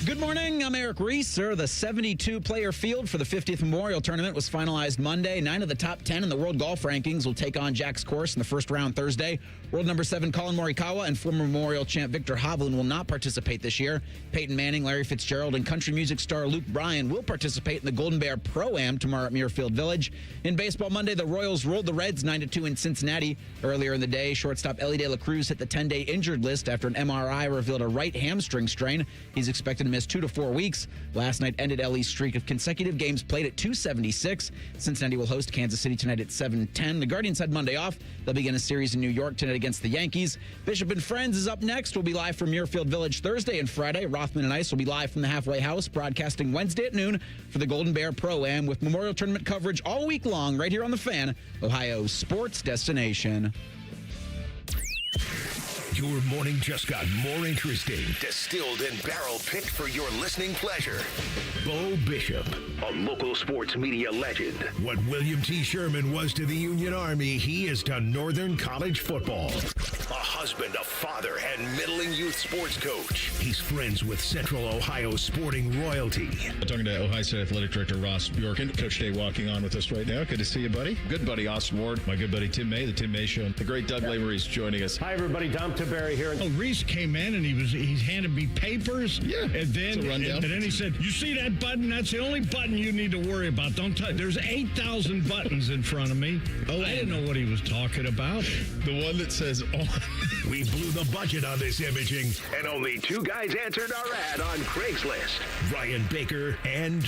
Good morning. I'm Eric Reeser. The 72-player field for the 50th Memorial Tournament was finalized Monday. 9 of the top 10 in the world golf rankings will take on Jack's course in the first round Thursday. World number 7 Colin Morikawa and former Memorial champ Victor Hovland will not participate this year. Peyton Manning, Larry Fitzgerald, and country music star Luke Bryan will participate in the Golden Bear Pro-Am tomorrow at Muirfield Village. In baseball Monday, the Royals rolled the Reds 9-2 in Cincinnati. Earlier in the day, shortstop Ellie De La Cruz hit the 10-day injured list after an MRI revealed a right hamstring strain. He's expected to miss 2 to 4 weeks. Last night ended Ellie's streak of consecutive games played at 276. Cincinnati will host Kansas City tonight at 7:10. The Guardians had Monday off. They'll begin a series in New York tonight against the Yankees. Bishop and Friends is up next. We'll be live from Muirfield Village Thursday and Friday. Rothman and Ice will be live from the Halfway House, broadcasting Wednesday at noon for the Golden Bear Pro-Am with Memorial Tournament coverage all week long right here on The Fan, Ohio's sports destination. Your morning just got more interesting. Distilled and barrel-picked for your listening pleasure. Bo Bishop, a local sports media legend. What William T. Sherman was to the Union Army, he is to Northern College football. A husband, a father, and middling youth sports coach. He's friends with Central Ohio sporting royalty. I'm talking to Ohio State Athletic Director Ross Bjorken. Coach Day walking on with us right now. Good to see you, buddy. Good buddy Austin Ward. My good buddy Tim May, the Tim May Show. The great Doug Lavery's joining us. Hi, everybody. Dom Tiberi here. Oh, Reese came in and he handed me papers. Yeah, and then and then he said, "You see that button? That's the only button you need to worry about. Don't touch. There's 8,000 buttons in front of me." Oh, I didn't know what he was talking about. The one that says on. We blew the budget on this imaging, and only 2 guys answered our ad on Craigslist. Ryan Baker and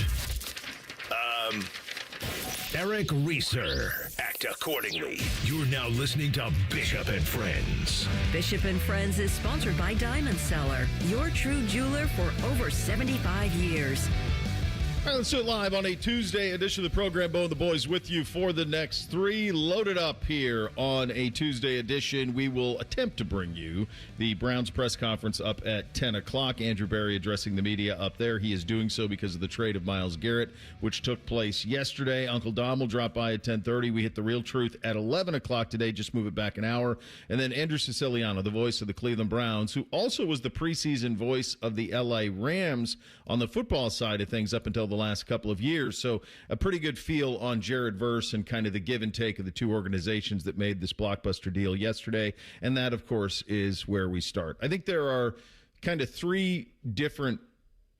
Eric Reeser. Act accordingly. You're now listening to Bishop and Friends. Bishop and Friends is sponsored by Diamond Seller, your true jeweler for over 75 years. All right, let's do it live on a Tuesday edition of the program. Bo and the boys with you for the next 3. Loaded up here on a Tuesday edition. We will attempt to bring you the Browns press conference up at 10 o'clock. Andrew Berry addressing the media up there. He is doing so because of the trade of Myles Garrett, which took place yesterday. Uncle Dom will drop by at 10:30. We hit the real truth at 11 o'clock today. Just move it back an hour. And then Andrew Sicilliano, the voice of the Cleveland Browns, who also was the preseason voice of the L.A. Rams on the football side of things up until the last couple of years. So a pretty good feel on Jared Verse and kind of the give and take of the two organizations that made this blockbuster deal yesterday. And that, of course, is where we start. I think there are kind of 3 different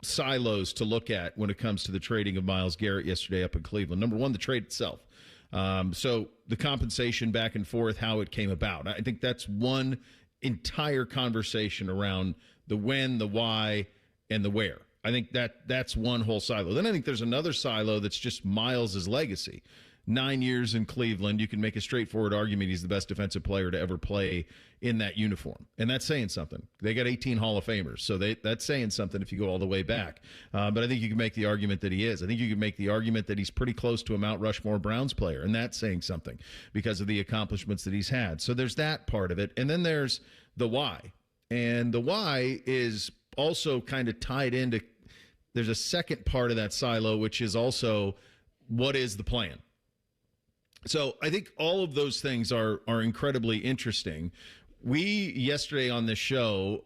silos to look at when it comes to the trading of Myles Garrett yesterday up in Cleveland. Number one, the trade itself. So the compensation back and forth, how it came about. I think that's one entire conversation around the when, the why, and the where. I think that's one whole silo. Then I think there's another silo that's just Myles' legacy. 9 years in Cleveland, you can make a straightforward argument he's the best defensive player to ever play in that uniform. And that's saying something. They got 18 Hall of Famers, so that's saying something if you go all the way back. But I think you can make the argument that he is. I think you can make the argument that he's pretty close to a Mount Rushmore Browns player, and that's saying something because of the accomplishments that he's had. So there's that part of it. And then there's the why. And the why is also kind of tied into, there's a second part of that silo, which is also what is the plan? So I think all of those things are incredibly interesting. We, yesterday on this show,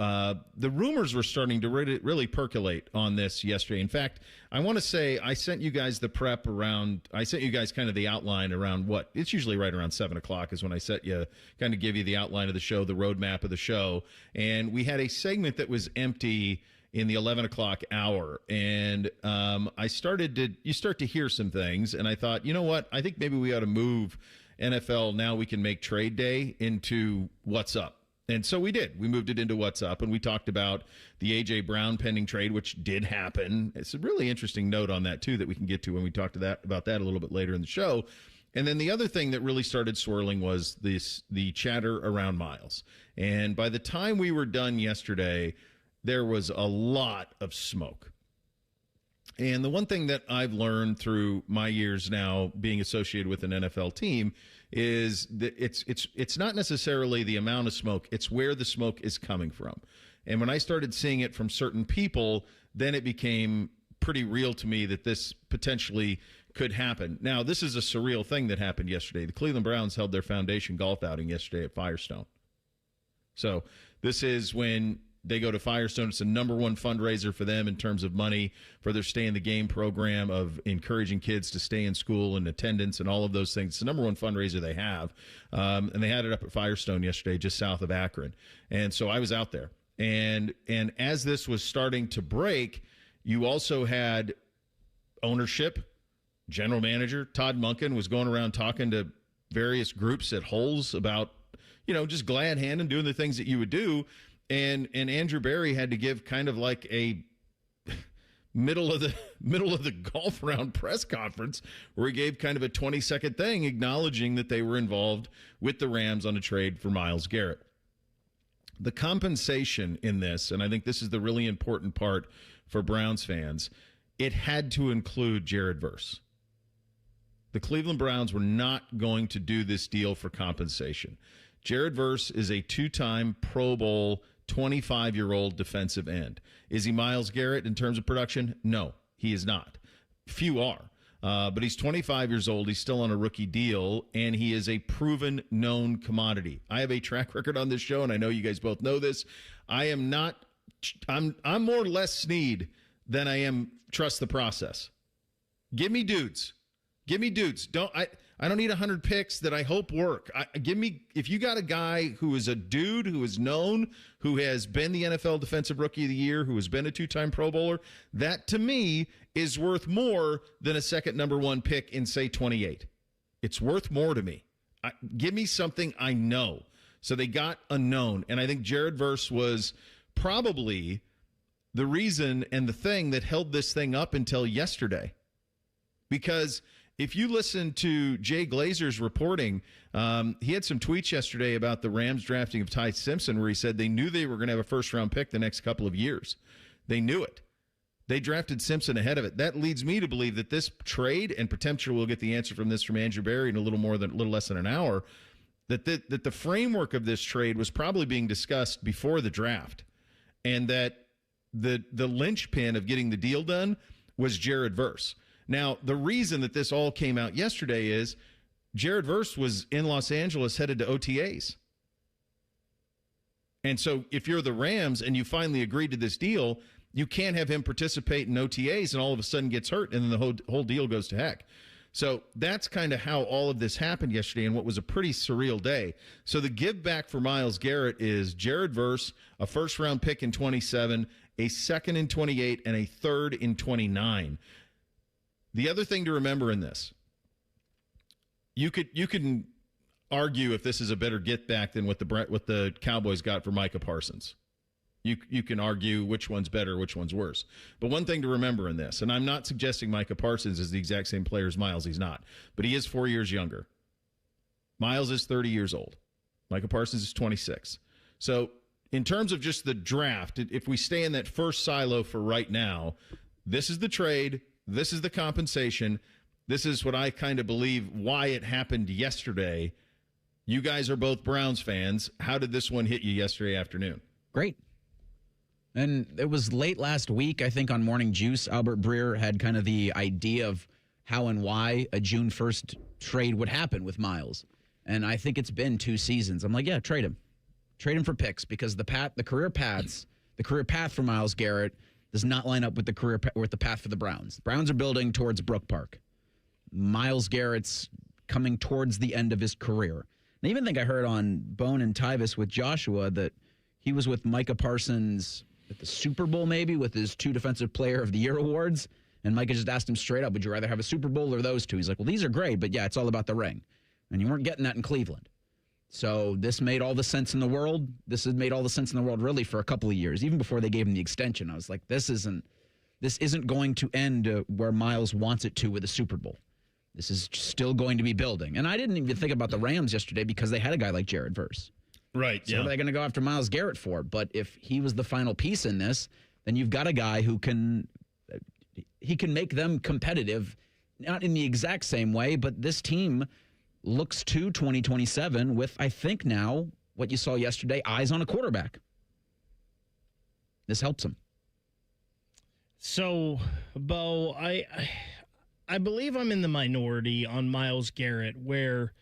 the rumors were starting to really percolate on this yesterday. In fact, I want to say I sent you guys the prep around, I sent you guys kind of the outline around what, it's usually right around 7 o'clock is when I set you, kind of give you the outline of the show, the roadmap of the show. And we had a segment that was empty in the 11 o'clock hour. And you start to hear some things. And I thought, you know what? I think maybe we ought to move NFL Now We Can Make Trade Day into What's Up. And so we did. We moved it into What's Up, and we talked about the A.J. Brown pending trade, which did happen. It's a really interesting note on that, too, that we can get to when we talk about that a little bit later in the show. And then the other thing that really started swirling was the chatter around Myles. And by the time we were done yesterday, there was a lot of smoke. And the one thing that I've learned through my years now being associated with an NFL team is that it's not necessarily the amount of smoke, it's where the smoke is coming from. And when I started seeing it from certain people, then it became pretty real to me that this potentially could happen. Now, this is a surreal thing that happened yesterday. The Cleveland Browns held their foundation golf outing yesterday at Firestone. So this is when they go to Firestone. It's the number one fundraiser for them in terms of money for their Stay in the Game program of encouraging kids to stay in school and attendance and all of those things. It's the number one fundraiser they have. And they had it up at Firestone yesterday, just south of Akron. And so I was out there. And as this was starting to break, you also had ownership. General manager Todd Monken was going around talking to various groups at Holes about, just glad hand and doing the things that you would do. And Andrew Berry had to give kind of like a middle of the golf round press conference where he gave kind of a 20-second thing acknowledging that they were involved with the Rams on a trade for Myles Garrett. The compensation in this, and I think this is the really important part for Browns fans, it had to include Jared Verse. The Cleveland Browns were not going to do this deal for compensation. Jared Verse is a 2-time Pro Bowl 25-year-old defensive end. Is he Myles Garrett in terms of production? No, he is not. Few are. But he's 25 years old. He's still on a rookie deal, and he is a proven, known commodity. I have a track record on this show, and I know you guys both know this. I'm more Les Snead than I am trust the process. Give me dudes. I don't need 100 picks that I hope work. If you got a guy who is a dude, who is known, who has been the NFL Defensive Rookie of the Year, who has been a 2-time Pro Bowler, that to me is worth more than a second number 1 pick in, say, 28. It's worth more to me. Give me something I know. So they got a known, and I think Jared Verse was probably the reason and the thing that held this thing up until yesterday. Because if you listen to Jay Glazer's reporting, he had some tweets yesterday about the Rams drafting of Ty Simpson where he said they knew they were going to have a first-round pick the next couple of years. They knew it. They drafted Simpson ahead of it. That leads me to believe that this trade, and potentially we'll get the answer from this from Andrew Berry in a little less than an hour, that the framework of this trade was probably being discussed before the draft, and that the linchpin of getting the deal done was Jared Verse. Now, the reason that this all came out yesterday is Jared Verse was in Los Angeles headed to OTAs. And so if you're the Rams and you finally agreed to this deal, you can't have him participate in OTAs and all of a sudden gets hurt and then the whole deal goes to heck. So that's kind of how all of this happened yesterday in what was a pretty surreal day. So the give back for Myles Garrett is Jared Verse, a first-round pick in 27, a second in 28, and a third in 29. The other thing to remember in this, you can argue if this is a better get back than what the Cowboys got for Micah Parsons. You can argue which one's better, which one's worse. But one thing to remember in this, and I'm not suggesting Micah Parsons is the exact same player as Myles. He's not. But he is 4 years younger. Myles is 30 years old. Micah Parsons is 26. So in terms of just the draft, if we stay in that first silo for right now, this is the trade. This is the compensation. This is what I kind of believe why it happened yesterday. You guys are both Browns fans. How did this one hit you yesterday afternoon? Great. And it was late last week, I think, on Morning Juice. Albert Breer had kind of the idea of how and why a June 1st trade would happen with Myles. And I think it's been 2 seasons. I'm like, yeah, trade him. Trade him for picks because the career path for Myles Garrett does not line up with the path for the Browns. The Browns are building towards Brook Park. Myles Garrett's coming towards the end of his career. And I even think I heard on Bone and Tyvis with Joshua that he was with Micah Parsons at the Super Bowl maybe with his 2 Defensive Player of the Year awards. And Micah just asked him straight up, would you rather have a Super Bowl or those 2? He's like, well, these are great, but yeah, it's all about the ring. And you weren't getting that in Cleveland. So this made all the sense in the world. This has made all the sense in the world really for a couple of years, even before they gave him the extension. I was like, this isn't going to end where Myles wants it to with a Super Bowl. This is still going to be building. And I didn't even think about the Rams yesterday because they had a guy like Jared Verse. Right. So what are they going to go after Myles Garrett for? But if he was the final piece in this, then you've got a guy who can make them competitive, not in the exact same way, but this team looks to 2027 with, I think now, what you saw yesterday, eyes on a quarterback. This helps him. So, Bo, I believe I'm in the minority on Myles Garrett, where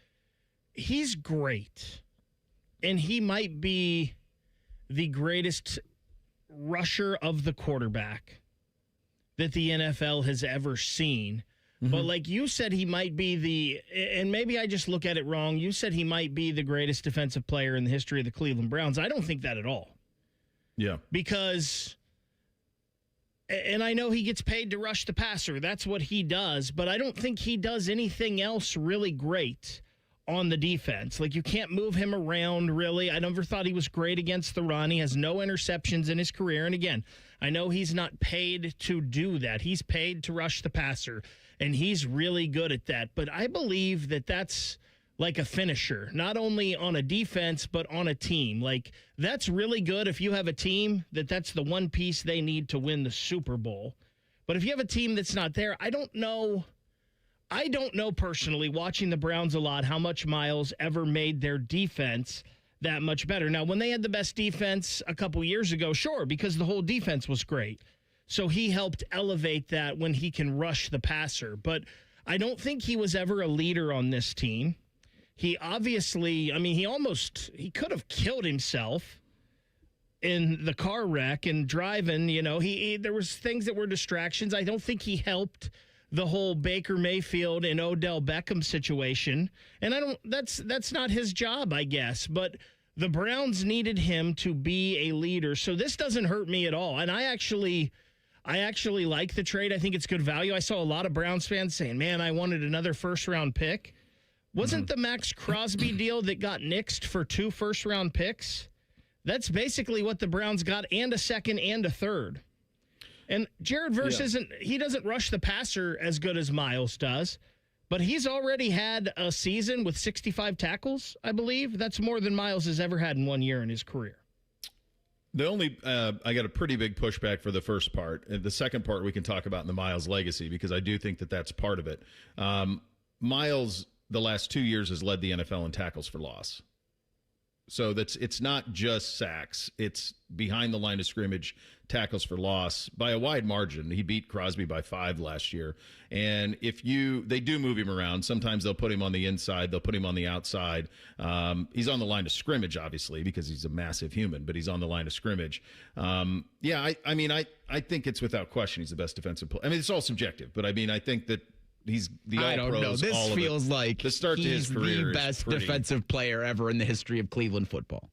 he's great, and he might be the greatest rusher of the quarterback that the NFL has ever seen. But like you said, he might be and maybe I just look at it wrong. You said he might be the greatest defensive player in the history of the Cleveland Browns. I don't think that at all. Yeah. Because, and I know he gets paid to rush the passer. That's what he does. But I don't think he does anything else really great on the defense. Like, you can't move him around, really. I never thought he was great against the run. He has no interceptions in his career. And again, I know he's not paid to do that. He's paid to rush the passer, and he's really good at that. But I believe that that's like a finisher, not only on a defense, but on a team. Like, that's really good if you have a team that's the one piece they need to win the Super Bowl. But if you have a team that's not there, I don't know personally, watching the Browns a lot, how much Myles ever made their defense that much better. Now, when they had the best defense a couple years ago, sure, because the whole defense was great. So he helped elevate that when he can rush the passer. But I don't think he was ever a leader on this team. He obviously, he could have killed himself in the car wreck and driving, there was things that were distractions. I don't think he helped the whole Baker Mayfield and Odell Beckham situation. And that's not his job, I guess. But the Browns needed him to be a leader. So this doesn't hurt me at all. And I actually like the trade. I think it's good value. I saw a lot of Browns fans saying, man, I wanted another first-round pick. Wasn't the Max Crosby deal that got nixed for 2 first-round picks? That's basically what the Browns got, and a second and a third. And Jared Verse he doesn't rush the passer as good as Myles does, but he's already had a season with 65 tackles, I believe. That's more than Myles has ever had in 1 year in his career. The only, I got a pretty big pushback for the first part. The second part we can talk about in the Myles legacy, because I do think that that's part of it. Myles, the last 2 years, has led the NFL in tackles for loss. So it's not just sacks. It's behind the line of scrimmage tackles for loss by a wide margin. He beat Crosby by 5 last year. And they do move him around. Sometimes they'll put him on the inside. They'll put him on the outside. He's on the line of scrimmage, obviously, because he's a massive human, but he's on the line of scrimmage. I think it's without question he's the best defensive player. I mean, it's all subjective, but I think that he's the all-pros. I don't know. This feels like the start to his career the best defensive player ever in the history of Cleveland football.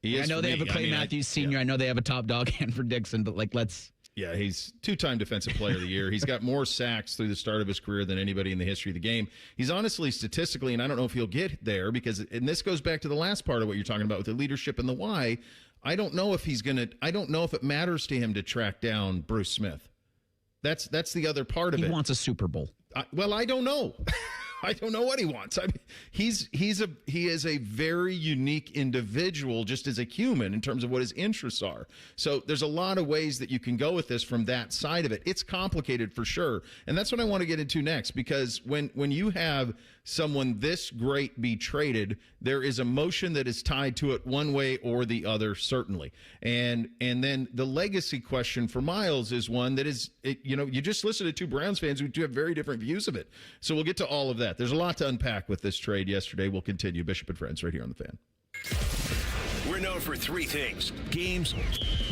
I know they have a Clay Matthews Sr. Yeah. I know they have a top dog, Hanford Dixon, but let's... Yeah, he's 2-time Defensive Player of the Year. He's got more sacks through the start of his career than anybody in the history of the game. He's honestly, statistically, and I don't know if he'll get there, and this goes back to the last part of what you're talking about with the leadership and the why. I don't know if it matters to him to track down Bruce Smith. That's the other part of it. He wants a Super Bowl. I don't know. I don't know what he wants. He is a very unique individual just as a human in terms of what his interests are. So there's a lot of ways that you can go with this from that side of it. It's complicated for sure. And that's what I want to get into next, because when you have someone this great be traded, there is emotion that is tied to it one way or the other, certainly. And then the legacy question for Myles is one that is, you just listen to 2 Browns fans who do have very different views of it. So we'll get to all of that. There's a lot to unpack with this trade yesterday. We'll continue. Bishop and Friends right here on The Fan. We're known for 3 things: games,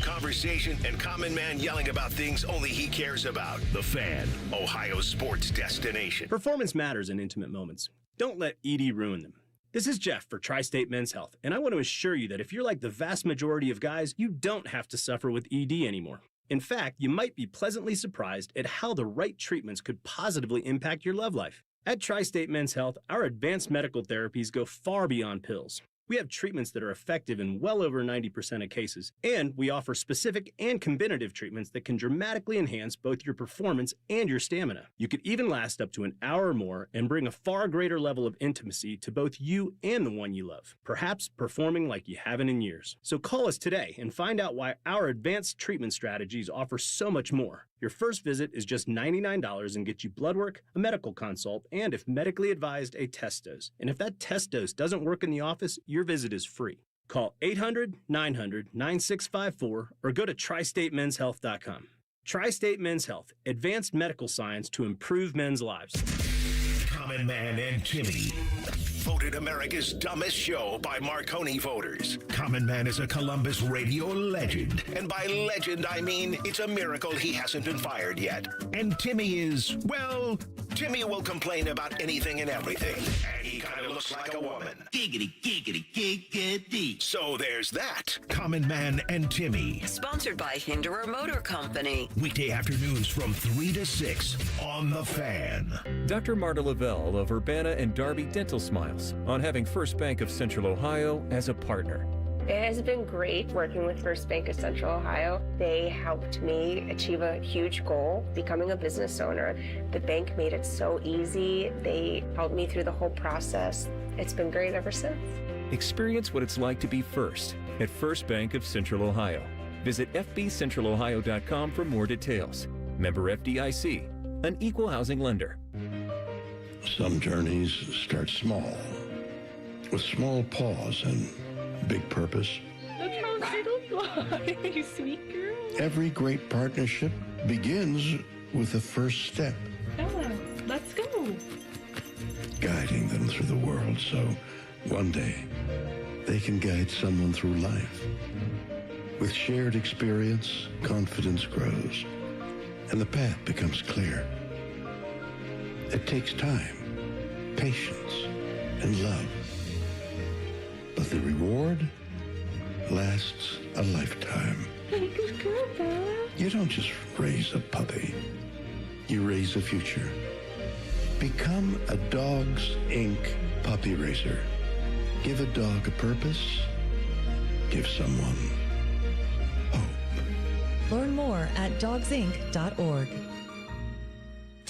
conversation, and common man yelling about things only he cares about. The Fan, Ohio's sports destination. Performance matters in intimate moments. Don't let ED ruin them. This is Jeff for Tri-State Men's Health, and I want to assure you that if you're like the vast majority of guys, you don't have to suffer with ED anymore. In fact, you might be pleasantly surprised at how the right treatments could positively impact your love life. At Tri-State Men's Health, our advanced medical therapies go far beyond pills. We have treatments that are effective in well over 90% of cases, and we offer specific and combinative treatments that can dramatically enhance both your performance and your stamina. You could even last up to an hour or more and bring a far greater level of intimacy to both you and the one you love, perhaps performing like you haven't in years. So call us today and find out why our advanced treatment strategies offer so much more. Your first visit is just $99 and gets you blood work, a medical consult, and if medically advised, a test dose. And if that test dose doesn't work in the office, your visit is free. Call 800-900-9654 or go to tristatemenshealth.com. Tri-State Men's Health, advanced medical science to improve men's lives. Common Man and Timmy. Voted America's dumbest show by Marconi voters. Common Man is a Columbus radio legend. And by legend, I mean it's a miracle he hasn't been fired yet. And Timmy is, well, Timmy will complain about anything and everything. And he kind of looks like a woman. Giggity, giggity, giggity. So there's that. Common Man and Timmy. Sponsored by Hinderer Motor Company. Weekday afternoons from 3 to 6 on The Fan. Dr. Marta Lavelle of Urbana and Darby Dental Smiles on having First Bank of Central Ohio as a partner. It has been great working with First Bank of Central Ohio. They helped me achieve a huge goal, becoming a business owner. The bank made it so easy. They helped me through the whole process. It's been great ever since. Experience what it's like to be first at First Bank of Central Ohio. Visit fbcentralohio.com for more details. Member FDIC, an equal housing lender. Some journeys start small, with small pause and big purpose. Look how little fly, you sweet girl. Every great partnership begins with the first step. Ella, let's go. Guiding them through the world so one day they can guide someone through life. With shared experience, confidence grows, and the path becomes clear. It takes time, patience, and love. But the reward lasts a lifetime. Good girl, Bella. You don't just raise a puppy. You raise a future. Become a Dogs Inc. puppy raiser. Give a dog a purpose. Give someone hope. Learn more at dogsinc.org.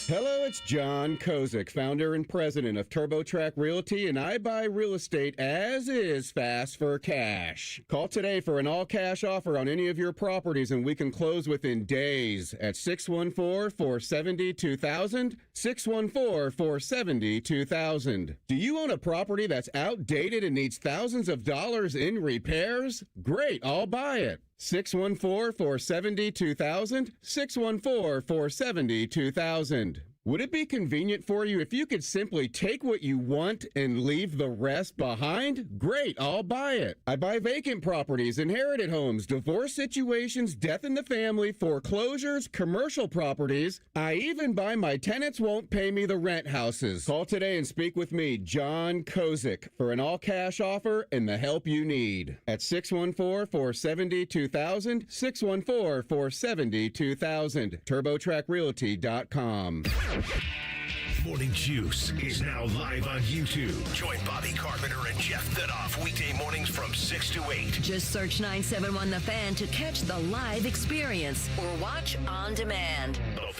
Hello, it's John Kozik, founder and president of TurboTrack Realty, and I buy real estate as is fast for cash. Call today for an all-cash offer on any of your properties, and we can close within days at 614-470-2000, 614-470-2000. Do you own a property that's outdated and needs thousands of dollars in repairs? Great, I'll buy it. 614-470-2000, 614-470-2000. Would it be convenient for you if you could simply take what you want and leave the rest behind? Great, I'll buy it. I buy vacant properties, inherited homes, divorce situations, death in the family, foreclosures, commercial properties. I even buy my tenants won't pay me the rent houses. Call today and speak with me, John Kozik, for an all-cash offer and the help you need. At 614-470-2000, 614-470-2000, TurboTrackRealty.com. Morning Juice is now live on YouTube. Join Bobby Carpenter and Jeff Thidoff weekday mornings from 6 to 8. Just search 971 The Fan to catch the live experience or watch on demand. The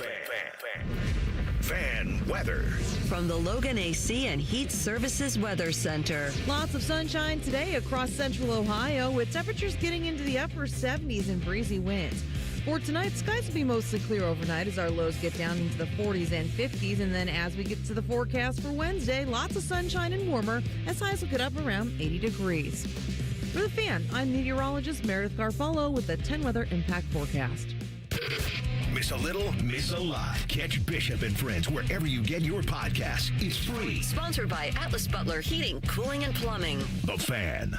Fan weather. From the Logan AC and Heat Services Weather Center. Lots of sunshine today across central Ohio, with temperatures getting into the upper 70s and breezy winds. For tonight, skies will be mostly clear overnight as our lows get down into the 40s and 50s. And then as we get to the forecast for Wednesday, lots of sunshine and warmer as highs will get up around 80 degrees. For The Fan, I'm meteorologist Meredith Garfolo with the 10 Weather Impact Forecast. Miss a little, miss a lot. Catch Bishop and Friends wherever you get your podcasts. It's free. Sponsored by Atlas Butler Heating, Cooling, and Plumbing. The Fan.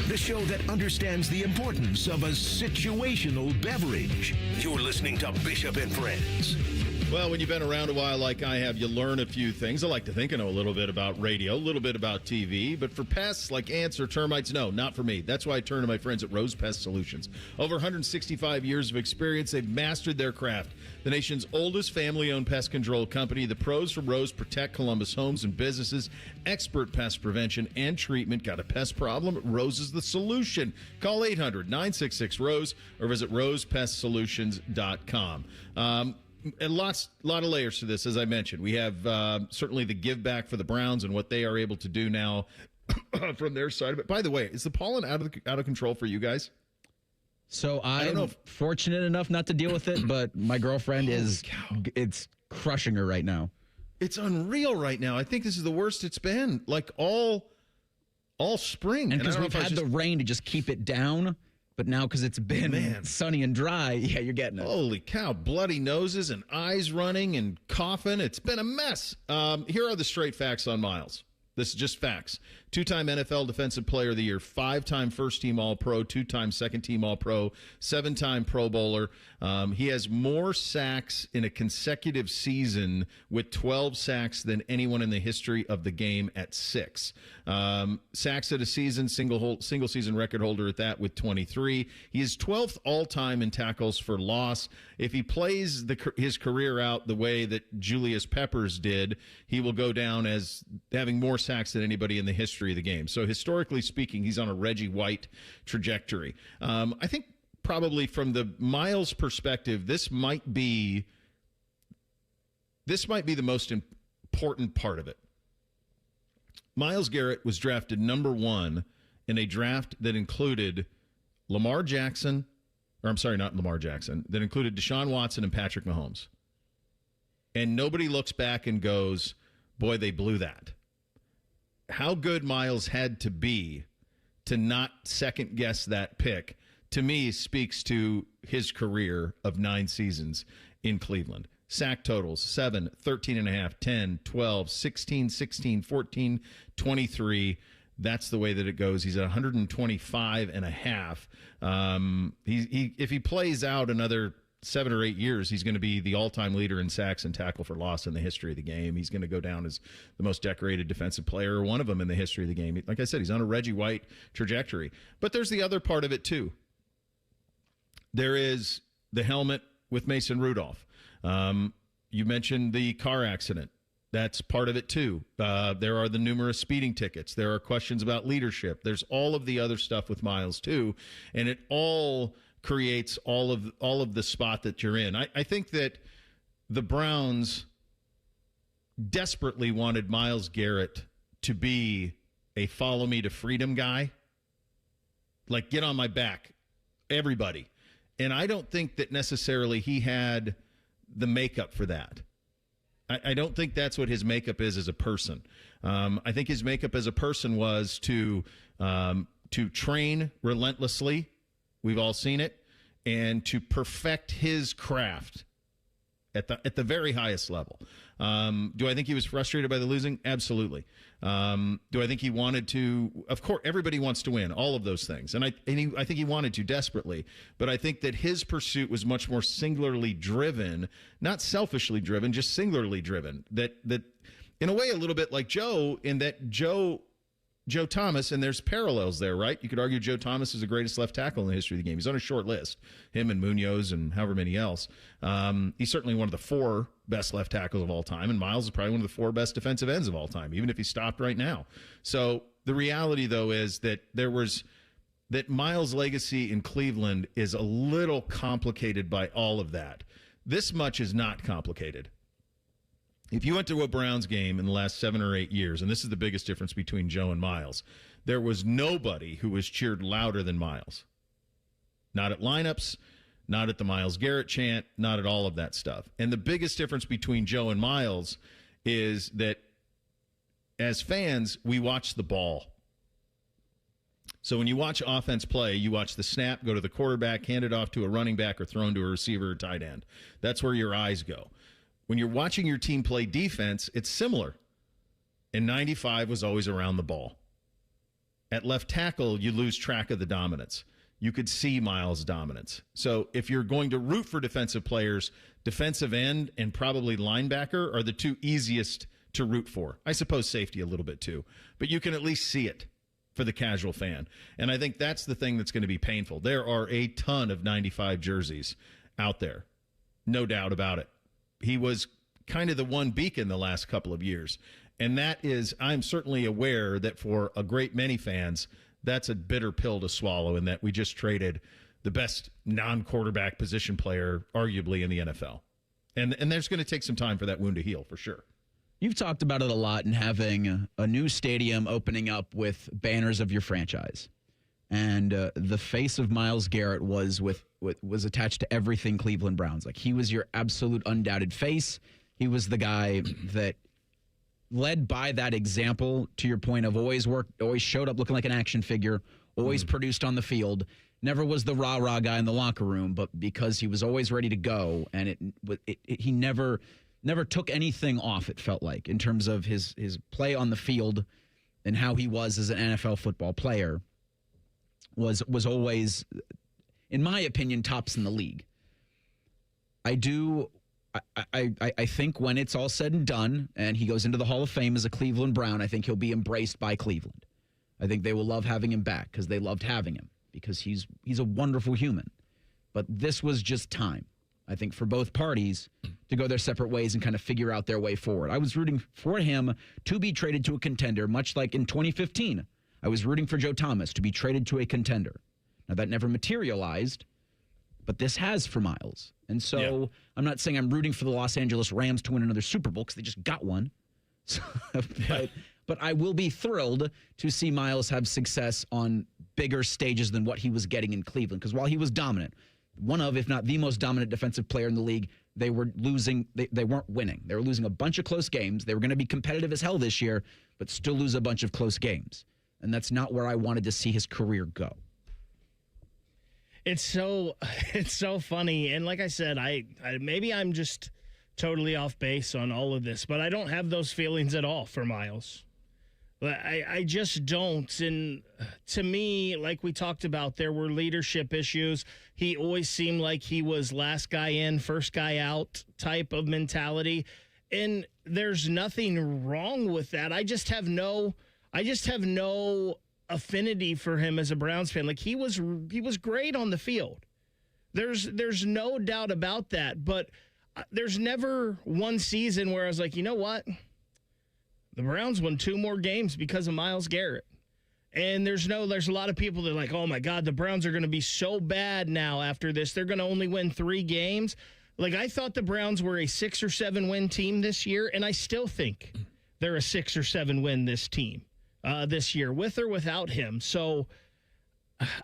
The show that understands the importance of a situational beverage. You're listening to Bishop and Friends. Well, when you've been around a while like I have, you learn a few things. I like to think I know a little bit about radio, a little bit about TV, but for pests like ants or termites, no, not for me. That's why I turn to my friends at Rose Pest Solutions. Over 165 years of experience, they've mastered their craft. The nation's oldest family-owned pest control company, the pros from Rose protect Columbus homes and businesses. Expert pest prevention and treatment. Got a pest problem? Rose is the solution. Call 800-966-ROSE or visit rosepestsolutions.com. A lot of layers to this, as I mentioned. We have certainly the give back for the Browns and what they are able to do now from their side of it. By the way, is the pollen out of control for you guys? So I'm fortunate enough not to deal with it, but my girlfriend it's crushing her right now. It's unreal right now. I think this is the worst it's been, like all spring. And because we've had the rain to just keep it down. But now, because it's been sunny and dry, yeah, you're getting it. Holy cow. Bloody noses and eyes running and coughing. It's been a mess. Here are the straight facts on Myles. This is just facts. 2-time NFL Defensive Player of the Year, 5-time first-team All-Pro, 2-time second-team All-Pro, 7-time Pro Bowler. He has more sacks in a consecutive season with 12 sacks than anyone in the history of the game at 6. Sacks at a season, single-season record holder at that with 23. He is 12th all-time in tackles for loss. If he plays his career out the way that Julius Peppers did, he will go down as having more sacks than anybody in the history of the game. So historically speaking, he's on a Reggie White trajectory. I think probably from the Myles perspective, this might be the most important part of it. Myles Garrett was drafted number 1 in a draft that included that included Deshaun Watson and Patrick Mahomes. And nobody looks back and goes, boy, they blew that. How good Myles had to be to not second-guess that pick, to me, speaks to his career of 9 seasons in Cleveland. Sack totals, 7, 13.5, 10, 12, 16, 16, 14, 23. That's the way that it goes. He's at 125.5. If he plays out another 7 or 8 years, he's going to be the all-time leader in sacks and tackle for loss in the history of the game. He's going to go down as the most decorated defensive player, or one of them in the history of the game. Like I said, he's on a Reggie White trajectory. But there's the other part of it, too. There is the helmet with Mason Rudolph. You mentioned the car accident. That's part of it, too. There are the numerous speeding tickets. There are questions about leadership. There's all of the other stuff with Myles, too. And it all creates all of the spot that you're in. I think that the Browns desperately wanted Myles Garrett to be a follow me to freedom guy. Like, get on my back, everybody. And I don't think that necessarily he had the makeup for that. I don't think that's what his makeup is as a person. I think his makeup as a person was to train relentlessly. We've all seen it. And to perfect his craft at the very highest level. Do I think he was frustrated by the losing? Absolutely. Do I think he wanted to? Of course, everybody wants to win, all of those things. And I think he wanted to desperately. But I think that his pursuit was much more singularly driven, not selfishly driven, just singularly driven. That in a way, a little bit like Joe, in that Joe Thomas, and there's parallels there, right? You could argue Joe Thomas is the greatest left tackle in the history of the game. He's on a short list, him and Munoz and however many else. He's certainly one of the 4 best left tackles of all time, and Myles is probably one of the 4 best defensive ends of all time, even if he stopped right now. So the reality, though, is that that Myles' legacy in Cleveland is a little complicated by all of that. This much is not complicated. If you went to a Browns game in the last 7 or 8 years, and this is the biggest difference between Joe and Myles, there was nobody who was cheered louder than Myles. Not at lineups, not at the Myles Garrett chant, not at all of that stuff. And the biggest difference between Joe and Myles is that as fans, we watch the ball. So when you watch offense play, you watch the snap go to the quarterback, hand it off to a running back, or thrown to a receiver or tight end. That's where your eyes go. When you're watching your team play defense, it's similar. And 95 was always around the ball. At left tackle, you lose track of the dominance. You could see Myles' dominance. So if you're going to root for defensive players, defensive end and probably linebacker are the 2 easiest to root for. I suppose safety a little bit too. But you can at least see it for the casual fan. And I think that's the thing that's going to be painful. There are a ton of 95 jerseys out there. No doubt about it. He was kind of the one beacon the last couple of years. And that is, I'm certainly aware that for a great many fans, that's a bitter pill to swallow, in that we just traded the best non-quarterback position player, arguably, in the NFL. And there's going to take some time for that wound to heal, for sure. You've talked about it a lot in having a new stadium opening up with banners of your franchise. And the face of Myles Garrett was attached to everything Cleveland Browns. Like, he was your absolute undoubted face. He was the guy that led by that example, to your point, of always showed up looking like an action figure, always produced on the field. Never was the rah-rah guy in the locker room, but because he was always ready to go, and he never took anything off, it felt like, in terms of his play on the field. and how he was as an NFL football player was always, in my opinion, tops in the league. I think when it's all said and done and he goes into the Hall of Fame as a Cleveland Brown, I think he'll be embraced by Cleveland. I think they will love having him back because they loved having him because he's a wonderful human. But this was just time, I think, for both parties to go their separate ways and kind of figure out their way forward. I was rooting for him to be traded to a contender, much like in 2015. I was rooting for Joe Thomas to be traded to a contender. Now, that never materialized, but this has for Myles. And so I'm not saying I'm rooting for the Los Angeles Rams to win another Super Bowl because they just got one. So, but I will be thrilled to see Myles have success on bigger stages than what he was getting in Cleveland. Because while he was dominant, one of, if not the most dominant defensive player in the league, they were losing. They weren't winning. They were losing a bunch of close games. They were going to be competitive as hell this year, but still lose a bunch of close games. And that's not where I wanted to see his career go. It's so funny. And like I said, I maybe I'm just totally off base on all of this, but I don't have those feelings at all for Myles. I just don't. And to me, like we talked about, there were leadership issues. He always seemed like he was last guy in, first guy out type of mentality. And there's nothing wrong with that. I just have no affinity for him as a Browns fan. Like he was great on the field. There's no doubt about that, but there's never one season where I was like, you know what? The Browns won 2 more games because of Myles Garrett. And there's a lot of people that are like, oh my God, the Browns are going to be so bad now after this. They're going to only win 3 games. Like I thought the Browns were a 6 or 7 win team this year, and I still think they're a 6 or 7 win this year, with or without him. So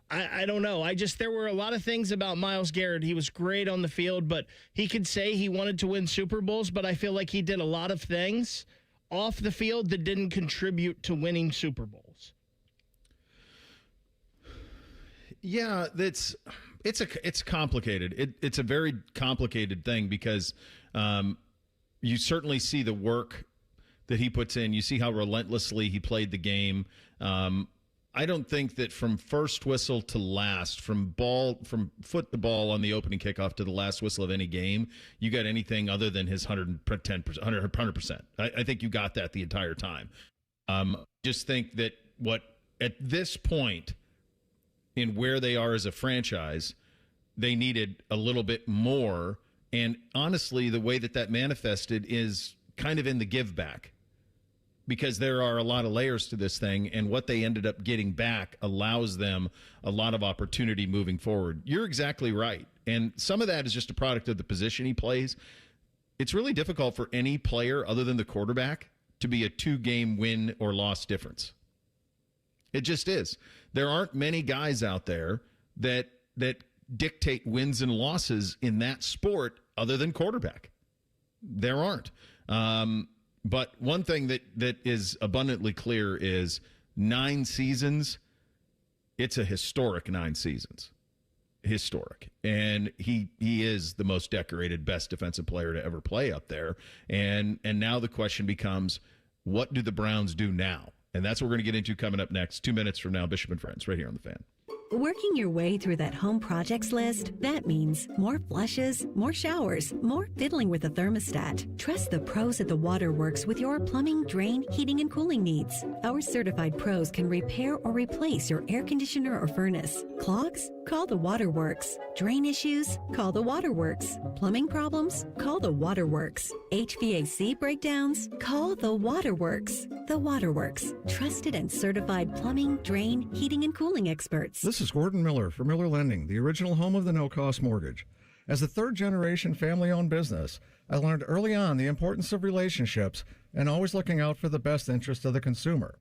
I don't know. There were a lot of things about Myles Garrett. He was great on the field, but he could say he wanted to win Super Bowls, but I feel like he did a lot of things off the field that didn't contribute to winning Super Bowls. Yeah, it's complicated. It's a very complicated thing because you certainly see the work that he puts in. You see how relentlessly he played the game. I don't think that from first whistle to last, from foot to ball on the opening kickoff to the last whistle of any game, you got anything other than his 100%. I think you got that the entire time. Just think that at this point in where they are as a franchise, they needed a little bit more. And honestly, the way that manifested is kind of in the give back. Because there are a lot of layers to this thing, and what they ended up getting back allows them a lot of opportunity moving forward. You're exactly right. And some of that is just a product of the position he plays. It's really difficult for any player other than the quarterback to be a 2-game win or loss difference. It just is. There aren't many guys out there that dictate wins and losses in that sport other than quarterback. There aren't. But one thing that is abundantly clear is 9 seasons. It's a historic 9 seasons. Historic. And he is the most decorated, best defensive player to ever play up there. And now the question becomes, what do the Browns do now? And that's what we're going to get into coming up next. 2 minutes from now, Bishop and Friends, right here on The Fan. Working your way through that home projects list, that means more flushes, more showers, more fiddling with the thermostat. Trust the pros at the Waterworks with your plumbing, drain, heating, and cooling needs. Our certified pros can repair or replace your air conditioner or furnace. Clogs? Call the Waterworks. Drain issues? Call the Waterworks. Plumbing problems? Call the Waterworks. HVAC breakdowns? Call the Waterworks. The Waterworks. Trusted and certified plumbing, drain, heating, and cooling experts. This is Gordon Miller for Miller Lending, the original home of the no-cost mortgage. As a third-generation family-owned business, I learned early on the importance of relationships and always looking out for the best interest of the consumer.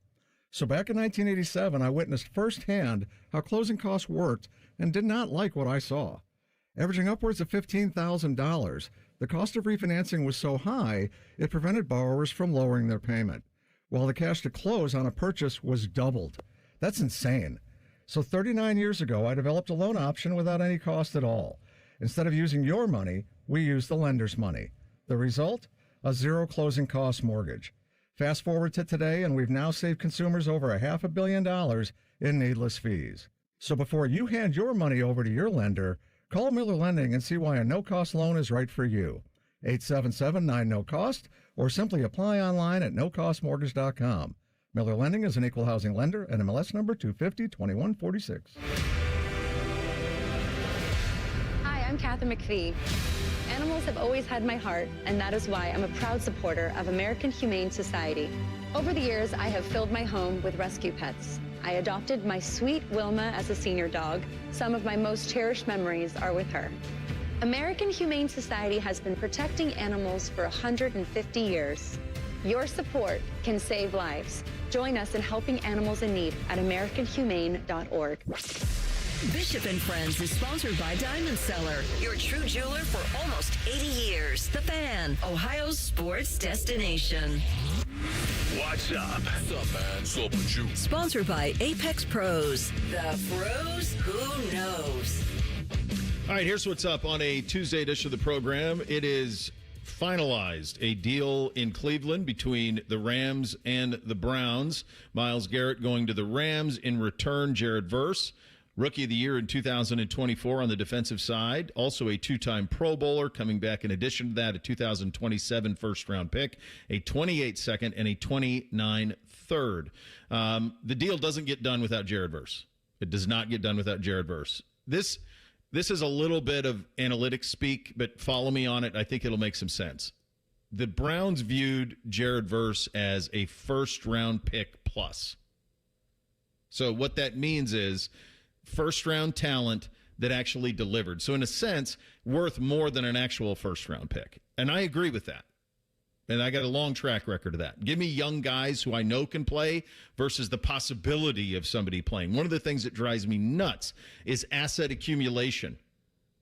So back in 1987, I witnessed firsthand how closing costs worked and did not like what I saw. Averaging upwards of $15,000, the cost of refinancing was so high, it prevented borrowers from lowering their payment, while the cash to close on a purchase was doubled. That's insane. So 39 years ago, I developed a loan option without any cost at all. Instead of using your money, we used the lender's money. The result? A zero closing cost mortgage. Fast forward to today, and we've now saved consumers over $500 million in needless fees. So before you hand your money over to your lender, call Miller Lending and see why a no-cost loan is right for you. 877-9-NO-COST, or simply apply online at nocostmortgage.com. Miller Lending is an equal housing lender and MLS number 250-2146. Hi, I'm Kathy McPhee. Animals have always had my heart, and that is why I'm a proud supporter of American Humane Society. Over the years, I have filled my home with rescue pets. I adopted my sweet Wilma as a senior dog. Some of my most cherished memories are with her. American Humane Society has been protecting animals for 150 years. Your support can save lives. Join us in helping animals in need at AmericanHumane.org. Bishop and Friends is sponsored by Diamond Seller, your true jeweler for almost 80 years. The Fan, Ohio's sports destination. What's up? What's up, man? What's up with you? Sponsored by Apex Pros. The pros who knows. All right, here's what's up on a Tuesday edition of the program. It is finalized, a deal in Cleveland between the Rams and the Browns. Myles Garrett going to the Rams. In return, Jared Verse, Rookie of the Year in 2024 on the defensive side. Also a two-time Pro Bowler, coming back in addition to that, a 2027 first-round pick, a 28 second, and a 29 third. The deal doesn't get done without Jared Verse. It does not get done without Jared Verse. This is a little bit of analytics speak, but follow me on it. I think it'll make some sense. The Browns viewed Jared Verse as a first-round pick plus. So what that means is first-round talent that actually delivered. So in a sense, worth more than an actual first-round pick. And I agree with that. And I got a long track record of that. Give me young guys who I know can play versus the possibility of somebody playing. One of the things that drives me nuts is asset accumulation,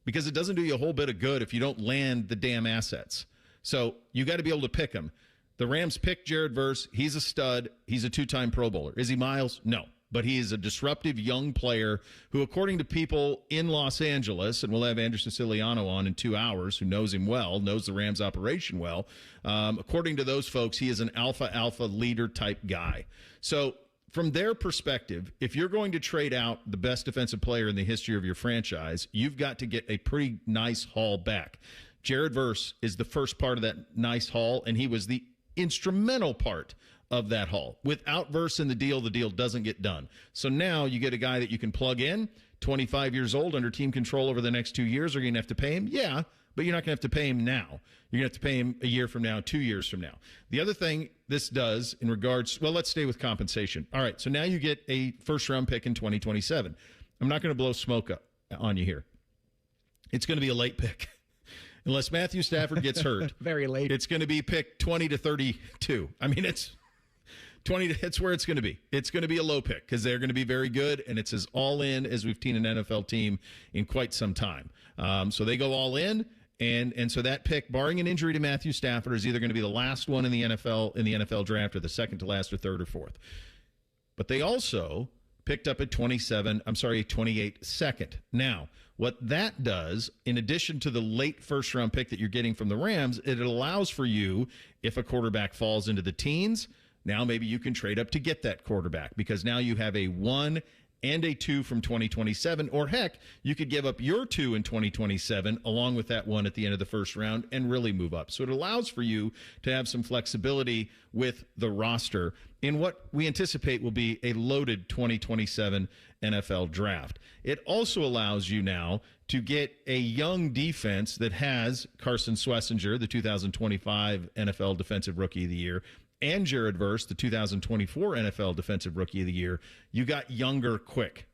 because it doesn't do you a whole bit of good if you don't land the damn assets. So you got to be able to pick them. The Rams picked Jared Verse. He's a stud. He's a two-time Pro Bowler. Is he Myles? No. But he is a disruptive young player who, according to people in Los Angeles, and we'll have Andrew Sicilliano on in 2 hours, who knows him well, knows the Rams operation well, according to those folks, he is an alpha leader type guy. So from their perspective, if you're going to trade out the best defensive player in the history of your franchise, you've got to get a pretty nice haul back. Jared Verse is the first part of that nice haul, and he was the instrumental part of that haul. Without Verse in the deal doesn't get done. So now you get a guy that you can plug in, 25 years old, under team control over the next 2 years. Are you going to have to pay him? Yeah, but you're not going to have to pay him now. You're going to have to pay him a year from now, 2 years from now. The other thing this does in regards, well, let's stay with compensation. All right, so now you get a first-round pick in 2027. I'm not going to blow smoke up on you here. It's going to be a late pick. Unless Matthew Stafford gets hurt. Very late. It's going to be picked 20 to 32. I mean, it's 20. It's where it's going to be. It's going to be a low pick because they're going to be very good, and it's as all in as we've seen an NFL team in quite some time. So they go all in, and so that pick, barring an injury to Matthew Stafford, is either going to be the last one in the NFL draft, or the second to last, or third, or fourth. But they also picked up a 28 second. Now, what that does, in addition to the late first-round pick that you're getting from the Rams, it allows for you, if a quarterback falls into the teens, now maybe you can trade up to get that quarterback, because now you have a 1 and a 2 from 2027, or heck, you could give up your 2 in 2027 along with that 1 at the end of the first round and really move up. So it allows for you to have some flexibility with the roster in what we anticipate will be a loaded 2027 NFL draft. It also allows you now to get a young defense that has Carson Schlesinger, the 2025 NFL Defensive Rookie of the Year, and Jared Verse, the 2024 NFL Defensive Rookie of the Year. You got younger quick.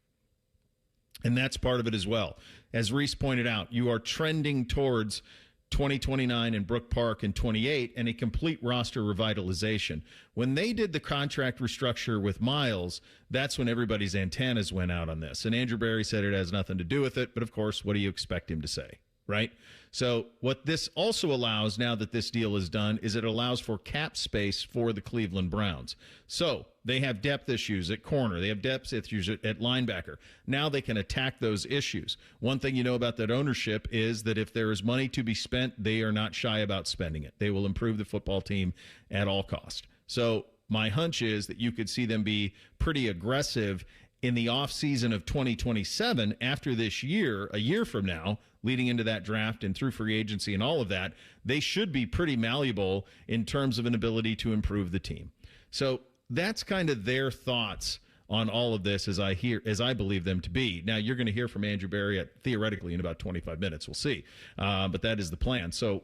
And that's part of it as well. As Reese pointed out, you are trending towards 2029 in Brook Park and 28 and a complete roster revitalization. When they did the contract restructure with Myles, that's when everybody's antennas went out on this. And Andrew Berry said it has nothing to do with it. But, of course, what do you expect him to say? Right? So what this also allows, now that this deal is done, is it allows for cap space for the Cleveland Browns. So they have depth issues at corner. They have depth issues at linebacker. Now they can attack those issues. One thing you know about that ownership is that if there is money to be spent, they are not shy about spending it. They will improve the football team at all cost. So my hunch is that you could see them be pretty aggressive in the offseason of 2027 after this year, a year from now, leading into that draft and through free agency and all of that. They should be pretty malleable in terms of an ability to improve the team. So that's kind of their thoughts on all of this as I believe them to be. Now, you're going to hear from Andrew Berry theoretically in about 25 minutes. We'll see. But that is the plan. So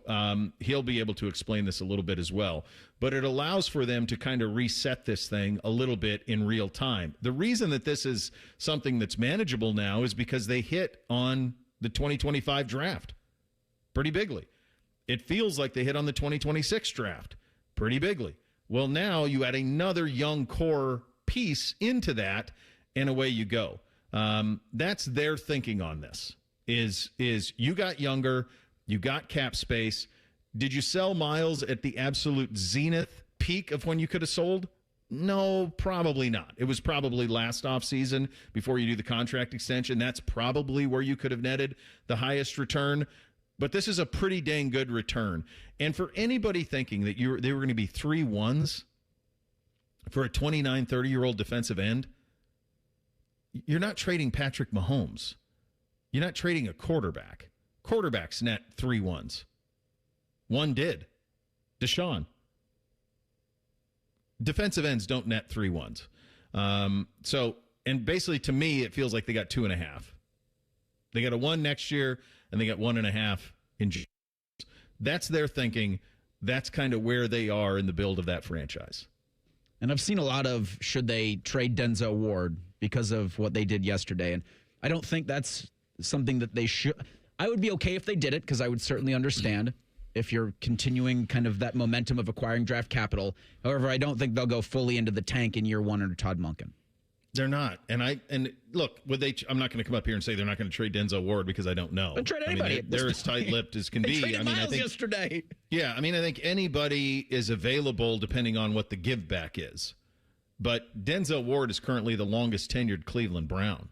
he'll be able to explain this a little bit as well. But it allows for them to kind of reset this thing a little bit in real time. The reason that this is something that's manageable now is because they hit on the 2025 draft pretty bigly. It feels like they hit on the 2026 draft pretty bigly. Well, now you add another young core piece into that, and away you go. That's their thinking on this. Is you got younger, you got cap space. Did you sell Myles at the absolute zenith peak of when you could have sold? No, probably not. It was probably last offseason before you do the contract extension. That's probably where you could have netted the highest return. But this is a pretty dang good return. And for anybody thinking that they were going to be 3-1s for a 29, 30-year-old defensive end, you're not trading Patrick Mahomes. You're not trading a quarterback. Quarterbacks net 3-1s. One did. Deshaun. Defensive ends don't net 3-1s. And basically, to me, it feels like they got 2.5. They got a 1 next year, and they got 1.5 in June. That's their thinking. That's kind of where they are in the build of that franchise. And I've seen a lot of should they trade Denzel Ward because of what they did yesterday. And I don't think that's something that they should. I would be okay if they did it because I would certainly understand if you're continuing kind of that momentum of acquiring draft capital. However, I don't think they'll go fully into the tank in year one under Todd Monken. They're not. And look, I'm not going to come up here and say they're not going to trade Denzel Ward because I don't know. But trade anybody. They're as tight-lipped as can be. Traded Myles yesterday. Yeah, I think anybody is available depending on what the give back is. But Denzel Ward is currently the longest tenured Cleveland Brown.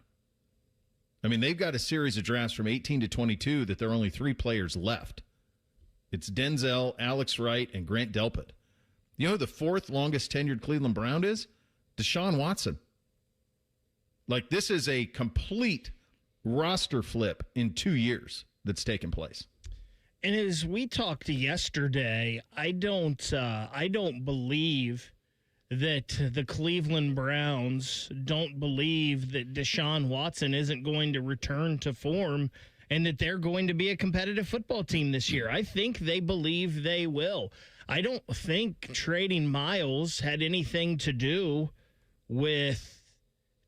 They've got a series of drafts from 18 to 22 that there are only 3 players left. It's Denzel, Alex Wright, and Grant Delpit. You know who the 4th longest tenured Cleveland Brown is? Deshaun Watson. This is a complete roster flip in 2 years that's taken place. And as we talked yesterday, I don't believe that the Cleveland Browns don't believe that Deshaun Watson isn't going to return to form and that they're going to be a competitive football team this year. I think they believe they will. I don't think trading Myles had anything to do with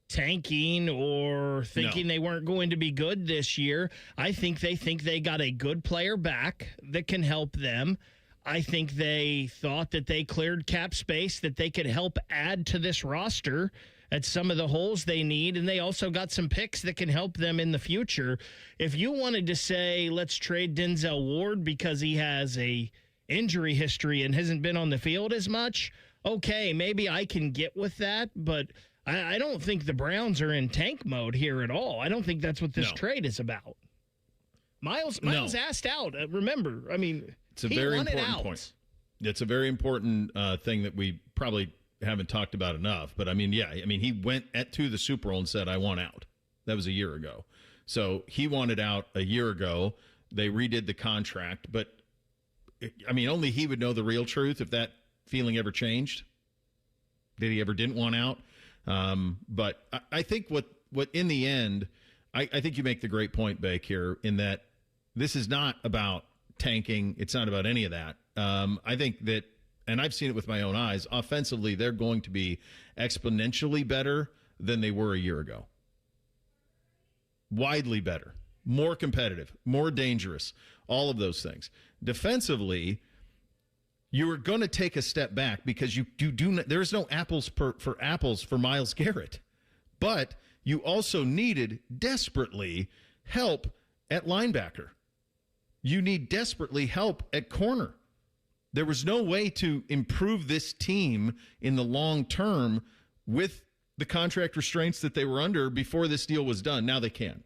tanking or thinking they weren't going to be good this year. I think they got a good player back that can help them. I think they thought that they cleared cap space that they could help add to this roster at some of the holes they need, and they also got some picks that can help them in the future. If you wanted to say, let's trade Denzel Ward because he has a injury history and hasn't been on the field as much, okay, maybe I can get with that, but I don't think the Browns are in tank mode here at all. I don't think that's what this trade is about. Myles asked out. Remember, it's a very important point. It's a very important thing that we probably haven't talked about enough. But he went to the Super Bowl and said, "I want out." That was a year ago. So he wanted out a year ago. They redid the contract, but only he would know the real truth if that feeling ever changed. That he ever didn't want out. But I think what in the end, I think you make the great point, Bake, here, in that this is not about tanking. It's not about any of that. I think that, and I've seen it with my own eyes, offensively, they're going to be exponentially better than they were a year ago. Widely better, more competitive, more dangerous, all of those things. Defensively, you are going to take a step back because there's no apples for apples for Myles Garrett. But you also needed desperately help at linebacker. You need desperately help at corner. There was no way to improve this team in the long term with the contract restraints that they were under before this deal was done. Now they can.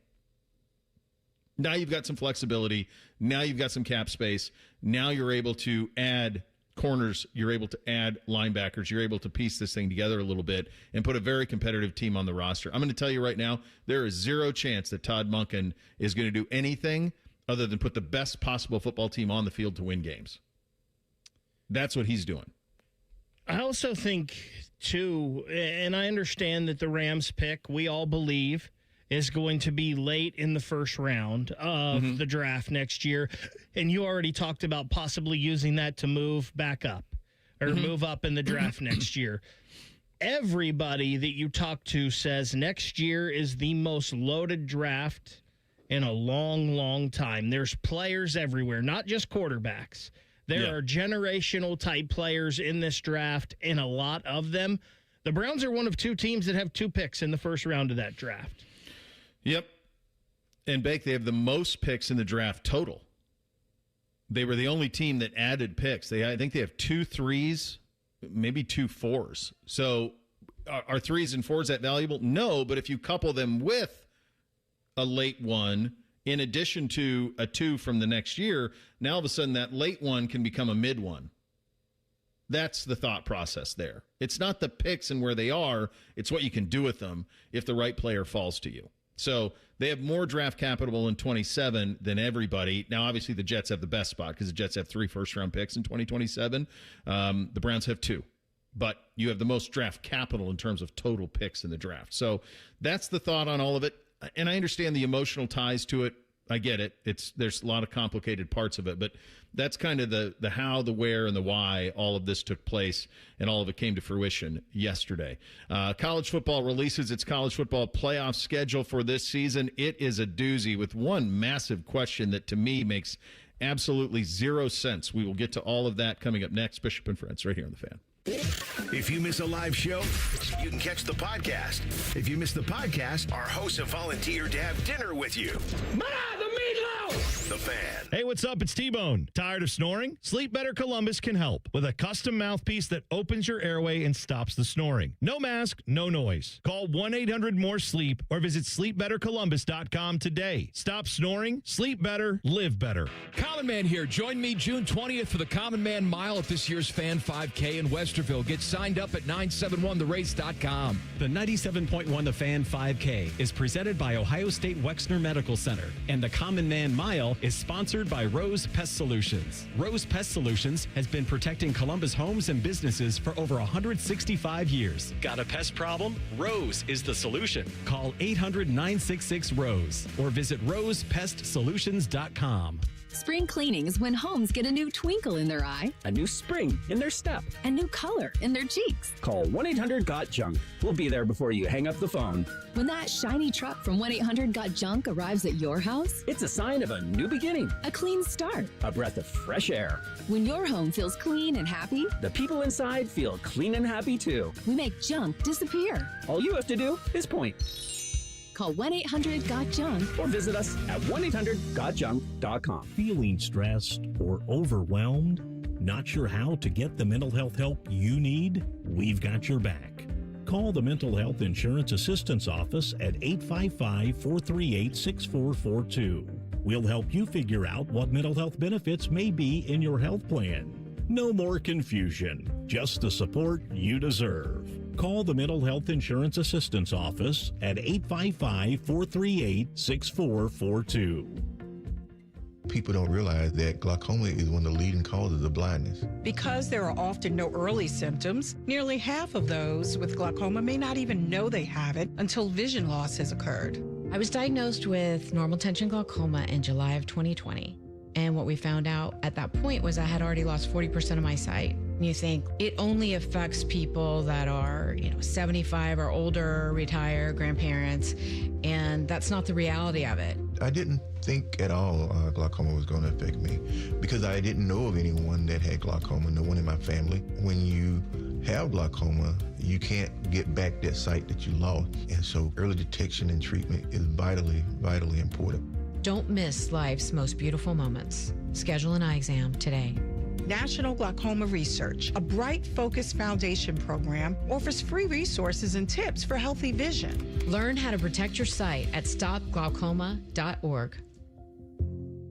Now you've got some flexibility. Now you've got some cap space. Now you're able to add corners, you're able to add linebackers, you're able to piece this thing together a little bit and put a very competitive team on the roster. I'm going to tell you right now, there is zero chance that Todd Monken is going to do anything other than put the best possible football team on the field to win games. That's what he's doing. I also think, too, and I understand that the Rams pick, we all believe, is going to be late in the first round of the draft next year. And you already talked about possibly using that to move back up or move up in the draft next year. Everybody that you talk to says next year is the most loaded draft in a long, long time. There's players everywhere, not just quarterbacks. There are generational type players in this draft, and a lot of them. The Browns are one of two teams that have 2 picks in the first round of that draft. Yep. And Bake, they have the most picks in the draft total. They were the only team that added picks. I think they have 2 3s, maybe 2 4s. So are 3s and 4s that valuable? No, but if you couple them with a late one, in addition to a 2 from the next year, now all of a sudden that late one can become a mid one. That's the thought process there. It's not the picks and where they are. It's what you can do with them if the right player falls to you. So they have more draft capital in 27 than everybody. Now, obviously, the Jets have the best spot because the Jets have 3 first-round picks in 2027. The Browns have 2. But you have the most draft capital in terms of total picks in the draft. So that's the thought on all of it. And I understand the emotional ties to it. I get it. There's a lot of complicated parts of it, but that's kind of the how, the where, and the why all of this took place, and all of it came to fruition yesterday. College football releases its college football playoff schedule for this season. It is a doozy with one massive question that to me makes absolutely zero sense. We will get to all of that coming up next. Bishop and Friends right here on The Fan. If you miss a live show, you can catch the podcast. If you miss the podcast, our hosts have volunteered to have dinner with you. The meatloaf! The Fan. Hey, what's up? It's T-Bone. Tired of snoring? Sleep Better Columbus can help with a custom mouthpiece that opens your airway and stops the snoring. No mask, no noise. Call 1-800-MORE-SLEEP or visit sleepbettercolumbus.com today. Stop snoring, sleep better, live better. Common Man here. Join me June 20th for the Common Man Mile at this year's Fan 5K in Westerville. Get signed up at 971therace.com. The 97.1 The Fan 5K is presented by Ohio State Wexner Medical Center, and the Common Man Mile is sponsored by Rose Pest Solutions. Rose Pest Solutions has been protecting Columbus homes and businesses for over 165 years. Got a pest problem? Rose is the solution. Call 800-966-ROSE or visit rosepestsolutions.com. Spring cleaning is when homes get a new twinkle in their eye, a new spring in their step, a new color in their cheeks. Call 1-800-GOT-JUNK. We'll be there before you hang up the phone. When that shiny truck from 1-800-GOT-JUNK arrives at your house, it's a sign of a new beginning, a clean start, a breath of fresh air. When your home feels clean and happy, the people inside feel clean and happy too. We make junk disappear. All you have to do is point. Call 1-800-GOT-JUNK or visit us at 1-800-GOTJUNK.com. Feeling stressed or overwhelmed? Not sure how to get the mental health help you need? We've got your back. Call the Mental Health Insurance Assistance Office at 855-438-6442. We'll help you figure out what mental health benefits may be in your health plan. No more confusion, just the support you deserve. Call the Mental Health Insurance Assistance Office at 855-438-6442. People don't realize that glaucoma is one of the leading causes of blindness. Because there are often no early symptoms, nearly half of those with glaucoma may not even know they have it until vision loss has occurred. I was diagnosed with normal tension glaucoma in July of 2020. And what we found out at that point was I had already lost 40% of my sight. You think it only affects people that are, 75 or older, retired, grandparents, and that's not the reality of it. I didn't think at all glaucoma was going to affect me because I didn't know of anyone that had glaucoma, no one in my family. When you have glaucoma, you can't get back that sight that you lost. And so early detection and treatment is vitally, vitally important. Don't miss life's most beautiful moments. Schedule an eye exam today. National Glaucoma Research, a Bright Focus Foundation program, offers free resources and tips for healthy vision. Learn how to protect your sight at stopglaucoma.org.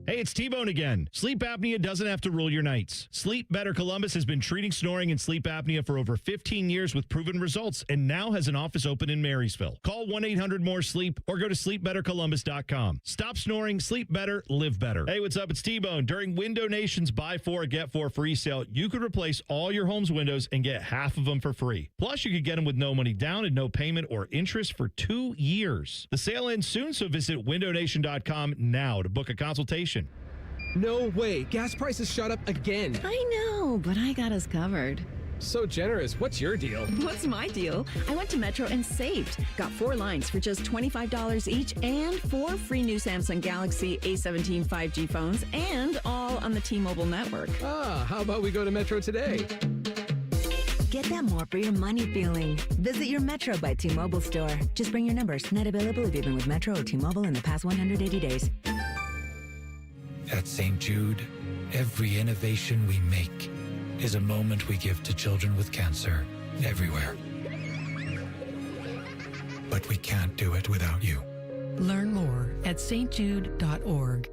Hey, it's T-Bone again. Sleep apnea doesn't have to rule your nights. Sleep Better Columbus has been treating snoring and sleep apnea for over 15 years with proven results and now has an office open in Marysville. Call 1-800-MORE-SLEEP or go to sleepbettercolumbus.com. Stop snoring, sleep better, live better. Hey, what's up? It's T-Bone. During Window Nation's Buy 4, Get 4 free sale, you could replace all your home's windows and get half of them for free. Plus, you could get them with no money down and no payment or interest for 2 years. The sale ends soon, so visit windownation.com now to book a consultation. No way. Gas prices shot up again. I know, but I got us covered. So generous. What's your deal? What's my deal? I went to Metro and saved. Got 4 lines for just $25 each and 4 free new Samsung Galaxy A17 5G phones and all on the T-Mobile network. How about we go to Metro today? Get that more for your money feeling. Visit your Metro by T-Mobile store. Just bring your numbers. Net available if you've been with Metro or T-Mobile in the past 180 days. At St. Jude, every innovation we make is a moment we give to children with cancer everywhere. But we can't do it without you. Learn more at stjude.org.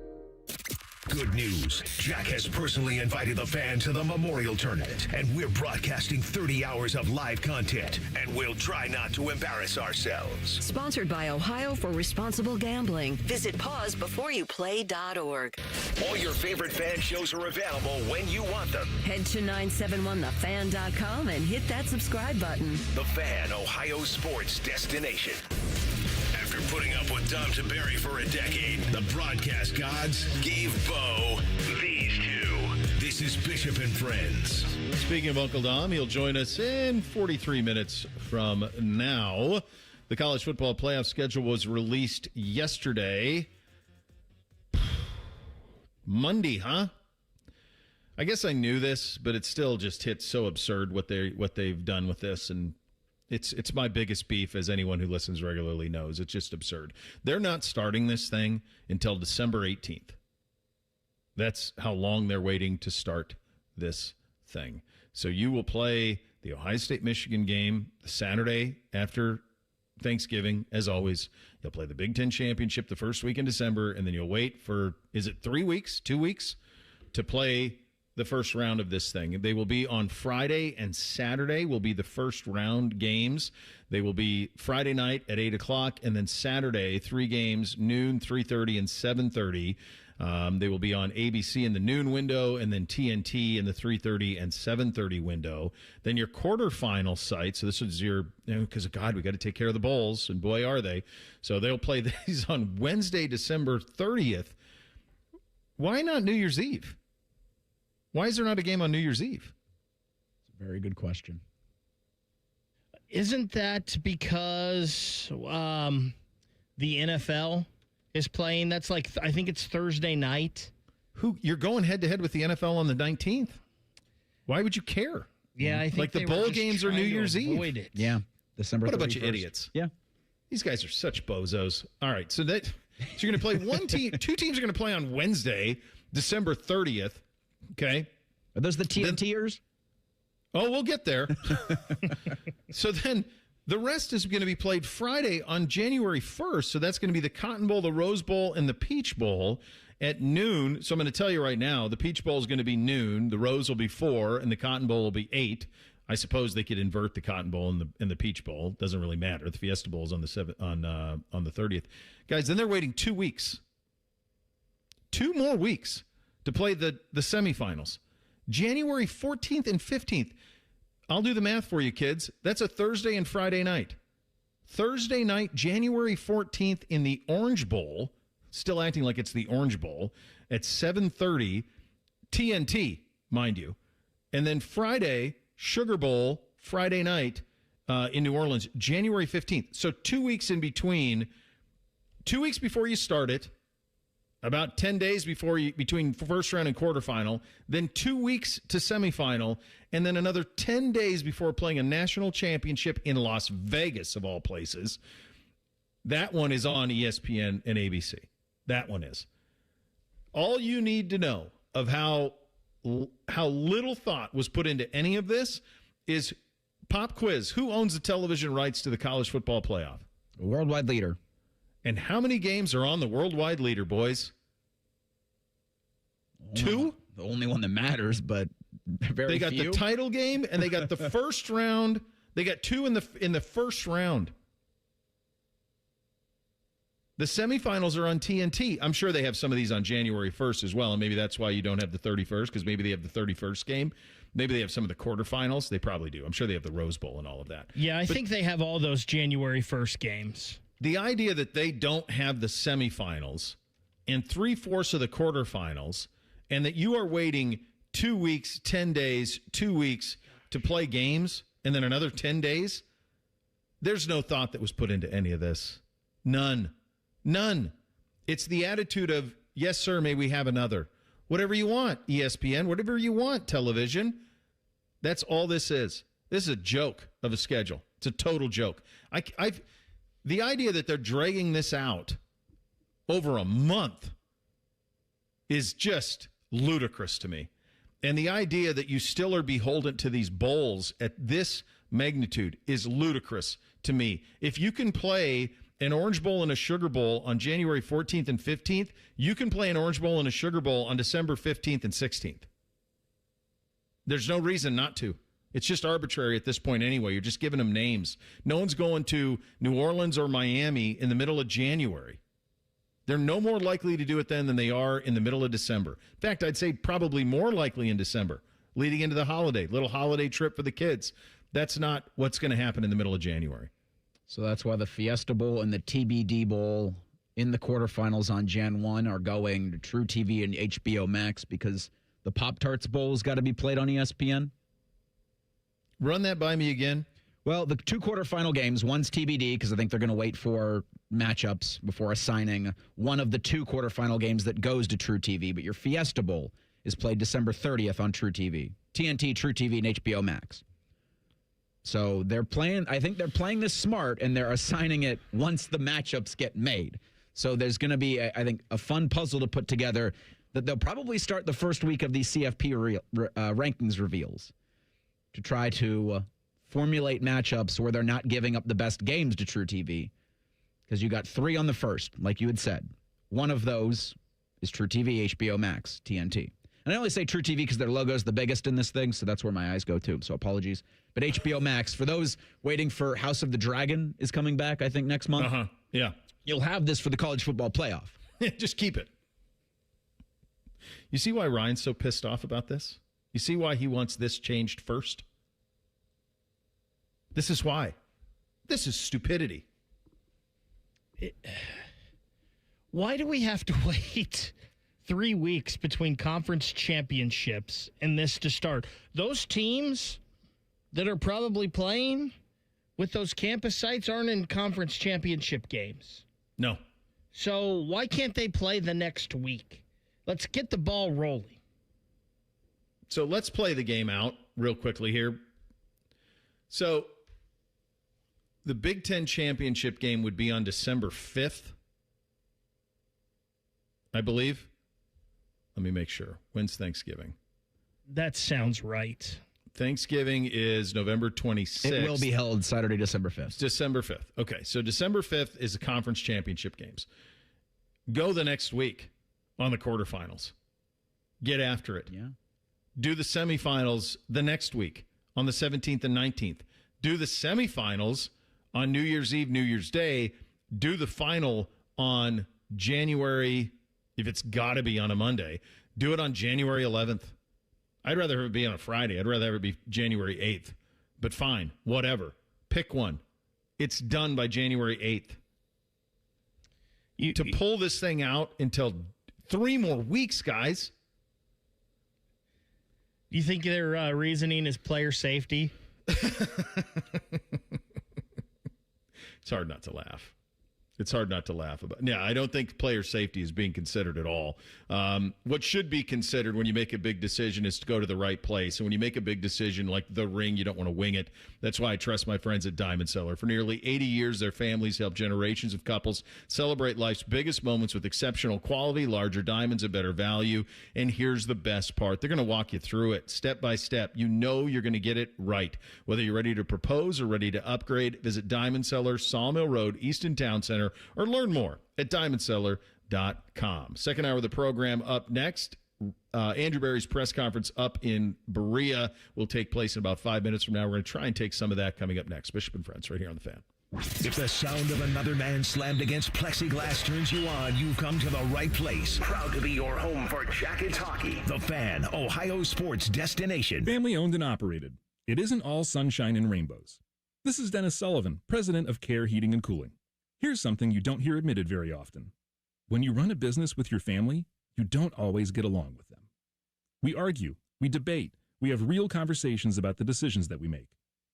Good news. Jack has personally invited the fan to the Memorial Tournament, and we're broadcasting 30 hours of live content, and we'll try not to embarrass ourselves. Sponsored by Ohio for Responsible Gambling. Visit pausebeforeyouplay.org. All your favorite fan shows are available when you want them. Head to 971thefan.com and hit that subscribe button. The Fan, Ohio sports destination. After putting up with Tom Tiberi for a decade, the broadcast gods gave Bo these two. This is Bishop and Friends. Speaking of Uncle Dom, he'll join us in 43 minutes from now. The college football playoff schedule was released yesterday. Monday, huh? I guess I knew this, but it still just hits so absurd what they've done with this, and It's my biggest beef, as anyone who listens regularly knows. It's just absurd. They're not starting this thing until December 18th. That's how long they're waiting to start this thing. So you will play the Ohio State-Michigan game the Saturday after Thanksgiving, as always. You'll play the Big Ten Championship the first week in December, and then you'll wait for, is it 3 weeks, 2 weeks, to play the first round of this thing. They will be on Friday and Saturday will be the first round games. They will be Friday night at 8 o'clock, and then Saturday, 3 games, noon, 3:30, and 7:30. They will be on ABC in the noon window, and then TNT in the 3:30 and 7:30 window. Then your quarterfinal site, so this is your, because God, we got to take care of the bowls, and boy, are they. So they'll play these on Wednesday, December 30th. Why not New Year's Eve? Why is there not a game on New Year's Eve? It's a very good question. Isn't that because the NFL is playing? That's like, I think it's Thursday night. You're going head-to-head with the NFL on the 19th. Why would you care? Yeah, I think like the bowl games are New Year's Eve. It. Yeah, December 31st. What a bunch of idiots. Yeah. These guys are such bozos. All right, so you're going to play one team. 2 teams are going to play on Wednesday, December 30th. Okay. Are those the TNTers? Oh, we'll get there. So then the rest is going to be played Friday on January 1st. So that's going to be the Cotton Bowl, the Rose Bowl, and the Peach Bowl at noon. So I'm going to tell you right now, the Peach Bowl is going to be noon, the Rose will be 4, and the Cotton Bowl will be 8. I suppose they could invert the Cotton Bowl and the Peach Bowl. Doesn't really matter. The Fiesta Bowl is on the 30th. Guys, then they're waiting 2 weeks. 2 more weeks to play the semifinals. January 14th and 15th. I'll do the math for you, kids. That's a Thursday and Friday night. Thursday night, January 14th in the Orange Bowl, still acting like it's the Orange Bowl, at 7:30, TNT, mind you. And then Friday, Sugar Bowl, Friday night in New Orleans, January 15th. So 2 weeks in between, 2 weeks before you start it, about 10 days between first round and quarterfinal, then 2 weeks to semifinal, and then another 10 days before playing a national championship in Las Vegas, of all places. That one is on ESPN and ABC. That one is. All you need to know of how little thought was put into any of this is pop quiz. Who owns the television rights to the college football playoff? Worldwide leader. And how many games are on the worldwide leader, boys? 2? The only one that matters, but very They got few. the title game, and they got the first round. They got 2 in the first round. The semifinals are on TNT. I'm sure they have some of these on January 1st as well, and maybe that's why you don't have the 31st, because maybe they have the 31st game. Maybe they have some of the quarterfinals. They probably do. I'm sure they have the Rose Bowl and all of that. Yeah, I think they have all those January 1st games. The idea that they don't have the semifinals and 3/4 of the quarterfinals, and that you are waiting 2 weeks, 10 days, 2 weeks to play games, and then another 10 days, there's no thought that was put into any of this. None. It's the attitude of, yes, sir, may we have another. Whatever you want, ESPN, whatever you want, television. That's all this is. This is a joke of a schedule. It's a total joke. The idea that they're dragging this out over a month is just ludicrous to me. And the idea that you still are beholden to these bowls at this magnitude is ludicrous to me. If you can play an Orange Bowl and a Sugar Bowl on January 14th and 15th, you can play an Orange Bowl and a Sugar Bowl on December 15th and 16th. There's no reason not to. It's just arbitrary at this point anyway. You're just giving them names. No one's going to New Orleans or Miami in the middle of January. They're no more likely to do it then than they are in the middle of December. In fact, I'd say probably more likely in December, leading into the holiday, little holiday trip for the kids. That's not what's going to happen in the middle of January. So that's why the Fiesta Bowl and the TBD Bowl in the quarterfinals on Jan 1 are going to True TV and HBO Max, because the Pop-Tarts Bowl's got to be played on ESPN. Run that by me again. Well, the 2 quarterfinal games, one's TBD because I think they're going to wait for matchups before assigning one of the 2 quarterfinal games that goes to True TV. But your Fiesta Bowl is played December 30th on True TV. TNT, True TV, and HBO Max. So I think they're playing this smart, and they're assigning it once the matchups get made. So there's going to be, I think, a fun puzzle to put together that they'll probably start the first week of these CFP rankings reveals to try to formulate matchups where they're not giving up the best games to True TV, because you got 3 on the first, like you had said. One of those is True TV, HBO Max, TNT. And I only say True TV because their logo's the biggest in this thing, so that's where my eyes go to, so apologies. But HBO Max, for those waiting for House of the Dragon is coming back, I think, next month. Uh-huh, yeah. You'll have this for the college football playoff. Just keep it. You see why Ryan's so pissed off about this? You see why he wants this changed first? This is why. This is stupidity. Why do we have to wait 3 weeks between conference championships and this to start? Those teams that are probably playing with those campus sites aren't in conference championship games. No. So why can't they play the next week? Let's get the ball rolling. So let's play the game out real quickly here. So the Big Ten championship game would be on December 5th, I believe. Let me make sure. When's Thanksgiving? That sounds right. Thanksgiving is November 26th. It will be held Saturday, December 5th. December 5th. Okay, so December 5th is the conference championship games. Go the next week on the quarterfinals. Get after it. Yeah. Do the semifinals the next week on the 17th and 19th. Do the semifinals on New Year's Eve, New Year's Day. Do the final on January, if it's got to be on a Monday. Do it on January 11th. I'd rather have it be on a Friday. I'd rather have it be January 8th. But fine, whatever. Pick one. It's done by January 8th. To pull this thing out until 3 more weeks, guys. You think their reasoning is player safety? It's hard not to laugh. It's hard not to laugh about. Yeah, I don't think player safety is being considered at all. What should be considered when you make a big decision is to go to the right place. And when you make a big decision like the ring, you don't want to wing it. That's why I trust my friends at Diamond Cellar. For nearly 80 years, their families help generations of couples celebrate life's biggest moments with exceptional quality, larger diamonds, and better value. And here's the best part. They're going to walk you through it step by step. You know you're going to get it right. Whether you're ready to propose or ready to upgrade, visit Diamond Cellar, Sawmill Road, Easton Town Center, or learn more at diamondcellar.com. Second hour of the program up next. Andrew Berry's press conference up in Berea will take place in about 5 minutes from now. We're going to try and take some of that coming up next. Bishop and Friends right here on The Fan. If the sound of another man slammed against plexiglass turns you on, you've come to the right place. Proud to be your home for Jackets hockey. The Fan, Ohio sports destination. Family owned and operated. It isn't all sunshine and rainbows. This is Dennis Sullivan, president of Care Heating and Cooling. Here's something you don't hear admitted very often. When you run a business with your family, you don't always get along with them. We argue, we debate, we have real conversations about the decisions that we make.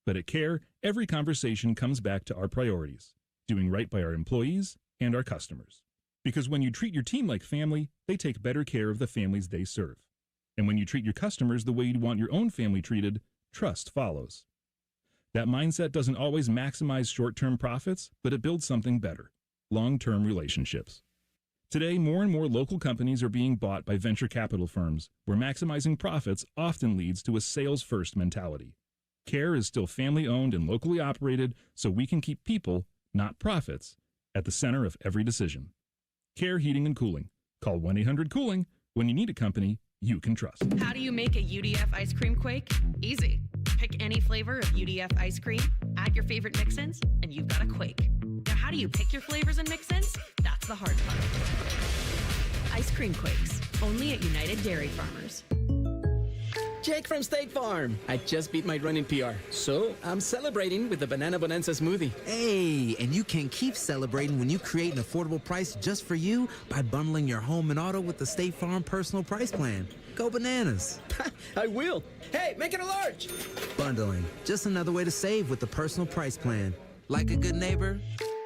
But at Care, every conversation comes back to our priorities, doing right by our employees and our customers. Because when you treat your team like family, they take better care of the families they serve. And when you treat your customers the way you'd want your own family treated, trust follows. That mindset doesn't always maximize short-term profits, but it builds something better, long-term relationships. Today, more and more local companies are being bought by venture capital firms, where maximizing profits often leads to a sales-first mentality. Care is still family-owned and locally operated, so we can keep people, not profits, at the center of every decision. Care Heating and Cooling. Call 1-800-COOLING when you need a company you can trust. How do you make a UDF ice cream quake? Easy. Pick any flavor of UDF ice cream, add your favorite mix-ins, and you've got a quake. Now, how do you pick your flavors and mix-ins? That's the hard part. Ice cream quakes, only at United Dairy Farmers. Jake from State Farm. I just beat my running PR, so I'm celebrating with the Banana Bonanza smoothie. Hey, and you can keep celebrating when you create an affordable price just for you by bundling your home and auto with the State Farm Personal Price Plan. Go bananas. I will. Hey, make it a large. Bundling, just another way to save with the Personal Price Plan. Like a good neighbor,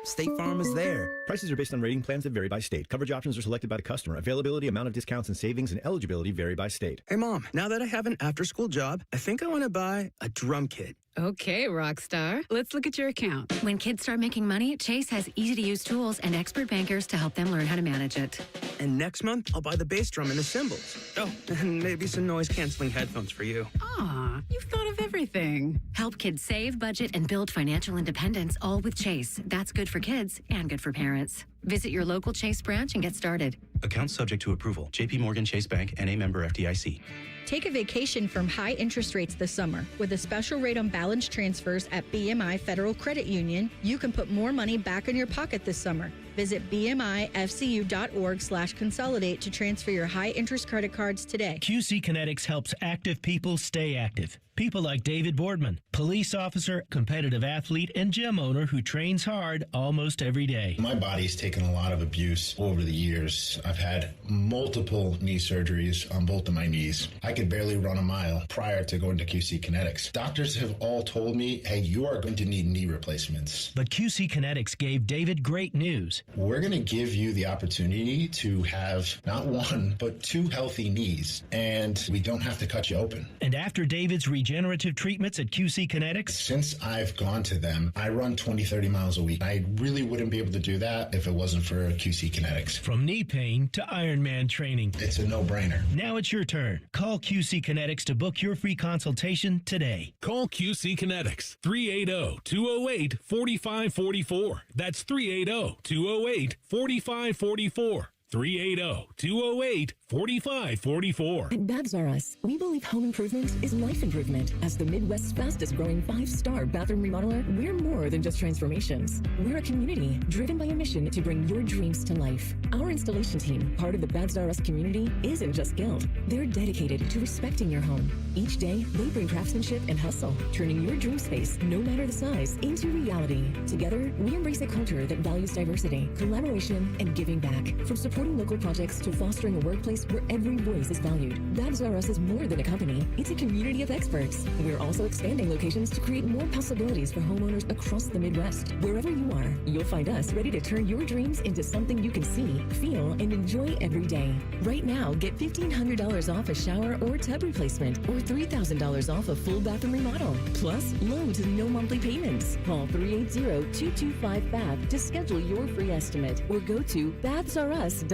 State Farm is there. Prices are based on rating plans that vary by state. Coverage options are selected by the customer. Availability, amount of discounts and savings, and eligibility vary by state. Hey, Mom, now that I have an after-school job, I think I want to buy a drum kit. Okay, Rockstar. Let's look at your account. When kids start making money, Chase has easy-to-use tools and expert bankers to help them learn how to manage it. And next month, I'll buy the bass drum and the cymbals. Oh, and maybe some noise-canceling headphones for you. Aw, you've thought of everything. Help kids save, budget, and build financial independence, all with Chase. That's good for kids and good for parents. Visit your local Chase branch and get started. Account subject to approval. J.P. Morgan Chase Bank, N.A. member FDIC. Take a vacation from high interest rates this summer. With a special rate on balance transfers at BMI Federal Credit Union, you can put more money back in your pocket this summer. Visit bmifcu.org/consolidate to transfer your high interest credit cards today. QC Kinetics helps active people stay active. People like David Boardman, police officer, competitive athlete, and gym owner who trains hard almost every day. My body's taken a lot of abuse over the years. I've had multiple knee surgeries on both of my knees. I could barely run a mile prior to going to QC Kinetics. Doctors have all told me, hey, you are going to need knee replacements. But QC Kinetics gave David great news. We're going to give you the opportunity to have not one, but 2 healthy knees, and we don't have to cut you open. And after David's regenerative treatments at QC Kinetics? Since I've gone to them, I run 20, 30 miles a week. I really wouldn't be able to do that if it wasn't for QC Kinetics. From knee pain to Ironman training. It's a no-brainer. Now it's your turn. Call QC Kinetics to book your free consultation today. Call QC Kinetics, 380-208-4544. That's 380-208-4544. 380-208-4544. At Babs R Us, we believe home improvement is life improvement. As the Midwest's fastest growing 5-star bathroom remodeler, we're more than just transformations. We're a community driven by a mission to bring your dreams to life. Our installation team, part of the Babs R Us community, isn't just skilled. They're dedicated to respecting your home. Each day, they bring craftsmanship and hustle, turning your dream space, no matter the size, into reality. Together, we embrace a culture that values diversity, collaboration, and giving back. From supporting local projects to fostering a workplace where every voice is valued. Babs R Us is more than a company. It's a community of experts. We're also expanding locations to create more possibilities for homeowners across the Midwest. Wherever you are, you'll find us ready to turn your dreams into something you can see, feel, and enjoy every day. Right now, get $1,500 off a shower or tub replacement or $3,000 off a full bathroom remodel. Plus, low to no monthly payments. Call 380-225-BAB to schedule your free estimate or go to babsrus.com.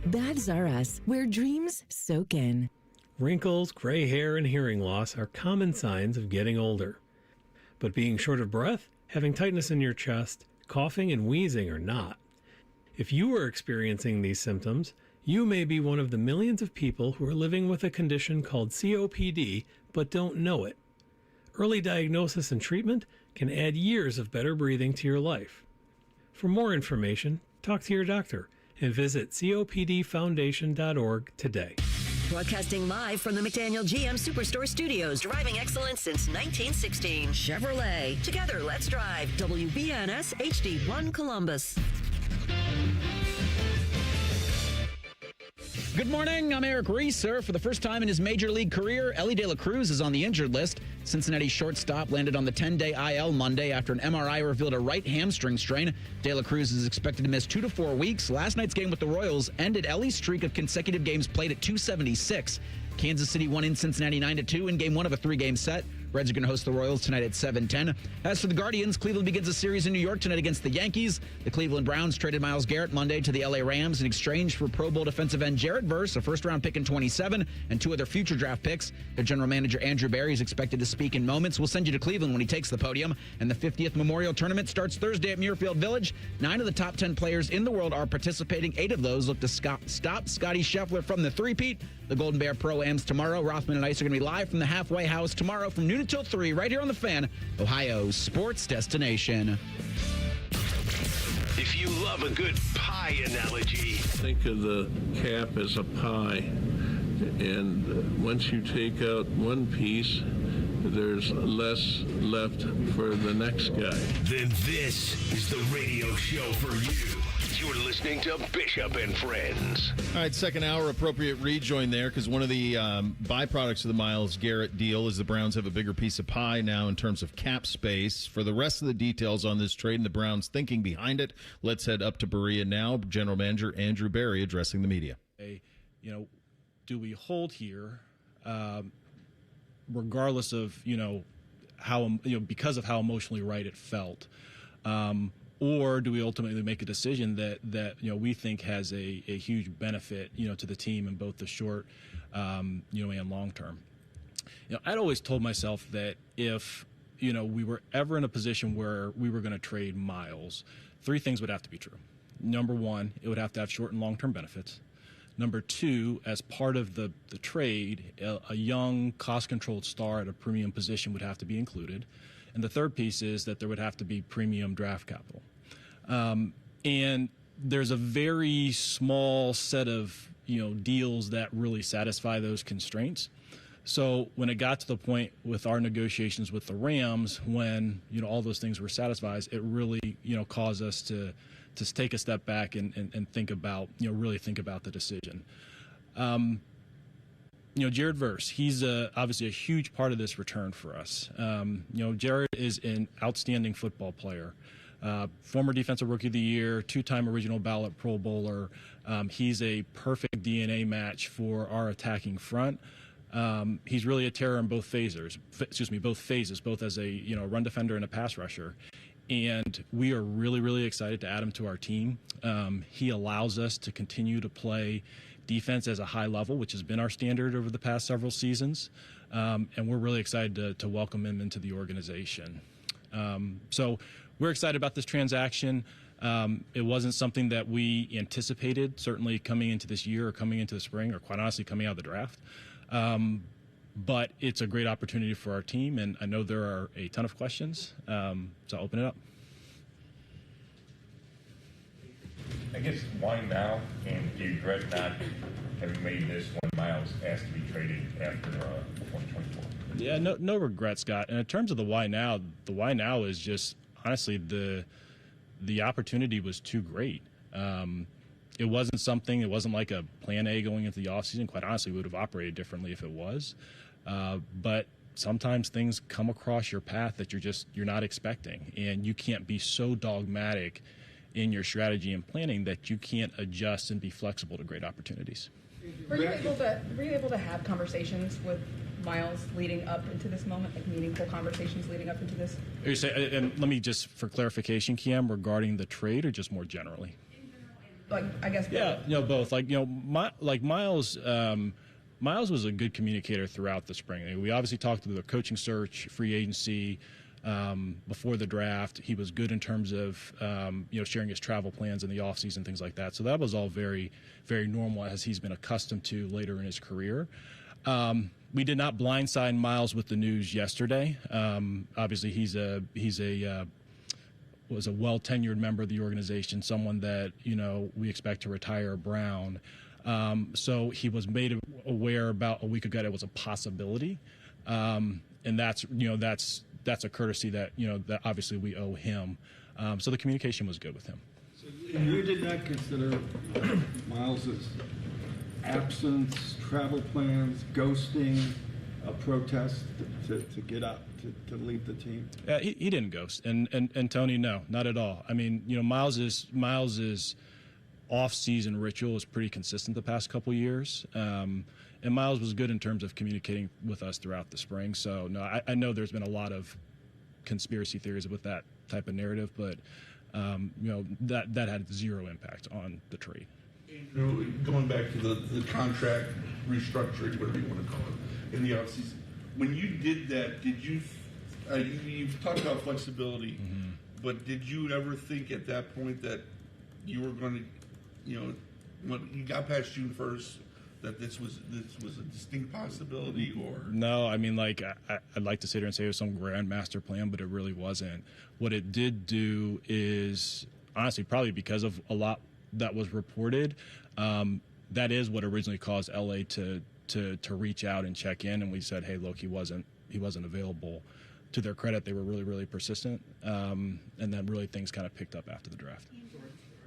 Babs R Us, where dreams soak in. Wrinkles, gray hair, and hearing loss are common signs of getting older. But being short of breath, having tightness in your chest, coughing, and wheezing are not. If you are experiencing these symptoms, You may be one of the millions of people who are living with a condition called COPD but don't know it. Early diagnosis and treatment can add years of better breathing to your life. For more information, talk to your doctor and visit copdfoundation.org today. Broadcasting live from the McDaniel GM Superstore Studios, driving excellence since 1916. Chevrolet. Together, let's drive. WBNS HD1 Columbus. Good morning. I'm Eric Reeser. For the first time in his major league career, Ellie De La Cruz is on the injured list. Cincinnati shortstop landed on the 10-day IL Monday after an MRI revealed a right hamstring strain. De La Cruz is expected to miss 2 to 4 weeks. Last night's game with the Royals ended Ellie's streak of consecutive games played at 276. Kansas City won in Cincinnati 9-2 in game 1 of a 3-game set. Reds are going to host the Royals tonight at 7:10. As for the Guardians, Cleveland begins a series in New York tonight against the Yankees. The Cleveland Browns traded Myles Garrett Monday to the LA Rams in exchange for Pro Bowl defensive end Jared Verse, a first-round pick in 27, and 2 other future draft picks. Their general manager Andrew Berry is expected to speak in moments. We'll send you to Cleveland when he takes the podium. And the 50th Memorial Tournament starts Thursday at Muirfield Village. 9 of the top 10 players in the world are participating. 8 of those look to stop Scotty Scheffler from the three-peat. The Golden Bear Pro-Ams tomorrow. Rothman and Ice are going to be live from the halfway house tomorrow from noon until 3 right here on The Fan, Ohio's sports destination. If you love a good pie analogy, think of the cap as a pie, and once you take out one piece, there's less left for the next guy. then this is the radio show for you. You're listening to Bishop and Friends. All right, second hour, appropriate rejoin there, because one of the byproducts of the Myles Garrett deal is the Browns have a bigger piece of pie now in terms of cap space. For the rest of the details on this trade and the Browns' thinking behind it, let's head up to Berea now. General Manager Andrew Berry addressing the media. Do we hold here, regardless of how because of how emotionally right it felt? Or do we ultimately make a decision that we think has a huge benefit to the team in both the short and long term? I'd always told myself that if we were ever in a position where we were going to trade Myles, 3 things would have to be true. Number 1, it would have to have short and long term benefits. Number 2, as part of the trade, a young cost controlled star at a premium position would have to be included. And the third piece is that there would have to be premium draft capital. And there's a very small set of deals that really satisfy those constraints. So when it got to the point with our negotiations with the Rams, when all those things were satisfied, it really caused us to take a step back and think about really think about the decision. Jared Verse, he's obviously a huge part of this return for us. Jared is an outstanding football player. Former Defensive Rookie of the Year, 2-time original ballot Pro Bowler. He's a perfect DNA match for our attacking front. He's really a terror in both phases, both as a run defender and a pass rusher. And we are really, really excited to add him to our team. He allows us to continue to play defense as a high level, which has been our standard over the past several seasons. And we're really excited to welcome him into the organization. So we're excited about this transaction. It wasn't something that we anticipated, certainly coming into this year or coming into the spring or quite honestly coming out of the draft. But it's a great opportunity for our team, and I know there are a ton of questions, so I'll open it up. I guess why now, and do you regret not having made this when Myles asked to be traded after 2024? Yeah, no regret, Scott. And in terms of the why now is just honestly the opportunity was too great. It wasn't like a plan A going into the offseason. Quite honestly, we would have operated differently if it was. But sometimes things come across your path that you're not expecting, and you can't be so dogmatic in your strategy and planning that you can't adjust and be flexible to great opportunities. Were you able to have conversations with Myles leading up into this moment, like meaningful conversations leading up into this? And let me just, for clarification, Kiam, regarding the trade or just more generally? Like, I guess both. Yeah, both. Myles. Myles was a good communicator throughout the spring. We obviously talked through the coaching search, free agency, before the draft. He was good in terms of sharing his travel plans in the offseason, things like that. So that was all very, very normal, as he's been accustomed to later in his career. We did not blindside Myles with the news yesterday. Obviously, was a well-tenured member of the organization, someone that we expect to retire a Brown. So he was made aware about a week ago that it was a possibility, and that's a courtesy that that obviously we owe him. So the communication was good with him. So you did not consider Myles's absence, travel plans, ghosting, a protest to get up, to leave the team? He didn't ghost, and Tony, no, not at all. I mean, Myles's off-season ritual is pretty consistent the past couple years, and Myles was good in terms of communicating with us throughout the spring. So no, I know there's been a lot of conspiracy theories with that type of narrative, but that had zero impact on the trade. Going back to the contract restructuring, whatever you want to call it, in the offseason, when you did that, did you? You've talked about flexibility, but did you ever think at that point that you were going to, when you got past June 1st, that this was a distinct possibility? Or no, I mean, like I'd like to sit here and say it was some grand master plan, but it really wasn't. What it did do is, honestly, probably because of a lot that was reported, that is what originally caused LA to reach out and check in, and we said, hey, look, he wasn't available. To their credit, they were really, really persistent, and then really things kind of picked up after the draft.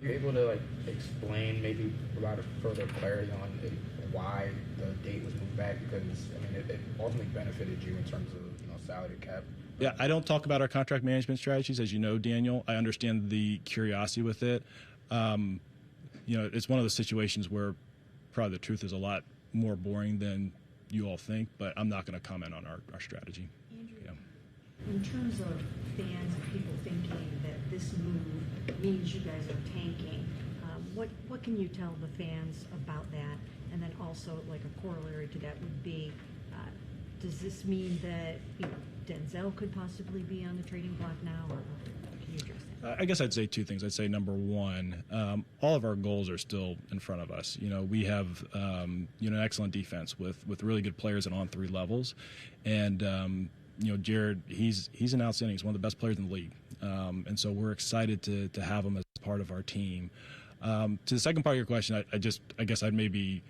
Are you able to explain, maybe provide further clarity on why the date was moved back? Because it ultimately benefited you in terms of salary cap. Yeah, I don't talk about our contract management strategies, as you know, Daniel. I understand the curiosity with it. It's one of those situations where probably the truth is a lot more boring than you all think, but I'm not going to comment on our strategy. Andrew, in terms of fans and people thinking that this move means you guys are tanking, what can you tell the fans about that? And then also, like a corollary to that would be, does this mean that Denzel could possibly be on the trading block now, or can you address that? I guess I'd say two things. I'd say number one, all of our goals are still in front of us. We have an excellent defense with really good players at on three levels, and Jared, he's an outstanding. He's one of the best players in the league, and so we're excited to have him as part of our team. To the second part of your question, I guess I'd maybe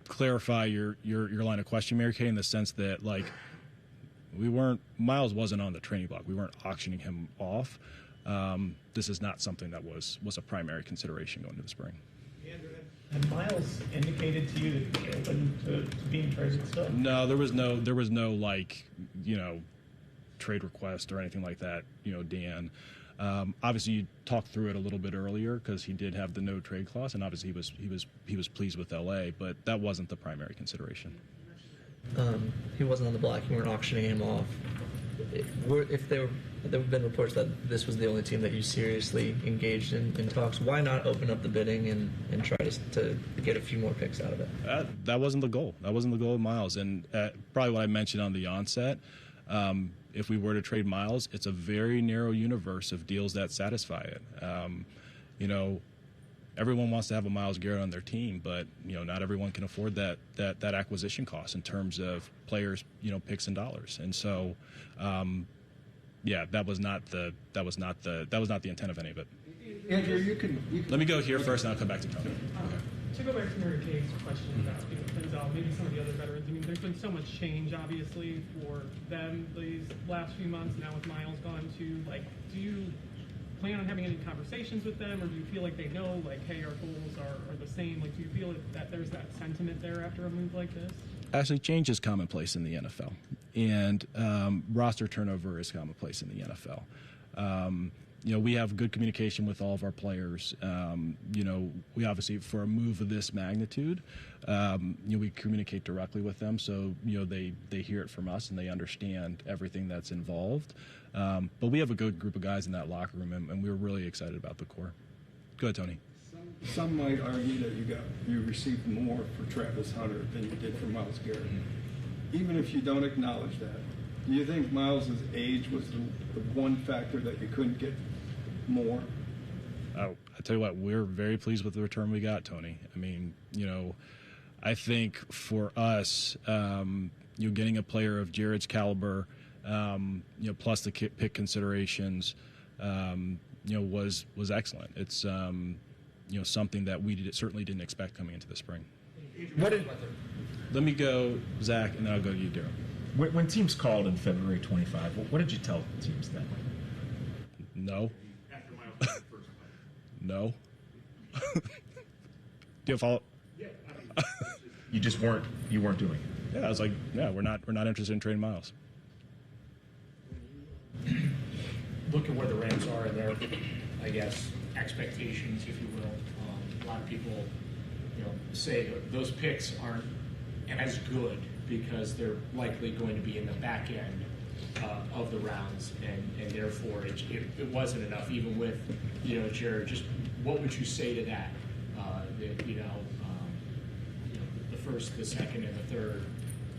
clarify your line of question, Mary Kay, in the sense that Myles wasn't on the trading block. We weren't auctioning him off. This is not something that was a primary consideration going into the spring. Had Myles indicated to you that he was open to being traded still? No, there was no trade request or anything like that. Dan. Obviously, you talked through it a little bit earlier because he did have the no trade clause, and obviously he was pleased with LA, but that wasn't the primary consideration. He wasn't on the block. You weren't auctioning him off. If there have been reports that this was the only team that you seriously engaged in talks, why not open up the bidding and try to get a few more picks out of it? That wasn't the goal. That wasn't the goal of Myles, and probably what I mentioned on the onset. If we were to trade Myles, it's a very narrow universe of deals that satisfy it. Everyone wants to have a Myles Garrett on their team, but not everyone can afford that acquisition cost in terms of players, picks and dollars. And so, that was not the intent of any of it. Andrew, you can Let me go here first, and I'll come back to Tony. To go back to Mary Kay's question about Denzel, maybe some of the other veterans. There's been so much change, obviously, for them these last few months. Now with Myles gone too, do you plan on having any conversations with them, or do you feel like they know, hey, our goals are the same? Do you feel that there's that sentiment there after a move like this? Actually, change is commonplace in the NFL, and roster turnover is commonplace in the NFL. We have good communication with all of our players. We obviously, for a move of this magnitude, we communicate directly with them, so they hear it from us and they understand everything that's involved. But we have a good group of guys in that locker room, and we're really excited about the core. Go ahead, Tony. Some might argue that you received more for Travis Hunter than you did for Myles Garrett. Even if you don't acknowledge that, Do you think Myles' age was the one factor that you couldn't get more? Oh, I tell you what, we're very pleased with the return we got, Tony. I mean, I think for us, getting a player of Jared's caliber, plus the pick considerations, was excellent. It's something that we certainly didn't expect coming into the spring. Let me go, Zach, and then I'll go to you, Daryl. When teams called in February 25, what did you tell teams then? No. No. Do you follow? You just weren't doing it. Yeah, I was like, we're not interested in trading Myles. Look at where the Rams are in their, I guess, expectations, if you will. A lot of people, say those picks aren't as good because they're likely going to be in the back end of the rounds, and therefore it wasn't enough. Even with, Jared, just what would you say to that? The first, the second, and the third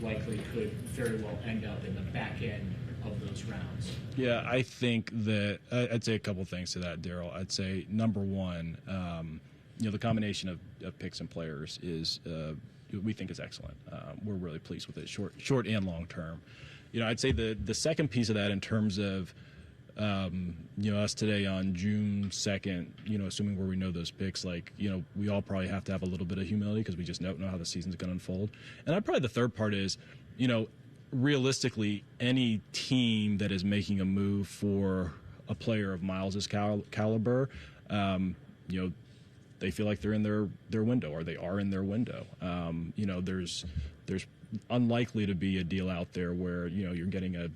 likely could very well end up in the back end of those rounds. Yeah, I think that I'd say a couple things to that, Daryl. I'd say number one, the combination of picks and players is we think is excellent. We're really pleased with it, short and long term. I'd say the second piece of that in terms of us today on June 2nd, assuming where we know those picks, we all probably have to have a little bit of humility because we just don't know how the season's going to unfold. And probably the third part is, realistically, any team that is making a move for a player of Myles' caliber, they feel like they're in their window, or they are in their window. There's unlikely to be a deal out there where you're getting an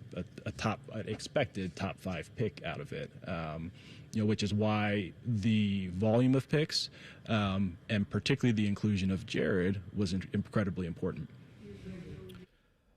expected top 5 pick out of it. Which is why the volume of picks and particularly the inclusion of Jared was incredibly important.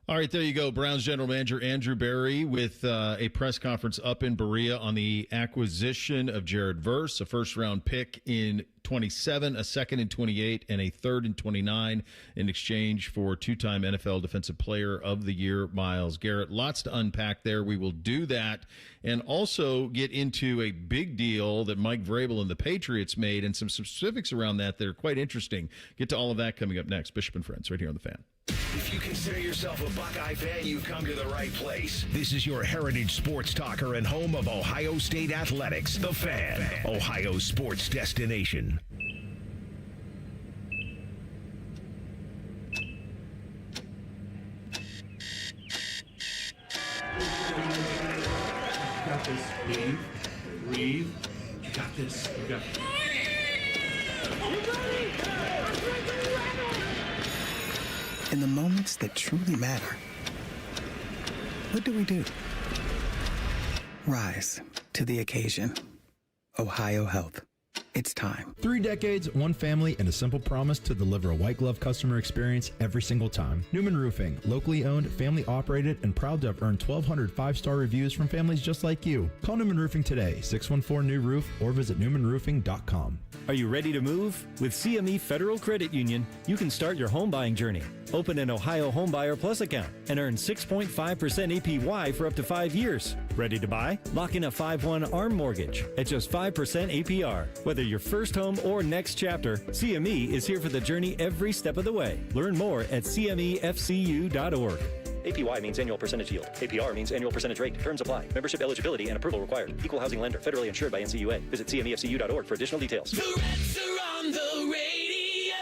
All right, there you go. Browns general manager Andrew Berry with a press conference up in Berea on the acquisition of Jared Verse, a first-round pick in 27, a second in 28, and a third in 29 in exchange for two-time NFL Defensive Player of the Year, Myles Garrett. Lots to unpack there. We will do that and also get into a big deal that Mike Vrabel and the Patriots made and some specifics around that are quite interesting. Get to all of that coming up next. Bishop and Friends right here on The Fan. If you consider yourself a Buckeye fan, you've come to the right place. This is your heritage sports talker and home of Ohio State Athletics, The Fan, Ohio's sports destination. You got this. Breathe. You got this. You got this. In the moments that truly matter, what do? Rise to the occasion. Ohio Health. It's time. 3 decades, one family, and a simple promise to deliver a white glove customer experience every single time. Newman Roofing, locally owned, family operated, and proud to have earned 1,200 5-star reviews from families just like you. Call Newman Roofing today, 614-NEW-ROOF, or visit newmanroofing.com. Are you ready to move? With CME Federal Credit Union, you can start your home buying journey. Open an Ohio Homebuyer Plus account and earn 6.5% APY for up to 5 years. Ready to buy? Lock in a 5/1 ARM mortgage at just 5% APR. Whether your first home or next chapter, CME is here for the journey every step of the way. Learn more at cmefcu.org. APY means annual percentage yield. APR means annual percentage rate. Terms apply. Membership eligibility and approval required. Equal housing lender. Federally insured by NCUA. Visit cmefcu.org for additional details. The Reds are on the radio.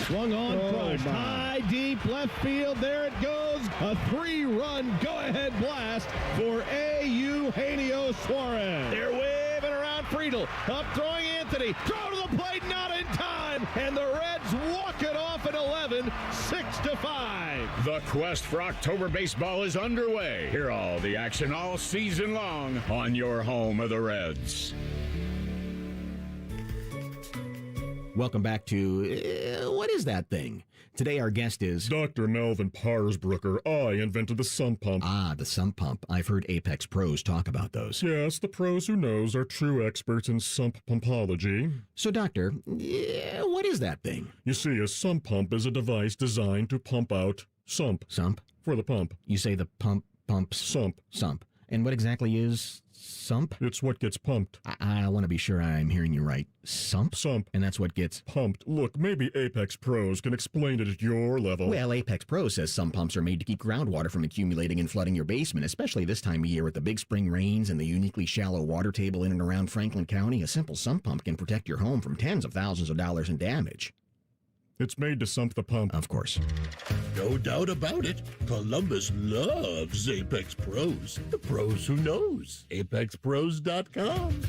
Swung on, crushed. High, deep left field. There it goes. A 3-run go-ahead blast for Eugenio Suarez. They're waving around Friedel. Up throwing Anthony. Throw to the plate, not in time. And the Reds walk it off at 11, 6-5. The quest for October baseball is underway. Hear all the action all season long on your home of the Reds. Welcome back to What Is That Thing? Today our guest is Dr. Melvin Parsbrucker. I invented the sump pump. Ah, the sump pump. I've heard Apex pros talk about those. Yes, the pros who knows are true experts in sump pumpology. So, Doctor, what is that thing? You see, a sump pump is a device designed to pump out sump. Sump? For the pump. You say the pump pumps. Sump. And what exactly is sump? It's what gets pumped. I want to be sure I'm hearing you right. Sump? And that's what gets pumped. Look, maybe Apex Pros can explain it at your level. Well, Apex Pro says some pumps are made to keep groundwater from accumulating and flooding your basement, especially this time of year with the big spring rains and the uniquely shallow water table in and around Franklin County. A simple sump pump can protect your home from tens of thousands of dollars in damage. It's made to sump the pump. Of course. No doubt about it. Columbus loves Apex Pros. The pros who knows. ApexPros.com.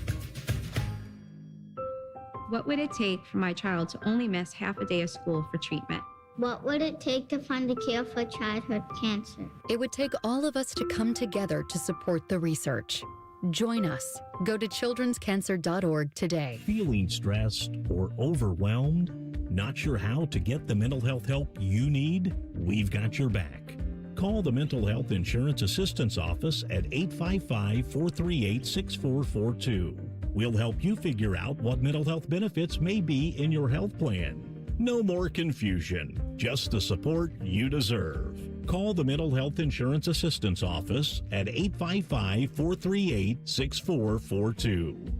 What would it take for my child to only miss half a day of school for treatment? What would it take to fund a cure for childhood cancer? It would take all of us to come together to support the research. Join us. Go to childrenscancer.org today. Feeling stressed or overwhelmed? Not sure how to get the mental health help you need? We've got your back. Call the Mental Health Insurance Assistance Office at 855-438-6442. We'll help you figure out what mental health benefits may be in your health plan. No more confusion, just the support you deserve. Call the Mental Health Insurance Assistance Office at 855-438-6442.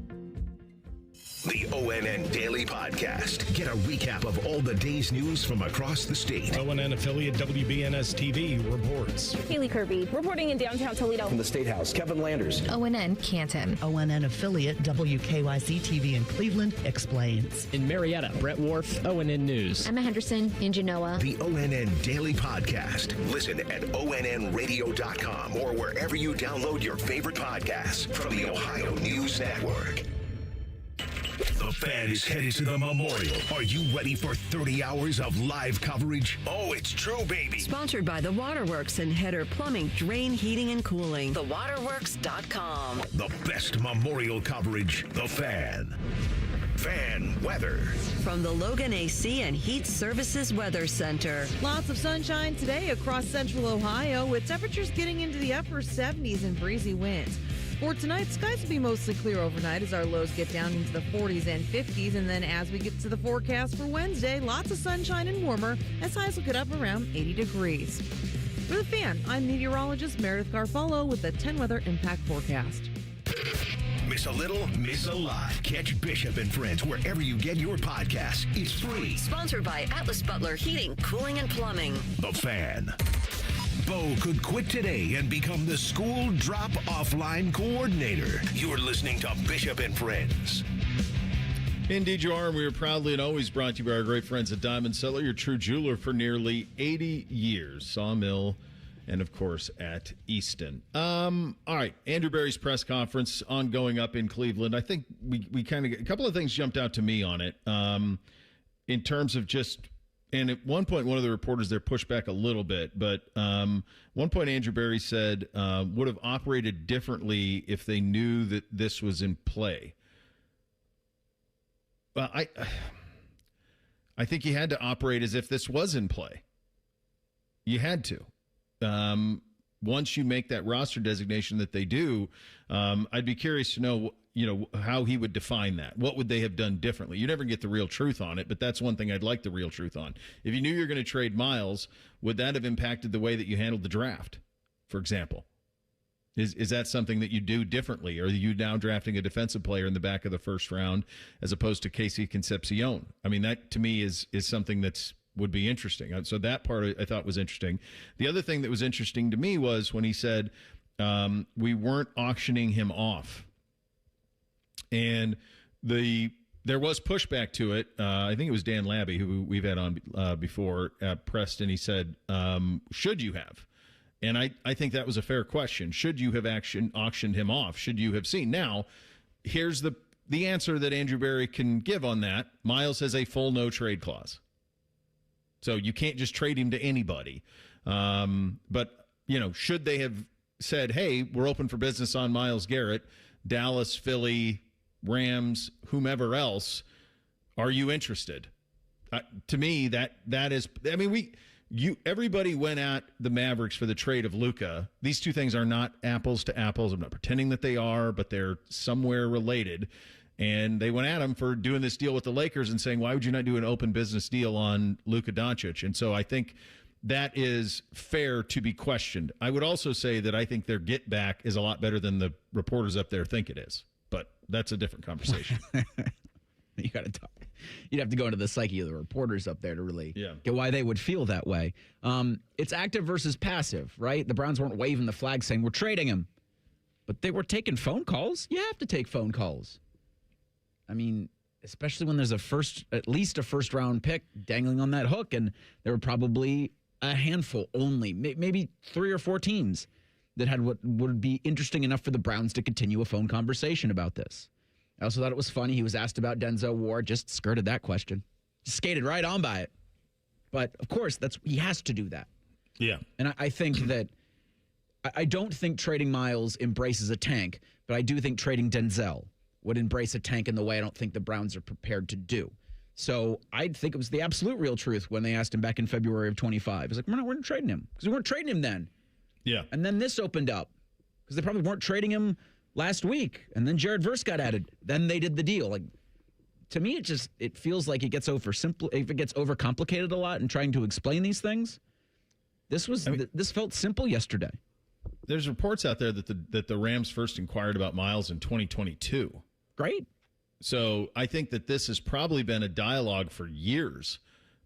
The ONN Daily Podcast. Get a recap of all the day's news from across the state. ONN affiliate WBNS TV reports. Haley Kirby reporting in downtown Toledo. From the State House, Kevin Landers. ONN Canton. ONN affiliate WKYC TV in Cleveland explains. In Marietta, Brett Wharf, ONN News. Emma Henderson in Genoa. The ONN Daily Podcast. Listen at ONNradio.com or wherever you download your favorite podcasts from the Ohio News Network. The Fan is headed to the Memorial. Are you ready for 30 hours of live coverage? Oh, it's true, baby. Sponsored by The Waterworks and Header Plumbing, Drain, Heating, and Cooling. TheWaterworks.com. The best Memorial coverage. The Fan. Fan weather. From the Logan AC and Heat Services Weather Center. Lots of sunshine today across central Ohio, with temperatures getting into the upper 70s and breezy winds. For tonight, skies will be mostly clear overnight as our lows get down into the 40s and 50s. And then as we get to the forecast for Wednesday, lots of sunshine and warmer as highs will get up around 80 degrees. For The Fan, I'm meteorologist Meredith Garfolo with the 10 Weather Impact Forecast. Miss a little, miss a lot. Catch Bishop and Friends wherever you get your podcasts. It's free. Sponsored by Atlas Butler Heating, Cooling, and Plumbing. The Fan. Bo could quit today and become the school drop-off line coordinator. You're listening to Bishop and Friends. Indeed you are, and we are proudly and always brought to you by our great friends at Diamond Cellar, your true jeweler for nearly 80 years. Sawmill and, of course, at Easton. All right, Andrew Berry's press conference ongoing up in Cleveland. I think we kind of, a couple of things jumped out to me on it in terms of just, and at one point, one of the reporters there pushed back a little bit, but one point Andrew Berry said would have operated differently if they knew that this was in play. Well, I think you had to operate as if this was in play. You had to. Once you make that roster designation that they do, I'd be curious to know, how he would define that. What would they have done differently? You never get the real truth on it, but that's one thing I'd like the real truth on. If you knew you were going to trade Myles, would that have impacted the way that you handled the draft, for example? Is that something that you do differently? Or are you now drafting a defensive player in the back of the first round as opposed to Casey Concepcion? I mean, that to me is something that's would be interesting. So that part I thought was interesting. The other thing that was interesting to me was when he said we weren't auctioning him off. And there was pushback to it. I think it was Dan Labby, who we've had on before, pressed, and he said, should you have? And I think that was a fair question. Should you have auctioned him off? Should you have seen? Now, here's the answer that Andrew Berry can give on that. Myles has a full no-trade clause. So you can't just trade him to anybody. But, should they have said, hey, we're open for business on Myles Garrett, Dallas, Philly, Rams, whomever else, are you interested? To me, that is, I mean, everybody went at the Mavericks for the trade of Luka. These two things are not apples to apples. I'm not pretending that they are, but they're somewhere related. And they went at him for doing this deal with the Lakers and saying, why would you not do an open business deal on Luka Doncic? And so I think that is fair to be questioned. I would also say that I think their get back is a lot better than the reporters up there think it is, but that's a different conversation. You got to talk. You'd have to go into the psyche of the reporters up there to really get why they would feel that way. It's active versus passive, right? The Browns weren't waving the flag saying, we're trading him. But they were taking phone calls. You have to take phone calls. I mean, especially when there's at least a first-round pick dangling on that hook, and there were probably a handful only, maybe 3 or 4 teams that had what would be interesting enough for the Browns to continue a phone conversation about this. I also thought it was funny. He was asked about Denzel Ward, just skirted that question. Just skated right on by it. But, of course, he has to do that. Yeah. And I think that I don't think trading Myles embraces a tank, but I do think trading Denzel would embrace a tank in the way I don't think the Browns are prepared to do. So I think it was the absolute real truth when they asked him back in February of 25. It was like, we're not trading him because we weren't trading him then. Yeah. And then this opened up because they probably weren't trading him last week, and then Jared Verse got added. Then they did the deal. Like, to me, it feels like it gets overcomplicated a lot in trying to explain these things. This felt simple yesterday. There's reports out there that the Rams first inquired about Myles in 2022. Great. So I think that this has probably been a dialogue for years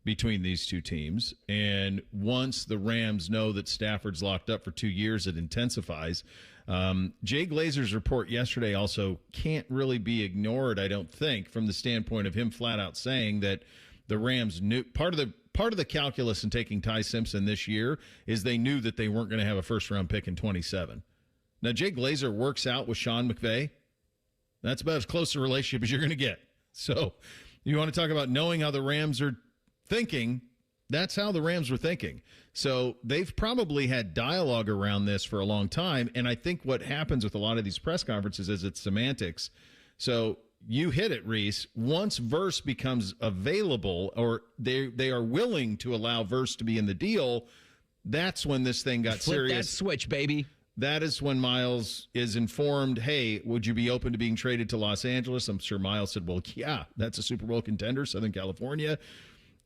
between these two teams. And once the Rams know that Stafford's locked up for 2 years, it intensifies. Jay Glazer's report yesterday also can't really be ignored, I don't think, from the standpoint of him flat out saying that the Rams knew part of the calculus in taking Ty Simpson this year is they knew that they weren't going to have a first-round pick in 27. Now, Jay Glazer works out with Sean McVay. That's about as close a relationship as you're going to get. So you want to talk about knowing how the Rams are thinking, that's how the Rams were thinking. So they've probably had dialogue around this for a long time, and I think what happens with a lot of these press conferences is it's semantics. So you hit it, Reese. Once Verse becomes available, or they are willing to allow Verse to be in the deal, that's when this thing got Flip serious. that switch, baby. That is when Myles is informed, hey, would you be open to being traded to Los Angeles? I'm sure Myles said, well, yeah, that's a Super Bowl contender, Southern California.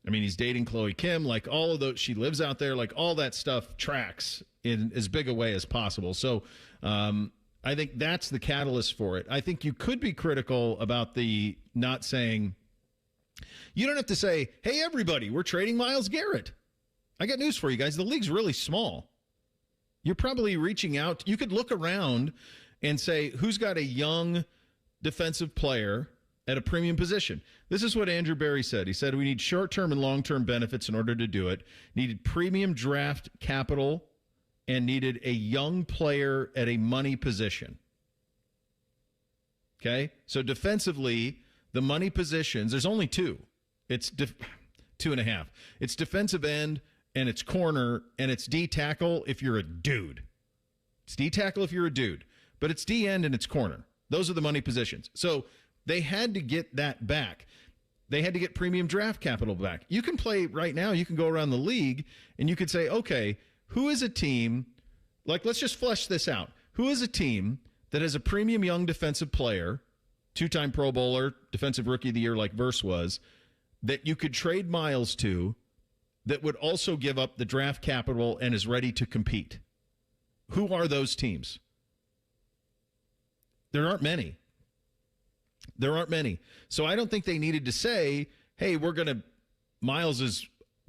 I mean, he's dating Chloe Kim. Like, all of those, she lives out there. Like, all that stuff tracks in as big a way as possible. So I think that's the catalyst for it. I think you could be critical about the not saying, you don't have to say, hey, everybody, we're trading Myles Garrett. I got news for you guys. The league's really small. You're probably reaching out. You could look around and say, who's got a young defensive player at a premium position? This is what Andrew Berry said. He said, we need short-term and long-term benefits in order to do it. Needed premium draft capital and needed a young player at a money position. Okay? So defensively, the money positions, there's only 2. It's 2.5. It's defensive end, and it's corner, and it's D tackle if you're a dude. It's D tackle if you're a dude. But it's D end and it's corner. Those are the money positions. So they had to get that back. They had to get premium draft capital back. You can play right now. You can go around the league, and you could say, okay, who is a team, like, let's just flesh this out. Who is a team that has a premium young defensive player, 2-time Pro Bowler, defensive rookie of the year like Verse was, that you could trade Myles to, that would also give up the draft capital and is ready to compete? Who are those teams? There aren't many. There aren't many. So I don't think they needed to say, hey, we're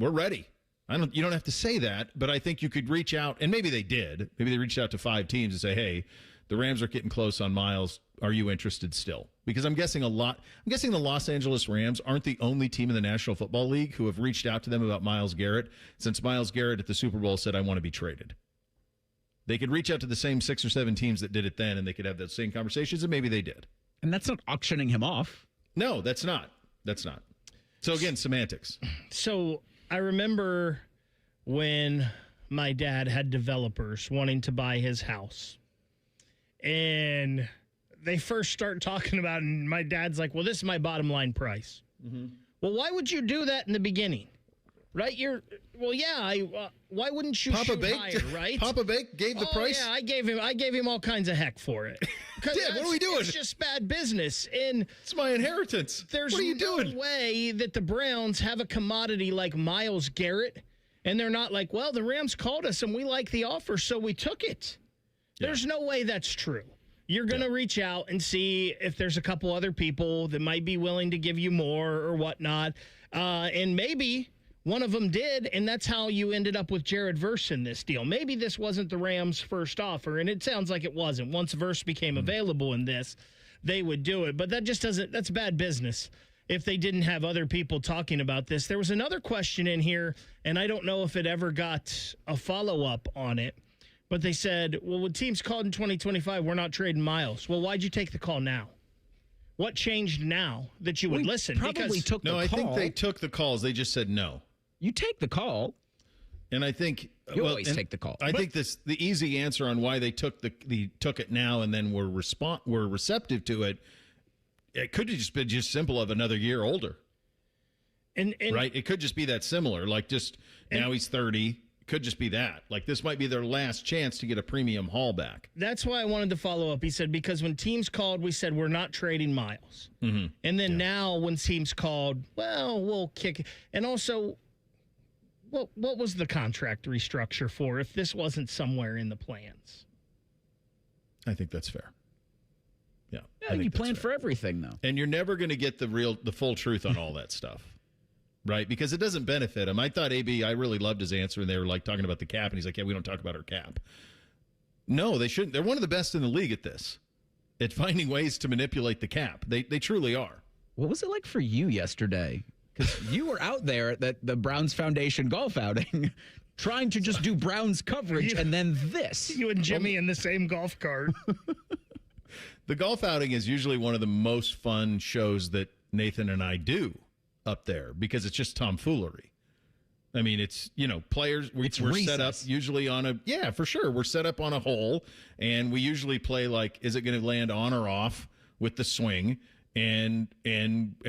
ready. You don't have to say that, but I think you could reach out, and maybe they did. Maybe they reached out to 5 teams and say, hey, the Rams are getting close on Myles. Are you interested still? Because I'm guessing the Los Angeles Rams aren't the only team in the National Football League who have reached out to them about Myles Garrett, since Myles Garrett at the Super Bowl said, I want to be traded. They could reach out to the same 6 or 7 teams that did it then, and they could have those same conversations, and maybe they did. And that's not auctioning him off. No, that's not. That's not. So, again, semantics. So I remember when my dad had developers wanting to buy his house. And they first start talking about it, and my dad's like, well, this is my bottom line price. Mm-hmm. Well, why would you do that in the beginning? Right? Why wouldn't you shoot higher, right? Papa Bake gave the price? Yeah, I gave him all kinds of heck for it. Dad, what are we doing? It's just bad business. And it's my inheritance. There's what are you no doing? way that the Browns have a commodity like Myles Garrett And they're not like, well, the Rams called us and we like the offer, so we took it. There's no way that's true. You're going to reach out and see if there's a couple other people that might be willing to give you more or whatnot. And maybe one of them did, and that's how you ended up with Jared Verse in this deal. Maybe this wasn't the Rams' first offer, and it sounds like it wasn't. Once Verse became available in this, they would do it. But that just doesn't – that's bad business if they didn't have other people talking about this. There was another question in here, and I don't know if it ever got a follow-up on it. But they said, well, when teams called in 2025, we're not trading Myles. Well, why'd you take the call now? What changed now that you would listen? Probably took the call. No, I think they took the calls. They just said no. You take the call. And I think you always take the call. I think the easy answer on why they took it now and then were receptive to it. It could have just been just simple of another year older. And right? It could just be that similar. Like just now he's 30. Could just be that. Like this might be their last chance to get a premium haul back. That's why I wanted to follow up. He said, because when teams called, we said, we're not trading Myles. Mm-hmm. And then now when teams called, well, we'll kick it. And also, what was the contract restructure for if this wasn't somewhere in the plans? I think that's fair. Yeah. You plan for everything, though. And you're never going to get the full truth on all that stuff. Right, because it doesn't benefit him. I thought AB, I really loved his answer, and they were like talking about the cap, and he's like, yeah, we don't talk about our cap. No, they shouldn't. They're one of the best in the league at this, at finding ways to manipulate the cap. They truly are. What was it like for you yesterday? Because you were out there at the Browns Foundation golf outing trying to just do Browns coverage, and then this. You and Jimmy in the same golf cart. The golf outing is usually one of the most fun shows that Nathan and I do up there because it's just tomfoolery. I mean, it's, players, we're set up usually on for sure. We're set up on a hole, and we usually play like, is it going to land on or off with the swing? And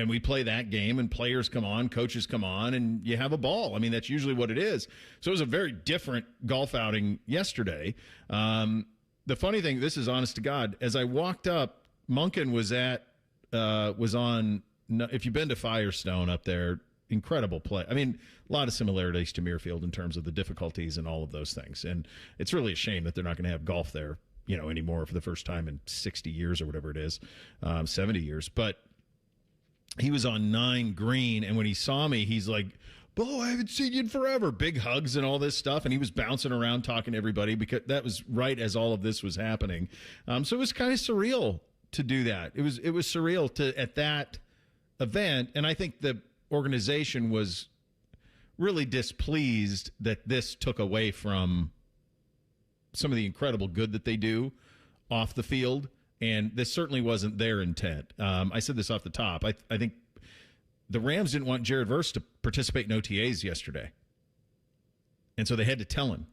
we play that game, and players come on, coaches come on, and you have a ball. I mean, that's usually what it is. So it was a very different golf outing yesterday. The funny thing, this is honest to God, as I walked up, Monken was on, if you've been to Firestone up there, incredible play. I mean, a lot of similarities to Muirfield in terms of the difficulties and all of those things. And it's really a shame that they're not going to have golf there, anymore for the first time in 60 years or whatever it is, 70 years. But he was on 9 green, and when he saw me, he's like, Bo, I haven't seen you in forever. Big hugs and all this stuff. And he was bouncing around talking to everybody because that was right as all of this was happening. So it was kind of surreal to do that. It was surreal to at that event, and I think the organization was really displeased that this took away from some of the incredible good that they do off the field, and this certainly wasn't their intent. I said this off the top. I think the Rams didn't want Jared Verse to participate in OTAs yesterday, and so they had to tell him,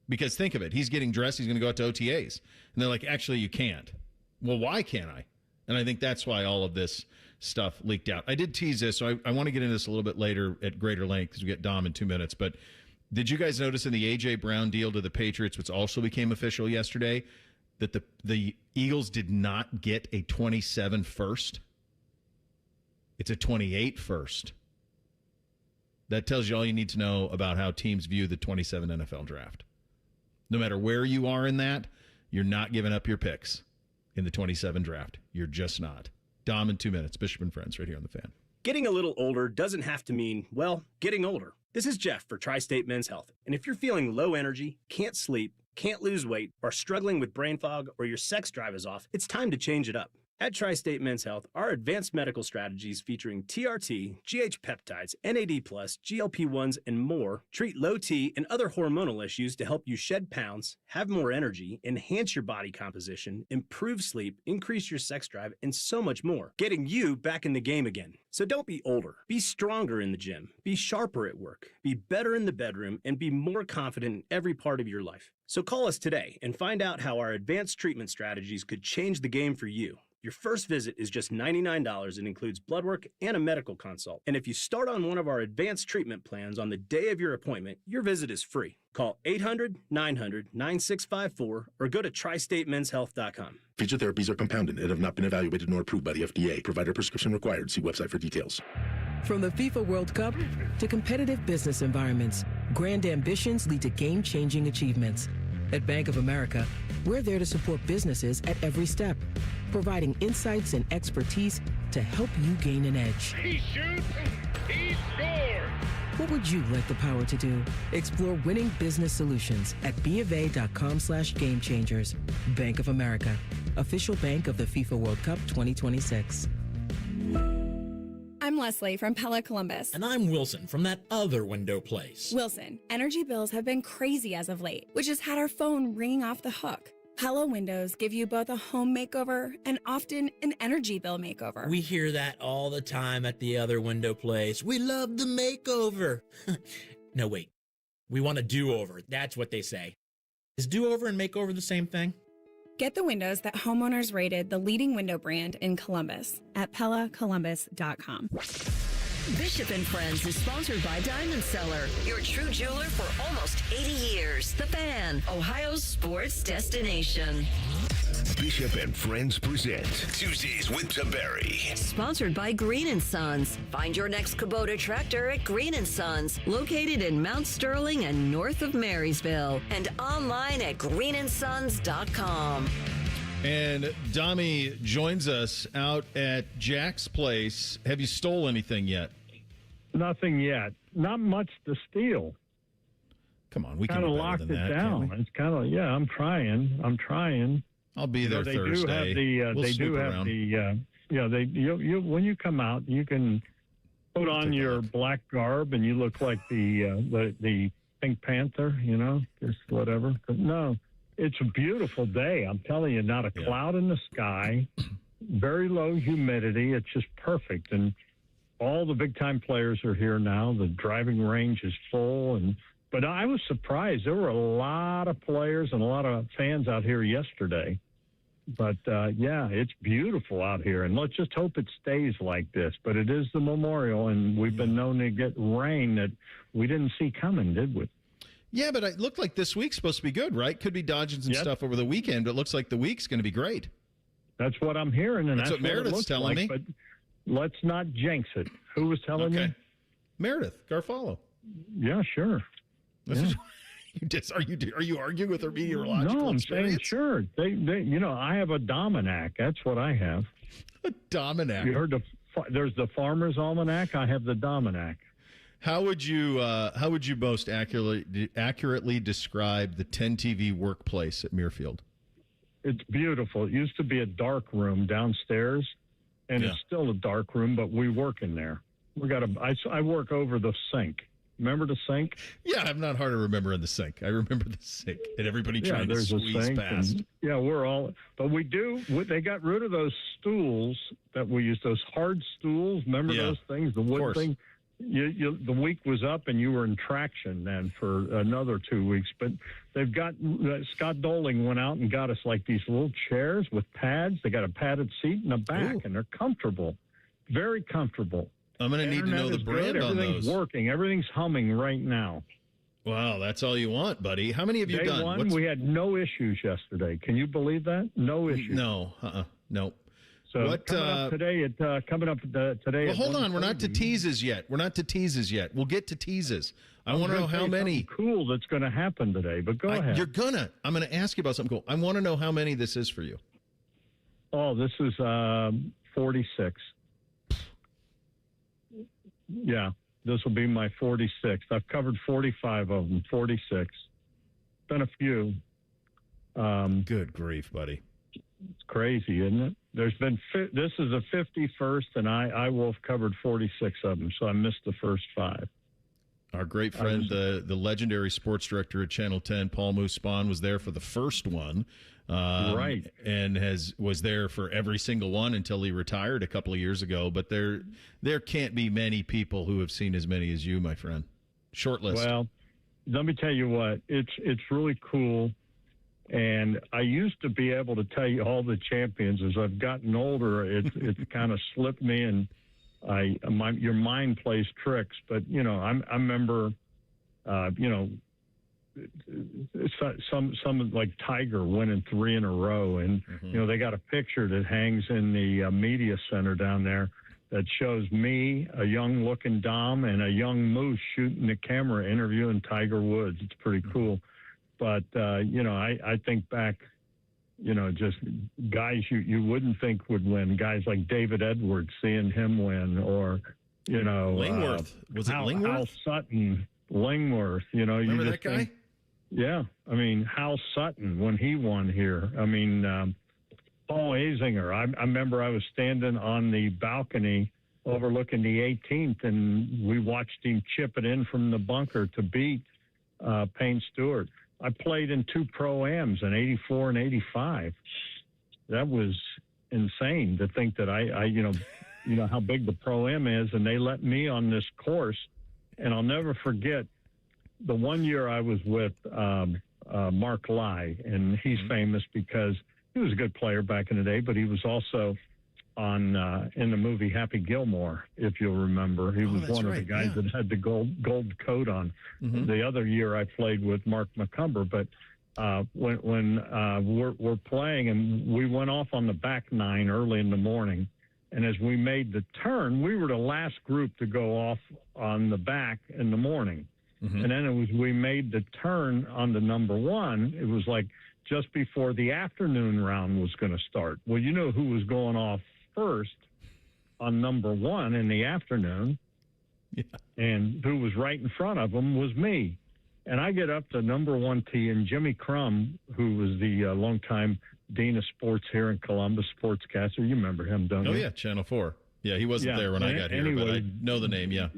because think of it, he's getting dressed, he's going to go out to OTAs, and they're like, actually, you can't. Well, why can't I? And I think that's why all of this stuff leaked out. I did tease this, so I want to get into this a little bit later at greater length because we get Dom in 2 minutes. But did you guys notice in the A.J. Brown deal to the Patriots, which also became official yesterday, that the Eagles did not get a 27 first? It's a 28 first. That tells you all you need to know about how teams view the 27 NFL draft. No matter where you are in that, you're not giving up your picks in the 27 draft. You're just not. Dom in 2 minutes. Bishop and Friends right here on The Fan. Getting a little older doesn't have to mean, well, getting older. This is Jeff for Tri-State Men's Health. And if you're feeling low energy, can't sleep, can't lose weight, are struggling with brain fog, or your sex drive is off, it's time to change it up. At Tri-State Men's Health, our advanced medical strategies featuring TRT, GH peptides, NAD+, GLP-1s, and more treat low T and other hormonal issues to help you shed pounds, have more energy, enhance your body composition, improve sleep, increase your sex drive, and so much more, getting you back in the game again. So don't be older. Be stronger in the gym. Be sharper at work. Be better in the bedroom, and be more confident in every part of your life. So call us today and find out how our advanced treatment strategies could change the game for you. Your first visit is just $99 and includes blood work and a medical consult. And if you start on one of our advanced treatment plans on the day of your appointment, your visit is free. Call 800-900-9654 or go to tristatemenshealth.com. Feature therapies are compounded and have not been evaluated nor approved by the FDA. Provider prescription required. See website for details. From the FIFA World Cup to competitive business environments, Grand ambitions lead to game-changing achievements. At Bank of America, we're there to support businesses at every step, providing insights and expertise to help you gain an edge. He shoots, he scores! What would you like the power to do? Explore winning business solutions at BofA.com/gamechangers. Bank of America, official bank of the FIFA World Cup 2026. I'm Leslie from Pella Columbus. And I'm Wilson from that other window place. Wilson, energy bills have been crazy as of late, which has had our phone ringing off the hook. Pella windows give you both a home makeover and often an energy bill makeover. We hear that all the time at the other window place. We love the makeover. No, wait. We want a do-over. That's what they say. Is do-over and makeover the same thing? Get the windows that homeowners rated the leading window brand in Columbus at PellaColumbus.com. Bishop and Friends is sponsored by Diamond Seller, your true jeweler for almost 80 years. The Fan, Ohio's sports destination. Bishop and Friends present Tuesdays with Tiberi. Sponsored by Green & Sons. Find your next Kubota tractor at Green & Sons, located in Mount Sterling and north of Marysville, and online at greenandsons.com. And Dami joins us out at Jack's place. Have you stole anything yet? Nothing yet. Not much to steal. Come on, we can kind of do better locked than it that, down. can't we? It's kind of I'm trying. I'll be there they Thursday. Do have We'll they do snoop have around. you when you come out, you can put on your black garb and you look like the Pink Panther. Just whatever. But no, it's a beautiful day. I'm telling you, not a cloud in the sky. Very low humidity. It's just perfect. And all the big-time players are here now. The driving range is full. But I was surprised. There were a lot of players and a lot of fans out here yesterday. But, it's beautiful out here. And let's just hope it stays like this. But it is the Memorial, and we've been known to get rain that we didn't see coming, did we? Yeah, but it looked like this week's supposed to be good, right? Could be dodging some stuff over the weekend, but it looks like the week's going to be great. That's what I'm hearing, and that's what Meredith's telling me. But let's not jinx it. Who was telling you? Meredith Garfalo. Yeah, sure. Are you arguing with her meteorological No, I'm experience? saying sure. They I have a Dominic. That's what I have. A Dominic. You heard there's the Farmer's Almanac. I have the Dominic. How would you most accurately describe the 10 TV workplace at Muirfield? It's beautiful. It used to be a dark room downstairs, and it's still a dark room, but we work in there. I work over the sink. Remember the sink? Yeah, I'm not hard to remember in the sink. I remember the sink and everybody trying to squeeze past. But we do. They got rid of those stools that we used, those hard stools. Remember those things, the wood thing? The week was up and you were in traction then for another 2 weeks. But they've got, Scott Doling went out and got us like these little chairs with pads. They got a padded seat in the back and they're comfortable, very comfortable. I'm going to need to know the brand on those. Everything's working. Everything's humming right now. Wow, that's all you want, buddy. How many have you Day done? one, we had no issues yesterday. Can you believe that? No issues. No, no. So what, coming up today. Well, hold on. We're not to teases yet. We'll get to teases. I want to know how many. Cool that's going to happen today, but go ahead. I'm going to ask you about something cool. I want to know how many this is for you. Oh, this is 46. Yeah, this will be my 46th. I've covered 45 of them, 46. Been a few. Good grief, buddy. It's crazy, isn't it? There's been this is the 51st, and I will have covered 46 of them, so I missed the first 5. Our great friend, the legendary sports director at Channel 10, Paul Moose Spahn, was there for the first one. Right. And was there for every single one until he retired a couple of years ago. But there can't be many people who have seen as many as you, my friend. Short list. Well, let me tell you what, it's really cool. And I used to be able to tell you all the champions. As I've gotten older, it's kind of slipped me, and your mind plays tricks. But I remember, some like Tiger winning 3 in a row, and they got a picture that hangs in the media center down there. that shows me, a young-looking Dom, and a young Moose shooting the camera interviewing Tiger Woods. It's pretty cool. But, I think back, just guys you wouldn't think would win, guys like David Edwards, seeing him win, or, Lingworth. Was it Lingworth? Hal Sutton, Lingworth, Remember that guy? Yeah. I mean, Hal Sutton, when he won here. I mean, Paul Azinger. I remember I was standing on the balcony overlooking the 18th, and we watched him chip it in from the bunker to beat Payne Stewart. I played in 2 Pro-Ams in 84 and 85. That was insane to think that I how big the Pro-Am is, and they let me on this course. And I'll never forget the one year I was with Mark Lai, and he's famous because he was a good player back in the day, but he was also on in the movie Happy Gilmore, if you'll remember. He was one of the guys that had the gold coat on. The other year I played with Mark McCumber, but when we're playing, and we went off on the back 9 early in the morning, and as we made the turn, we were the last group to go off on the back in the morning. And then we made the turn on the number 1. It was like just before the afternoon round was going to start. Well, you know who was going off first on number 1 in the afternoon, and who was right in front of him was me. And I get up to number 1 tee, and Jimmy Crum, who was the longtime dean of sports here in Columbus, sportscaster. You remember him, don't you? Oh, yeah, Channel 4. Yeah, he wasn't there when I got here, but I know the name, yeah.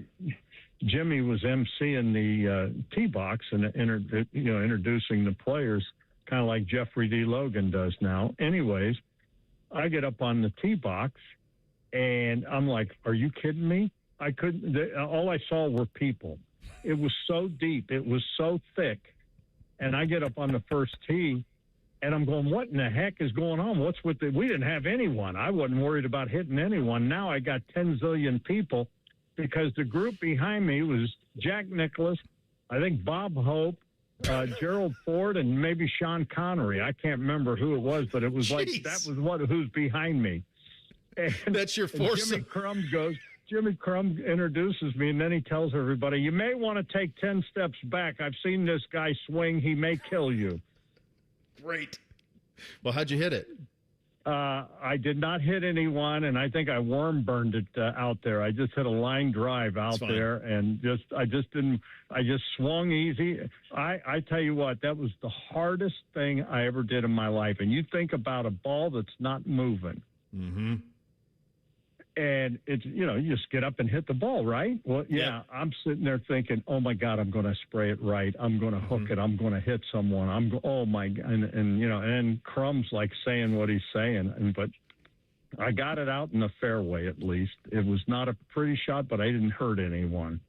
Jimmy was emceeing the tee box and introducing the players, kind of like Jeffrey D. Logan does now. Anyways, I get up on the tee box, and I'm like, are you kidding me? I couldn't. All I saw were people. It was so deep. It was so thick. And I get up on the first tee, and I'm going, what in the heck is going on? What's with we didn't have anyone. I wasn't worried about hitting anyone. Now I got 10 zillion people, because the group behind me was Jack Nicklaus, I think Bob Hope, Gerald Ford, and maybe Sean Connery. I can't remember who it was, but it was like that was who's behind me. And that's your foursome. Jimmy Crum introduces me, and then he tells everybody, you may want to take 10 steps back. I've seen this guy swing. He may kill you. Great. Well, how'd you hit it? I did not hit anyone, and I think I worm burned it out there. I just hit a line drive out there, and I just swung easy. I tell you what, that was the hardest thing I ever did in my life. And you think about a ball that's not moving. And it's, you just get up and hit the ball, right? Well, yeah. I'm sitting there thinking, oh my God, I'm going to spray it right. I'm going to hook it. I'm going to hit someone. Oh my God. And Crum's like saying what he's saying. But I got it out in the fairway, at least. It was not a pretty shot, but I didn't hurt anyone.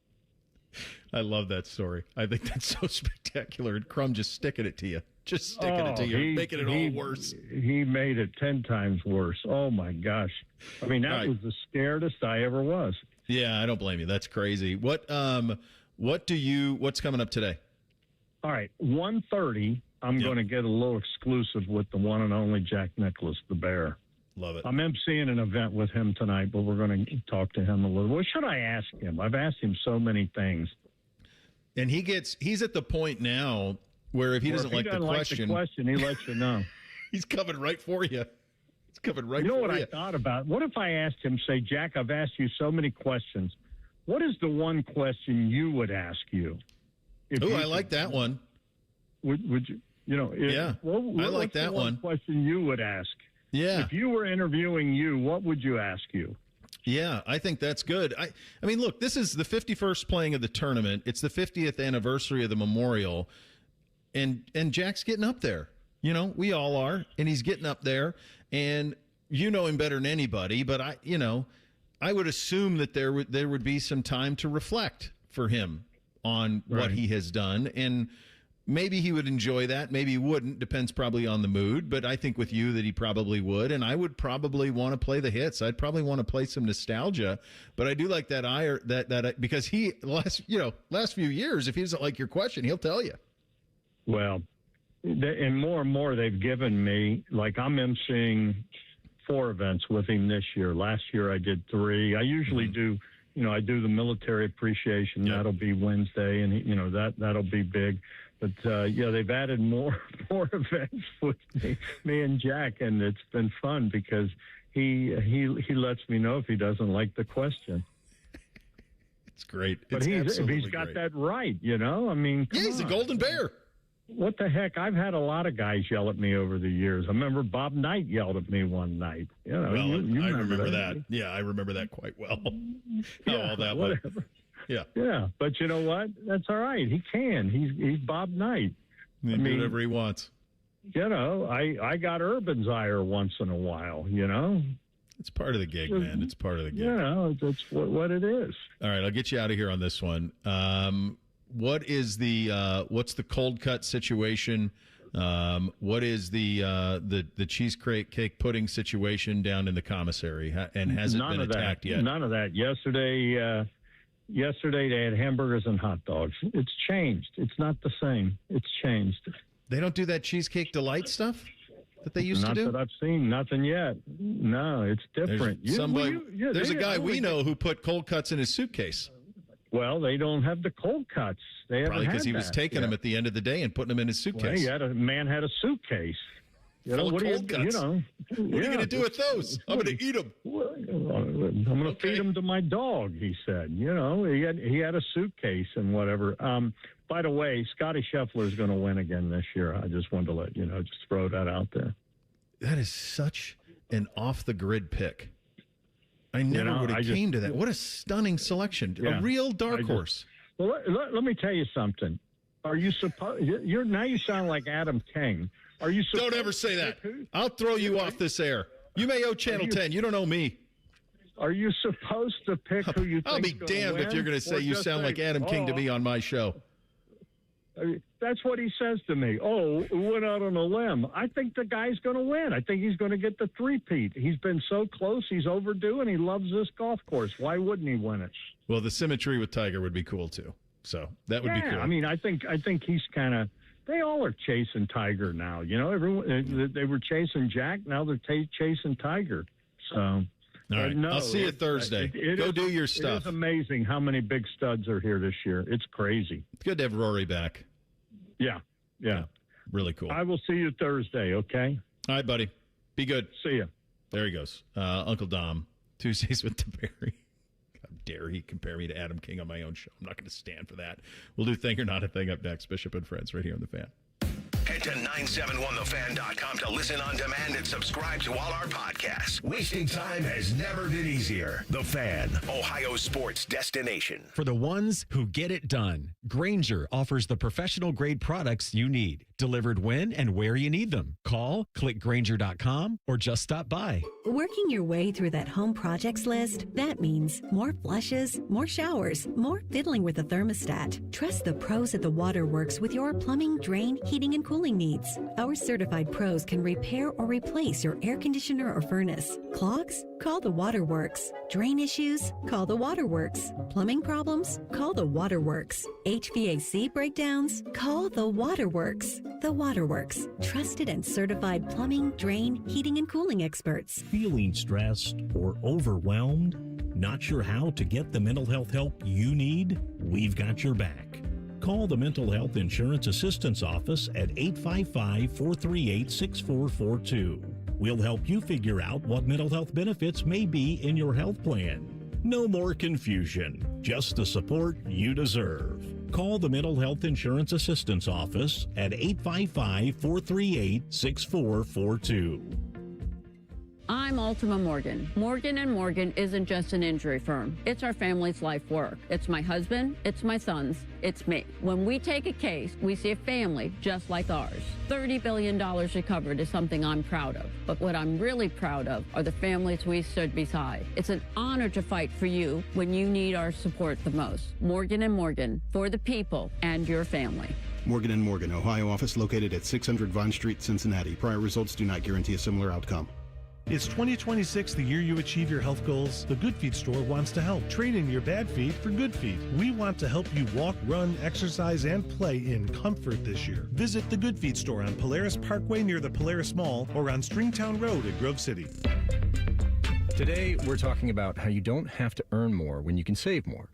I love that story. I think that's so spectacular. And Crum just sticking it to you. Just sticking it to you, making it all worse. He made it 10 times worse. Oh, my gosh. I mean, that was the scaredest I ever was. Yeah, I don't blame you. That's crazy. What's coming up today? All right, 1:30, I'm going to get a little exclusive with the one and only Jack Nicklaus, the Bear. Love it. I'm emceeing an event with him tonight, but we're going to talk to him a little. What should I ask him? I've asked him so many things. And he's at the point now where if he doesn't like the question, he lets you know. He's coming right for you. He's coming right for you. You know what I thought about? What if I asked him, say, Jack, I've asked you so many questions. What is the one question you would ask you? Oh, I like that one. Would you, I like that one. Question you would ask. Yeah. If you were interviewing you, what would you ask you? Yeah, I think that's good. I mean, look, this is the 51st playing of the tournament. It's the 50th anniversary of the Memorial. And Jack's getting up there. We all are, and he's getting up there. And you know him better than anybody, but I would assume that there would be some time to reflect for him on what he has done. And maybe he would enjoy that. Maybe he wouldn't. Depends probably on the mood. But I think with you that he probably would. And I would probably want to play the hits. I'd probably want to play some nostalgia. But I do like that because he last few years, if he doesn't like your question, he'll tell you. Well, and more they've given me, like I'm emceeing 4 events with him this year. Last year I did 3. I usually do, I do the military appreciation. That'll be Wednesday, and that'll be big. But they've added more events with me and Jack, and it's been fun because he lets me know if he doesn't like the question. It's great. But he's got great. that right, I mean, he's a golden bear. What the heck? I've had a lot of guys yell at me over the years. I remember Bob Knight yelled at me one night. You remember that. Yeah, I remember that quite well. All that whatever. Yeah. Yeah, but you know what? That's all right. He can. He's Bob Knight. He can do whatever he wants. I got Urban's ire once in a while, It's part of the gig, man. It's part of the gig. That's what it is. All right, I'll get you out of here on this one. What is what's the cold cut situation? What is the cheesecake pudding situation down in the commissary? And has it been attacked yet? None of that. Yesterday they had hamburgers and hot dogs. It's changed. It's not the same. It's changed. They don't do that Cheesecake Delight stuff that they used to do? Not that I've seen. Nothing yet. No, it's different. There's a guy we know who put cold cuts in his suitcase. Well, they don't have the cold cuts. They probably because he was taking them at the end of the day and putting them in his suitcase. Well, man had a suitcase. Full of cold cuts. What are you going to do with those? I'm going to eat them. I'm going to feed them to my dog, he said. He had a suitcase and whatever. By the way, Scotty Scheffler is going to win again this year. I just wanted to let just throw that out there. That is such an off-the-grid pick. I never would have came to that. What a stunning selection. A real dark horse. Well, let me tell you something. Are you supposed? Now you sound like Adam King. Are you? Don't ever say that. I'll throw you off this air. You may owe Channel 10. You don't owe me. Are you supposed to pick who you think? I'll be damned if you're going to say you sound like Adam King to me on my show. That's what he says to me. Oh, we went out on a limb. I think the guy's going to win. I think he's going to get the three-peat. He's been so close. He's overdue, and he loves this golf course. Why wouldn't he win it? Well, the symmetry with Tiger would be cool, too. So that would be cool. I mean, I think he's kind of – they all are chasing Tiger now. Everyone they were chasing Jack. Now they're chasing Tiger. So – all right. No, I'll see you Thursday. Go do your stuff. It is amazing how many big studs are here this year. It's crazy. It's good to have Rory back. Yeah. Really cool. I will see you Thursday, okay? All right, buddy. Be good. See you. There he goes. Uncle Dom, Tuesdays with Tiberi. How dare he compare me to Adam King on my own show. I'm not going to stand for that. We'll do Thing or Not a Thing up next. Bishop and Friends right here on The Fan. Head to 971thefan.com to listen on demand and subscribe to all our podcasts. Wasting time has never been easier. The Fan, Ohio sports destination. For the ones who get it done, Grainger offers the professional-grade products you need, delivered when and where you need them. Call, click Grainger.com, or just stop by. Working your way through that home projects list, that means more flushes, more showers, more fiddling with the thermostat. Trust the pros at the Waterworks with your plumbing, drain, heating, and cooling needs. Our certified pros can repair or replace your air conditioner or furnace. Clogs? Call the Waterworks. Drain issues? Call the Waterworks. Plumbing problems? Call the Waterworks. HVAC breakdowns? Call the Waterworks. The Waterworks. Trusted and certified plumbing, drain, heating, and cooling experts. Feeling stressed or overwhelmed? Not sure how to get the mental health help you need? We've got your back. Call the Mental Health Insurance Assistance Office at 855-438-6442. We'll help you figure out what mental health benefits may be in your health plan. No more confusion, just the support you deserve. Call the Mental Health Insurance Assistance Office at 855-438-6442. I'm Ultima Morgan. Morgan & Morgan isn't just an injury firm. It's our family's life work. It's my husband, it's my sons, it's me. When we take a case, we see a family just like ours. $30 billion recovered is something I'm proud of. But what I'm really proud of are the families we stood beside. It's an honor to fight for you when you need our support the most. Morgan & Morgan, for the people and your family. Morgan & Morgan, Ohio office located at 600 Vine Street, Cincinnati. Prior results do not guarantee a similar outcome. Is 2026 the year you achieve your health goals? The Good Feet store wants to help. Trade in your bad feet for good feet. We want to help you walk, run, exercise, and play in comfort this year. Visit the Good Feet store on Polaris Parkway near the Polaris Mall or on Stringtown Road at Grove City. Today, we're talking about how you don't have to earn more when you can save more.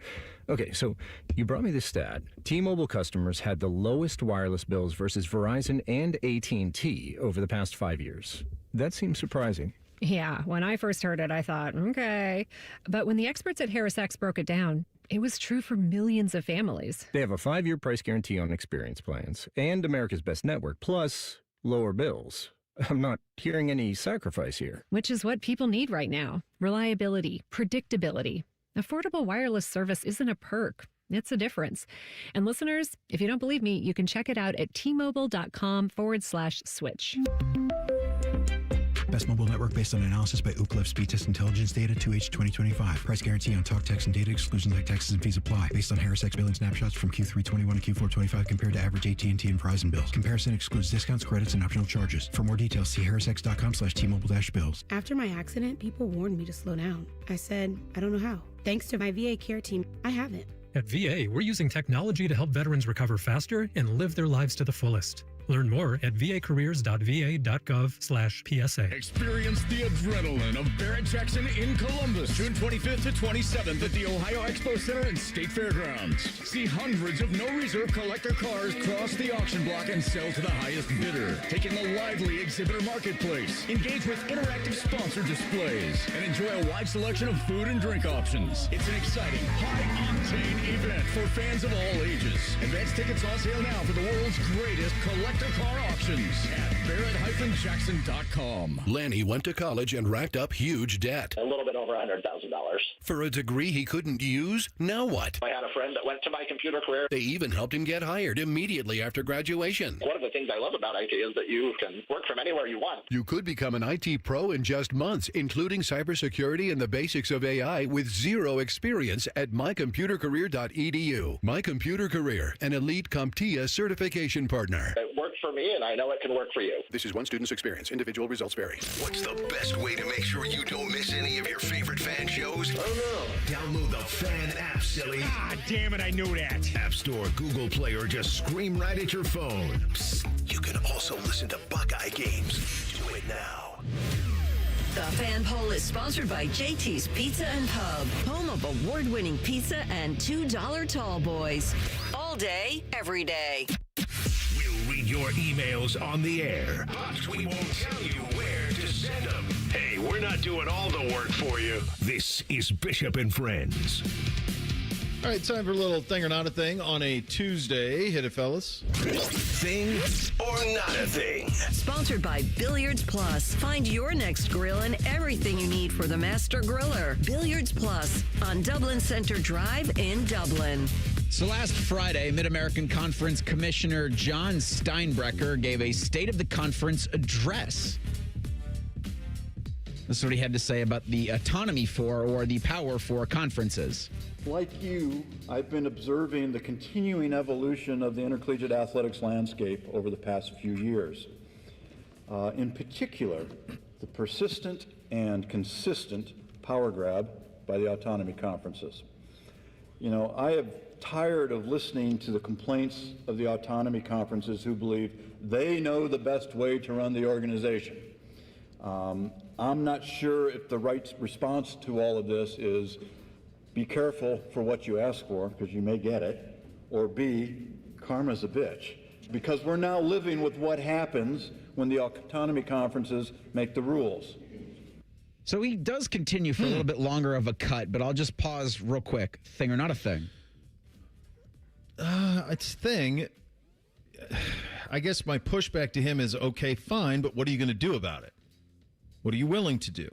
Okay, so you brought me this stat. T-Mobile customers had the lowest wireless bills versus Verizon and AT&T over the past 5 years. That seems surprising. Yeah, when I first heard it, I thought, okay. But when the experts at HarrisX broke it down, it was true for millions of families. They have a 5-year price guarantee on experience plans and America's Best Network, plus lower bills. I'm not hearing any sacrifice here. Which is what people need right now. Reliability, predictability. Affordable wireless service isn't a perk. It's a difference. And listeners, if you don't believe me, you can check it out at tmobile.com/switch. Best mobile network based on analysis by Ookla Speed Test Intelligence Data 2H 2025. Price guarantee on talk, text, and data. Exclusions like taxes and fees apply. Based on HarrisX billing snapshots from Q3 21 to Q4 25 compared to average AT&T and Verizon bills. Comparison excludes discounts, credits, and optional charges. For more details, see harrisx.com/T-Mobile-bills. After my accident, people warned me to slow down. I said, I don't know how. Thanks to my VA care team, I haven't. At VA, we're using technology to help veterans recover faster and live their lives to the fullest. Learn more at vacareers.va.gov/PSA. Experience the adrenaline of Barrett Jackson in Columbus, June 25th to 27th at the Ohio Expo Center and State Fairgrounds. See hundreds of no-reserve collector cars cross the auction block and sell to the highest bidder. Take in the lively exhibitor marketplace. Engage with interactive sponsor displays and enjoy a wide selection of food and drink options. It's an exciting, high-octane event for fans of all ages. Advance tickets on sale now for the world's greatest collector car auctions at barrett-jackson.com. Lanny went to college and racked up huge debt. A little bit over $100,000. For a degree he couldn't use? Now what? I had a friend that went to my computer career. They even helped him get hired immediately after graduation. One of the things I love about IT is that you can work from anywhere you want. You could become an IT pro in just months, including cybersecurity and the basics of AI with zero experience at mycomputercareer.edu. My Computer Career, an elite CompTIA certification partner. It worked for me, and I know it can work for you. This is one student's experience. Individual results vary. What's the best way to make sure you don't miss any of your favorite fan shows? Oh, no. Download the Fan app, silly. Ah, damn it, I knew that. App Store, Google Play, or just scream right at your phone. Psst, you can also listen to Buckeye games. Do it now. The Fan Poll is sponsored by JT's Pizza and Pub, home of award-winning pizza and $2 tall boys. All day, every day. We'll read your emails on the air, but we won't tell you where to send them. Hey, we're not doing all the work for you. This is Bishop and Friends. All right, time for a little thing or not a thing on a Tuesday. Hit it, fellas. Thing or not a thing. Sponsored by Billiards Plus. Find your next grill and everything you need for the master griller. Billiards Plus on Dublin Center Drive in Dublin. So last Friday, Mid-American Conference Commissioner John Steinbrecher gave a State of the Conference address. This is what he had to say about the autonomy for, or the power for, conferences. Like you, I've been observing the continuing evolution of the intercollegiate athletics landscape over the past few years. In particular, the persistent and consistent power grab by the autonomy conferences. You know, I have tired of listening to the complaints of the autonomy conferences who believe they know the best way to run the organization. I'm not sure if the right response to all of this is be careful for what you ask for, because you may get it, or B, karma's a bitch. Because we're now living with what happens when the autonomy conferences make the rules. So he does continue for a little bit longer of a cut, but I'll just pause real quick. Thing or not a thing? It's thing. I guess my pushback to him is, okay, fine, but what are you going to do about it? What are you willing to do?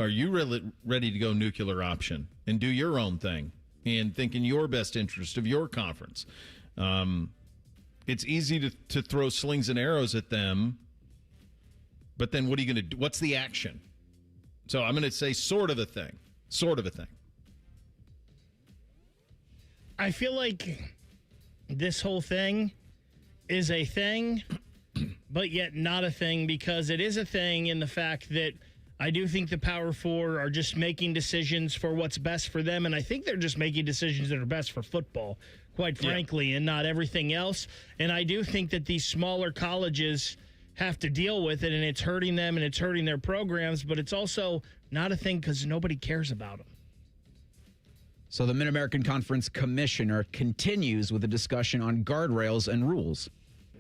Are you really ready to go nuclear option and do your own thing and think in your best interest of your conference? It's easy to throw slings and arrows at them, but then what are you going to do? What's the action? So I'm going to say sort of a thing. Sort of a thing. I feel like this whole thing is a thing, but yet not a thing, because it is a thing in the fact that I do think the Power Four are just making decisions for what's best for them, and I think they're just making decisions that are best for football, quite frankly, and not everything else. And I do think that these smaller colleges have to deal with it, and it's hurting them and it's hurting their programs, but it's also not a thing because nobody cares about them. So the Mid-American Conference Commissioner continues with a discussion on guardrails and rules.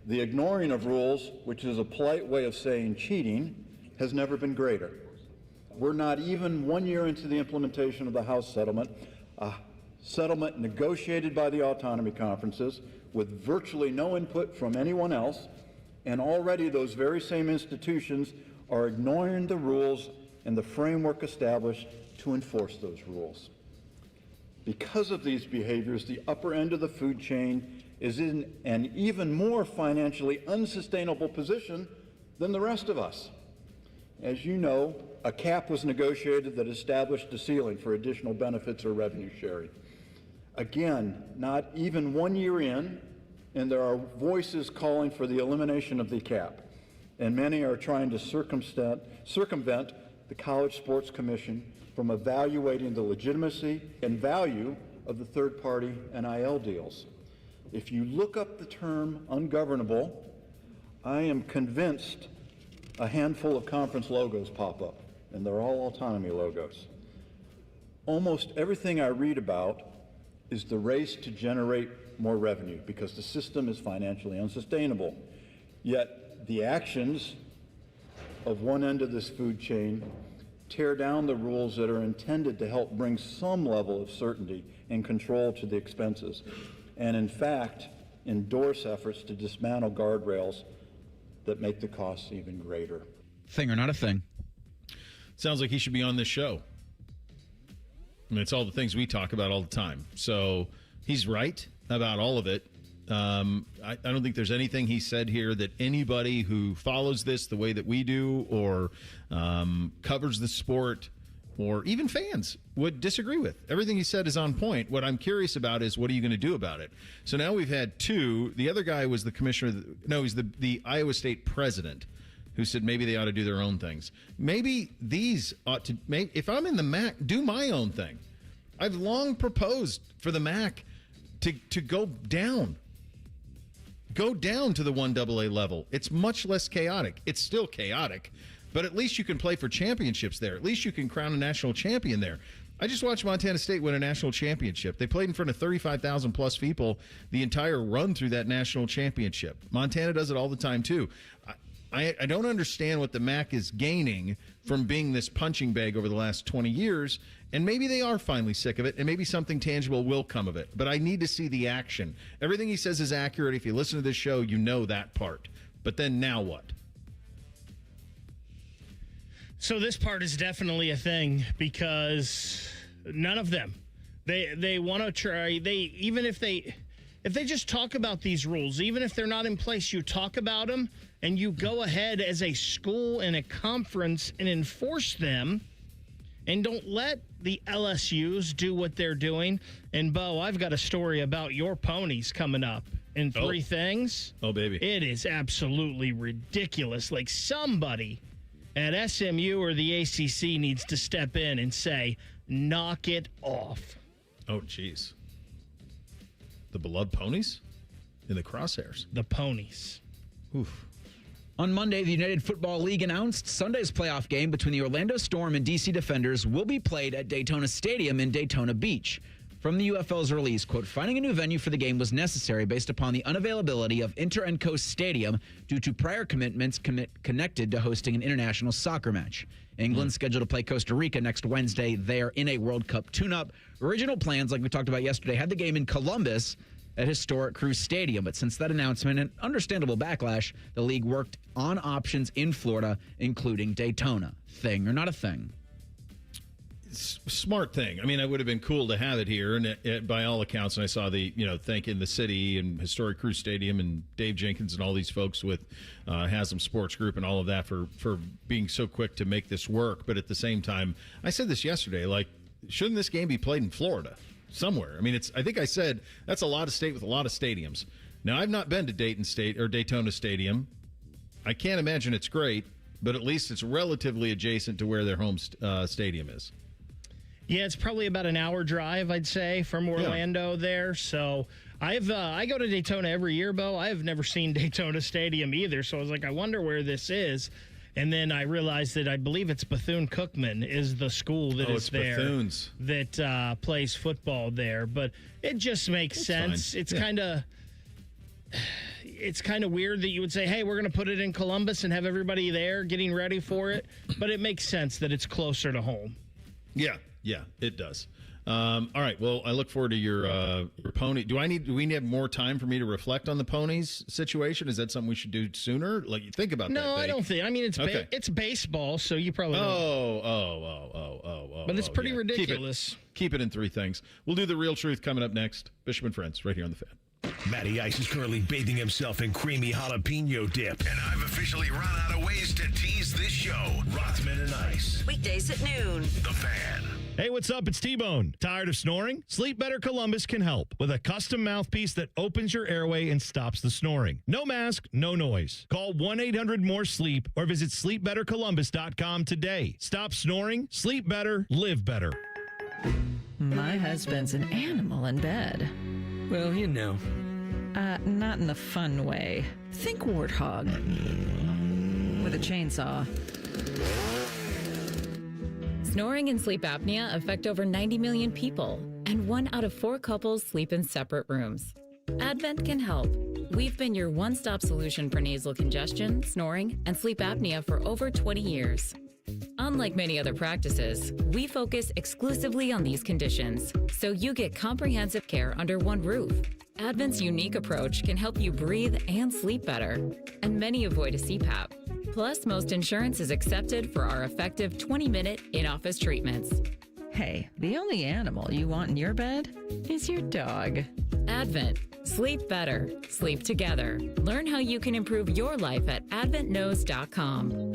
The ignoring of rules, which is a polite way of saying cheating, has never been greater. We're not even 1 year into the implementation of the House settlement, a settlement negotiated by the autonomy conferences with virtually no input from anyone else, and already those very same institutions are ignoring the rules and the framework established to enforce those rules. Because of these behaviors, the upper end of the food chain is in an even more financially unsustainable position than the rest of us. As you know, a cap was negotiated that established a ceiling for additional benefits or revenue sharing. Again, not even 1 year in, and there are voices calling for the elimination of the cap, and many are trying to circumvent the College Sports Commission from evaluating the legitimacy and value of the third-party NIL deals. If you look up the term ungovernable, I am convinced a handful of conference logos pop up, and they're all autonomy logos. Almost everything I read about is the race to generate more revenue because the system is financially unsustainable. Yet the actions of one end of this food chain tear down the rules that are intended to help bring some level of certainty and control to the expenses, and in fact endorse efforts to dismantle guardrails that make the costs even greater. Thing or not a thing? Sounds like he should be on this show. I mean, it's all the things we talk about all the time. So he's right about all of it. I don't think there's anything he said here that anybody who follows this the way that we do or covers the sport or even fans would disagree with. Everything he said is on point. What I'm curious about is what are you going to do about it? So now we've had two. The other guy was the commissioner. No, he's the Iowa State president who said maybe they ought to do their own things. Maybe these ought to, if I'm in the MAC, do my own thing. I've long proposed for the MAC to go down. Go down to the 1AA level. It's much less chaotic. It's still chaotic, but at least you can play for championships there. At least you can crown a national champion there. I just watched Montana State win a national championship. They played in front of 35,000 plus people the entire run through that national championship. Montana does it all the time too. I don't understand what the MAC is gaining from being this punching bag over the last 20 years, and maybe they are finally sick of it, and maybe something tangible will come of it. But I need to see the action. Everything he says is accurate. If you listen to this show, you know that part. But then now what? So this part is definitely a thing because none of them, they want to try, even if they just talk about these rules, even if they're not in place, you talk about them and you go ahead as a school and a conference and enforce them and don't let the LSUs do what they're doing. And Bo, I've got a story about your ponies coming up in three things. Oh, baby. It is absolutely ridiculous. Like somebody at SMU or the ACC needs to step in and say, knock it off. Oh, jeez. The beloved ponies in the crosshairs. The ponies. Oof. On Monday, the United Football League announced Sunday's playoff game between the Orlando Storm and DC Defenders will be played at Daytona Stadium in Daytona Beach. From the UFL's release, quote, finding a new venue for the game was necessary based upon the unavailability of Inter and Coast Stadium due to prior commitments connected to hosting an international soccer match. England's scheduled to play Costa Rica next Wednesday. They are in a World Cup tune-up. Original plans, like we talked about yesterday, had the game in Columbus at historic Cruz Stadium. But since that announcement and understandable backlash, the league worked on options in Florida, including Daytona. Thing or not a thing? Smart thing. I mean, it would have been cool to have it here, and by all accounts, and I saw the, thanking the city and historic Cruz Stadium and Dave Jenkins and all these folks with Haslam Sports Group and all of that for being so quick to make this work. But at the same time, I said this yesterday, like, shouldn't this game be played in Florida somewhere? I mean, I think I said that's a lot of state with a lot of stadiums. Now, I've not been to Dayton State or Daytona Stadium. I can't imagine it's great, but at least it's relatively adjacent to where their home stadium is. Yeah, it's probably about an hour drive, I'd say, from Orlando there. So I go to Daytona every year, Bo. I have never seen Daytona Stadium either. So I was like, I wonder where this is. And then I realized that I believe it's Bethune-Cookman is the school that is there. Bethune's. That plays football there. But it just makes sense. Fine. It's kind of weird that you would say, hey, we're going to put it in Columbus and have everybody there getting ready for it. But it makes sense that it's closer to home. Yeah, it does. All right. Well, I look forward to your pony. Do we need more time for me to reflect on the ponies situation? Is that something we should do sooner? Like, you think about that? No, I don't think. I mean, it's baseball, so you probably don't. But it's pretty ridiculous. Keep it in three things. We'll do the real truth coming up next. Bishop and Friends, right here on the Fan. Matty Ice is currently bathing himself in creamy jalapeno dip. And I've officially run out of ways to tease this show. Rothman and Ice. Weekdays at noon. The Fan. Hey, what's up? It's T-Bone. Tired of snoring? Sleep Better Columbus can help with a custom mouthpiece that opens your airway and stops the snoring. No mask, no noise. Call 1-800-MORE-SLEEP or visit sleepbettercolumbus.com today. Stop snoring, sleep better, live better. My husband's an animal in bed. Well, you know. Not in the fun way. Think warthog. With a chainsaw. Snoring and sleep apnea affect over 90 million people, and 1 out of 4 couples sleep in separate rooms. Advent can help. We've been your one-stop solution for nasal congestion, snoring, and sleep apnea for over 20 years. Unlike many other practices, we focus exclusively on these conditions, so you get comprehensive care under one roof. Advent's unique approach can help you breathe and sleep better, and many avoid a CPAP. Plus, most insurance is accepted for our effective 20-minute in-office treatments. Hey, the only animal you want in your bed is your dog. Advent. Sleep better. Sleep together. Learn how you can improve your life at adventknows.com.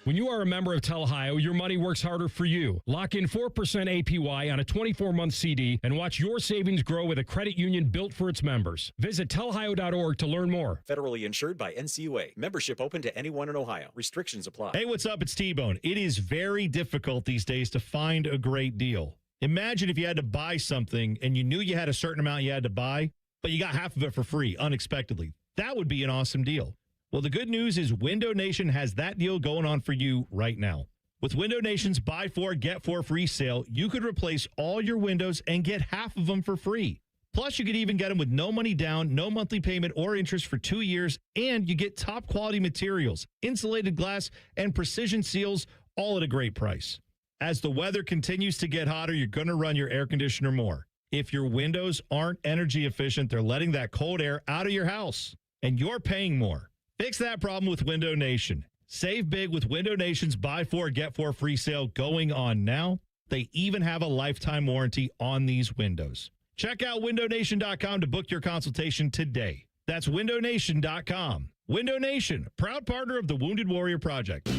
When you are a member of Tel-Ohio, your money works harder for you. Lock in 4% APY on a 24-month CD and watch your savings grow with a credit union built for its members. Visit telohio.org to learn more. Federally insured by NCUA. Membership open to anyone in Ohio. Restrictions apply. Hey, what's up? It's T-Bone. It is very difficult these days to find a great deal. Imagine if you had to buy something and you knew you had a certain amount you had to buy, but you got half of it for free unexpectedly. That would be an awesome deal. Well, the good news is Window Nation has that deal going on for you right now. With Window Nation's Buy 4, Get 4 free sale, you could replace all your windows and get half of them for free. Plus, you could even get them with no money down, no monthly payment or interest for 2 years, and you get top quality materials, insulated glass, and precision seals, all at a great price. As the weather continues to get hotter, you're going to run your air conditioner more. If your windows aren't energy efficient, they're letting that cold air out of your house, and you're paying more. Fix that problem with Window Nation. Save big with Window Nation's Buy 4, Get 4 free sale going on now. They even have a lifetime warranty on these windows. Check out windownation.com to book your consultation today. That's windownation.com. Window Nation, proud partner of the Wounded Warrior Project.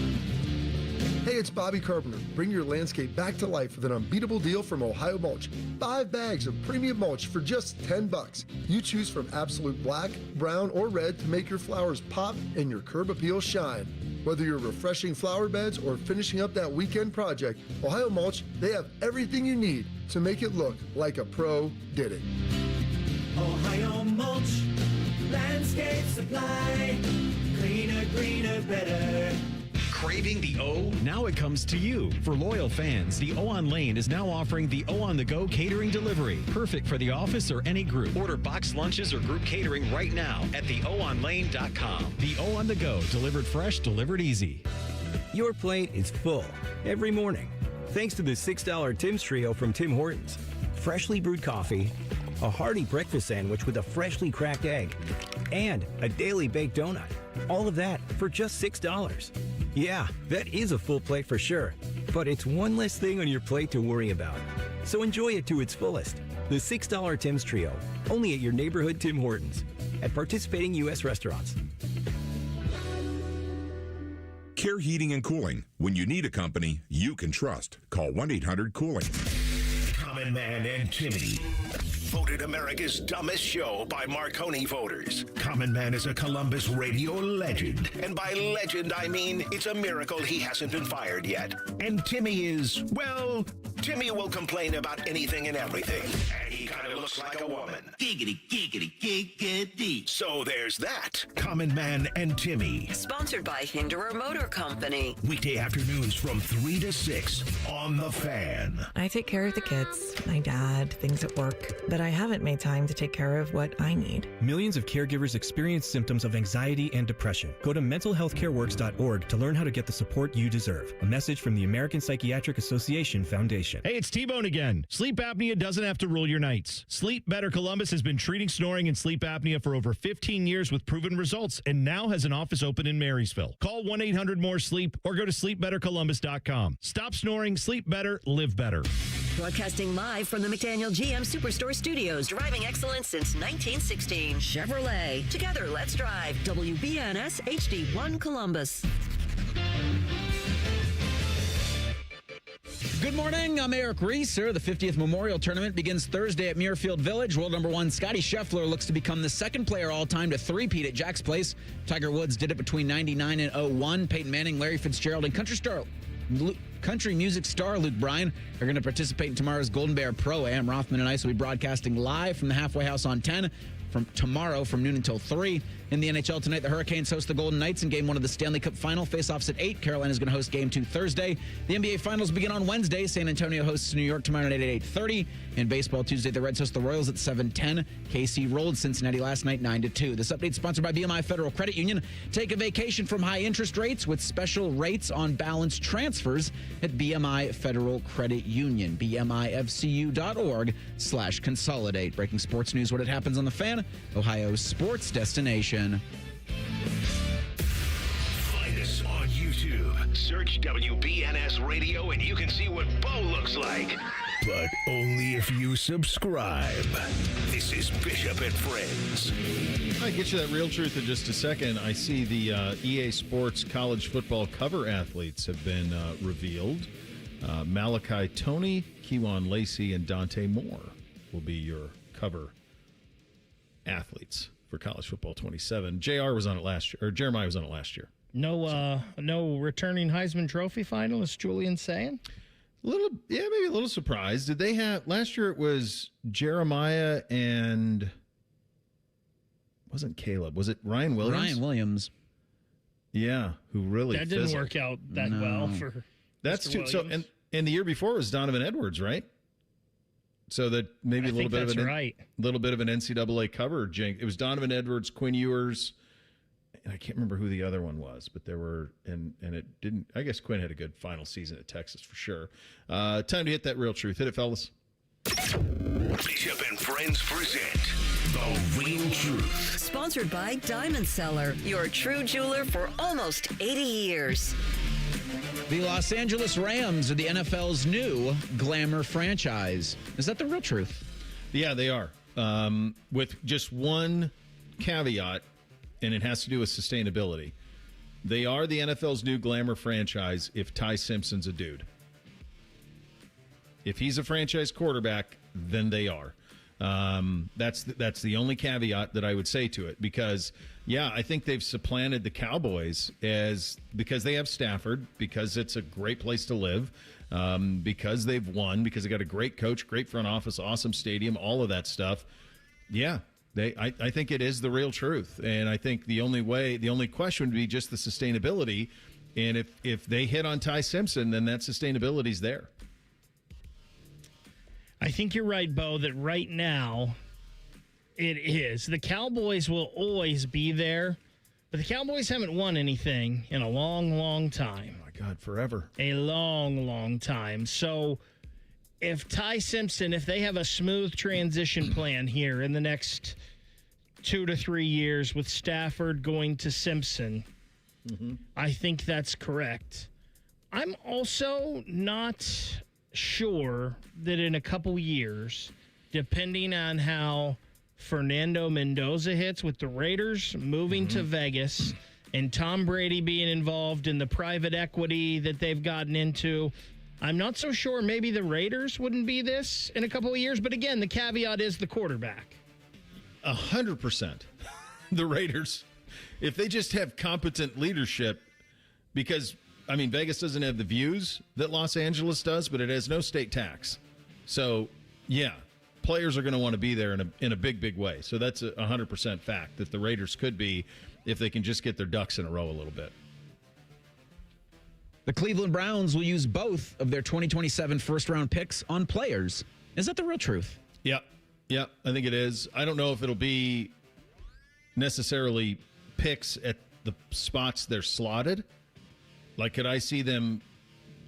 Hey, it's Bobby Carpenter. Bring your landscape back to life with an unbeatable deal from Ohio Mulch. 5 bags of premium mulch for just $10. You choose from absolute black, brown, or red to make your flowers pop and your curb appeal shine. Whether you're refreshing flower beds or finishing up that weekend project, Ohio Mulch, they have everything you need to make it look like a pro did it. Ohio Mulch, landscape supply, cleaner, greener, better. Craving the O? Now it comes to you. For loyal fans, the O on Lane is now offering the O on the Go catering delivery. Perfect for the office or any group. Order boxed lunches or group catering right now at theoonlane.com. The O on the Go, delivered fresh, delivered easy. Your plate is full every morning thanks to the $6 Tim's Trio from Tim Hortons. Freshly brewed coffee, a hearty breakfast sandwich with a freshly cracked egg, and a daily baked donut. All of that for just $6. Yeah, that is a full plate for sure, but it's one less thing on your plate to worry about. So enjoy it to its fullest. The $6 Tim's Trio, only at your neighborhood Tim Hortons, at participating U.S. restaurants. Care Heating and Cooling. When you need a company you can trust, call 1-800-COOLING. Common Man and Timmy. Voted America's dumbest show by Marconi voters. Common Man is a Columbus radio legend. And by legend, I mean it's a miracle he hasn't been fired yet. And Timmy is, well, Timmy will complain about anything and everything. And he kind of looks like a woman. Giggity, giggity, giggity. So there's that. Common Man and Timmy. Sponsored by Hinderer Motor Company. Weekday afternoons from 3 to 6 on The Fan. I take care of the kids, my dad, things at work, but I haven't made time to take care of what I need. Millions of caregivers experience symptoms of anxiety and depression. Go to mentalhealthcareworks.org to learn how to get the support you deserve. A message from the American Psychiatric Association Foundation. Hey, it's T-Bone again. Sleep apnea doesn't have to rule your nights. Sleep Better Columbus has been treating snoring and sleep apnea for over 15 years with proven results and now has an office open in Marysville. Call 1-800-MORE-SLEEP or go to sleepbettercolumbus.com. Stop snoring, sleep better, live better. Broadcasting live from the McDaniel GM Superstore Studios. Driving excellence since 1916. Chevrolet. Together, let's drive. WBNS HD1 Columbus. Good morning. I'm Eric Reeser. The 50th Memorial Tournament begins Thursday at Muirfield Village. World number 1 Scotty Scheffler looks to become the second player all time to three-peat at Jack's Place. Tiger Woods did it between 99 and 01. Peyton Manning, Larry Fitzgerald, and country music star Luke Bryan are going to participate in tomorrow's Golden Bear Pro-Am. Rothman and Ice will be broadcasting live from the Halfway House on 10 from tomorrow from noon until 3. In the NHL tonight, the Hurricanes host the Golden Knights in Game 1 of the Stanley Cup Final. Face-offs at 8. Carolina is going to host Game 2 Thursday. The NBA Finals begin on Wednesday. San Antonio hosts New York tomorrow night at 8:30. In baseball Tuesday, the Reds host the Royals at 7:10. KC rolled Cincinnati last night 9-2. This update is sponsored by BMI Federal Credit Union. Take a vacation from high interest rates with special rates on balance transfers at BMI Federal Credit Union. BMIFCU.org/consolidate. Breaking sports news, what it happens on The Fan, Ohio's sports destination. Find us on YouTube. Search WBNS Radio and you can see what Bo looks like. But only if you subscribe. This is Bishop and Friends. I'll get you that real truth in just a second. I see the EA Sports college football cover athletes have been revealed. Malachi Toney, Kewan Lacey, and Dante Moore will be your cover athletes for College Football 27. JR was on it last year, or Jeremiah was on it last year. No returning Heisman Trophy finalist Julian Sayin? Maybe a little surprised. Did they have last year? It was Jeremiah and wasn't Caleb? Was it Ryan Williams? Ryan Williams. Yeah, who really that didn't work out that well for. That's Mr. too. Williams. So and the year before was Donovan Edwards, right? So that maybe a little bit of an NCAA cover. It was Donovan Edwards, Quinn Ewers, and I can't remember who the other one was, but there were and it didn't. I guess Quinn had a good final season at Texas for sure. Time to hit that real truth. Hit it, fellas. Bishop and Friends present The Real Truth. Sponsored by Diamond Seller, your true jeweler for almost 80 years. The Los Angeles Rams are the NFL's new glamour franchise. Is that the real truth? Yeah, they are. With just one caveat, and it has to do with sustainability. They are the NFL's new glamour franchise if Ty Simpson's a dude. If he's a franchise quarterback, then they are. That's the only caveat that I would say to it, because I think they've supplanted the Cowboys because they have Stafford, because it's a great place to live, because they've won, because they got a great coach, great front office, awesome stadium, all of that stuff. Yeah, I think it is the real truth, and I think the only question would be just the sustainability, and if they hit on Ty Simpson, then that sustainability's there. I think you're right, Bo, that right now it is. The Cowboys will always be there, but the Cowboys haven't won anything in a long, long time. Oh, my God, forever. A long, long time. So if Ty Simpson, if they have a smooth transition plan here in the next 2 to 3 years with Stafford going to Simpson, I think that's correct. I'm also not sure that in a couple years, depending on how Fernando Mendoza hits with the Raiders moving to Vegas and Tom Brady being involved in the private equity that they've gotten into, I'm not so sure. Maybe the Raiders wouldn't be this in a couple of years. But again, the caveat is the quarterback. 100%. The Raiders, if they just have competent leadership, because, I mean, Vegas doesn't have the views that Los Angeles does, but it has no state tax. So, yeah, players are going to want to be there in a big, big way. So that's a 100% fact that the Raiders could be if they can just get their ducks in a row a little bit. The Cleveland Browns will use both of their 2027 first-round picks on players. Is that the real truth? Yeah, I think it is. I don't know if it'll be necessarily picks at the spots they're slotted. Like, could I see them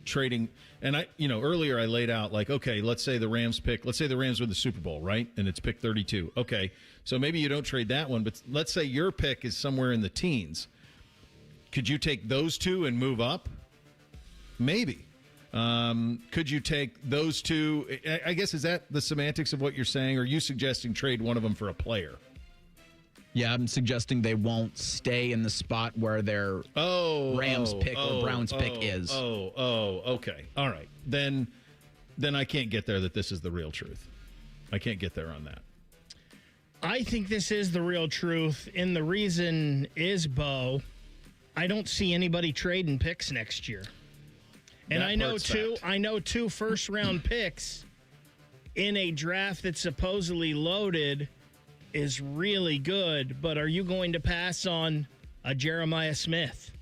trading? And earlier I laid out, like, okay, let's say the Rams win the Super Bowl, right? And it's pick 32. Okay, so maybe you don't trade that one, but let's say your pick is somewhere in the teens. Could you take those two and move up? Maybe. Could you take those two? I guess, is that the semantics of what you're saying? Or are you suggesting trade one of them for a player? Yeah, I'm suggesting they won't stay in the spot where their Rams pick or Browns pick is. Okay. All right. Then I can't get there that this is the real truth. I can't get there on that. I think this is the real truth, and the reason is, Bo, I don't see anybody trading picks next year. And I know two first-round picks in a draft that's supposedly loaded is really good, but are you going to pass on a Jeremiah Smith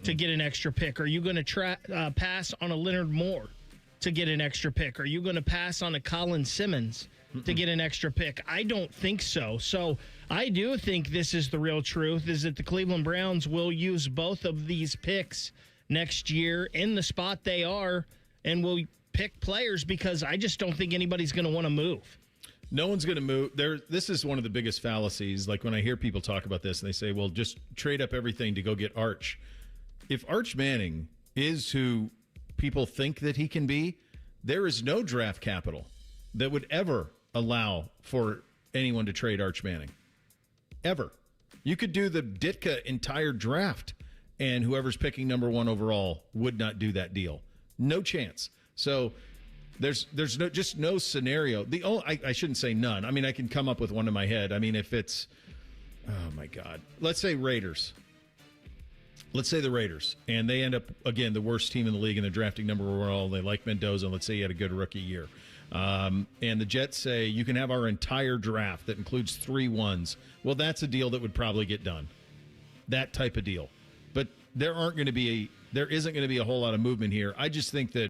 to get an extra pick? Are you going to pass on a Leonard Moore to get an extra pick? Are you going to pass on a Colin Simmons to get an extra pick? I don't think so. So I do think this is the real truth, is that the Cleveland Browns will use both of these picks next year in the spot they are, and will pick players, because I just don't think anybody's going to want to move. No one's going to move. This is one of the biggest fallacies. Like, when I hear people talk about this and they say, well, just trade up everything to go get Arch. If Arch Manning is who people think that he can be, there is no draft capital that would ever allow for anyone to trade Arch Manning. Ever. You could do the Ditka entire draft, and whoever's picking number one overall would not do that deal. No chance. So there's no scenario. I shouldn't say none. I mean, I can come up with one in my head. I mean, if it's, oh my God, let's say Raiders. Let's say the Raiders, and they end up, again, the worst team in the league, and they're drafting number one overall. They like Mendoza, and let's say he had a good rookie year. And the Jets say, you can have our entire draft that includes 3 ones. Well, that's a deal that would probably get done. That type of deal. But there isn't going to be a whole lot of movement here. I just think that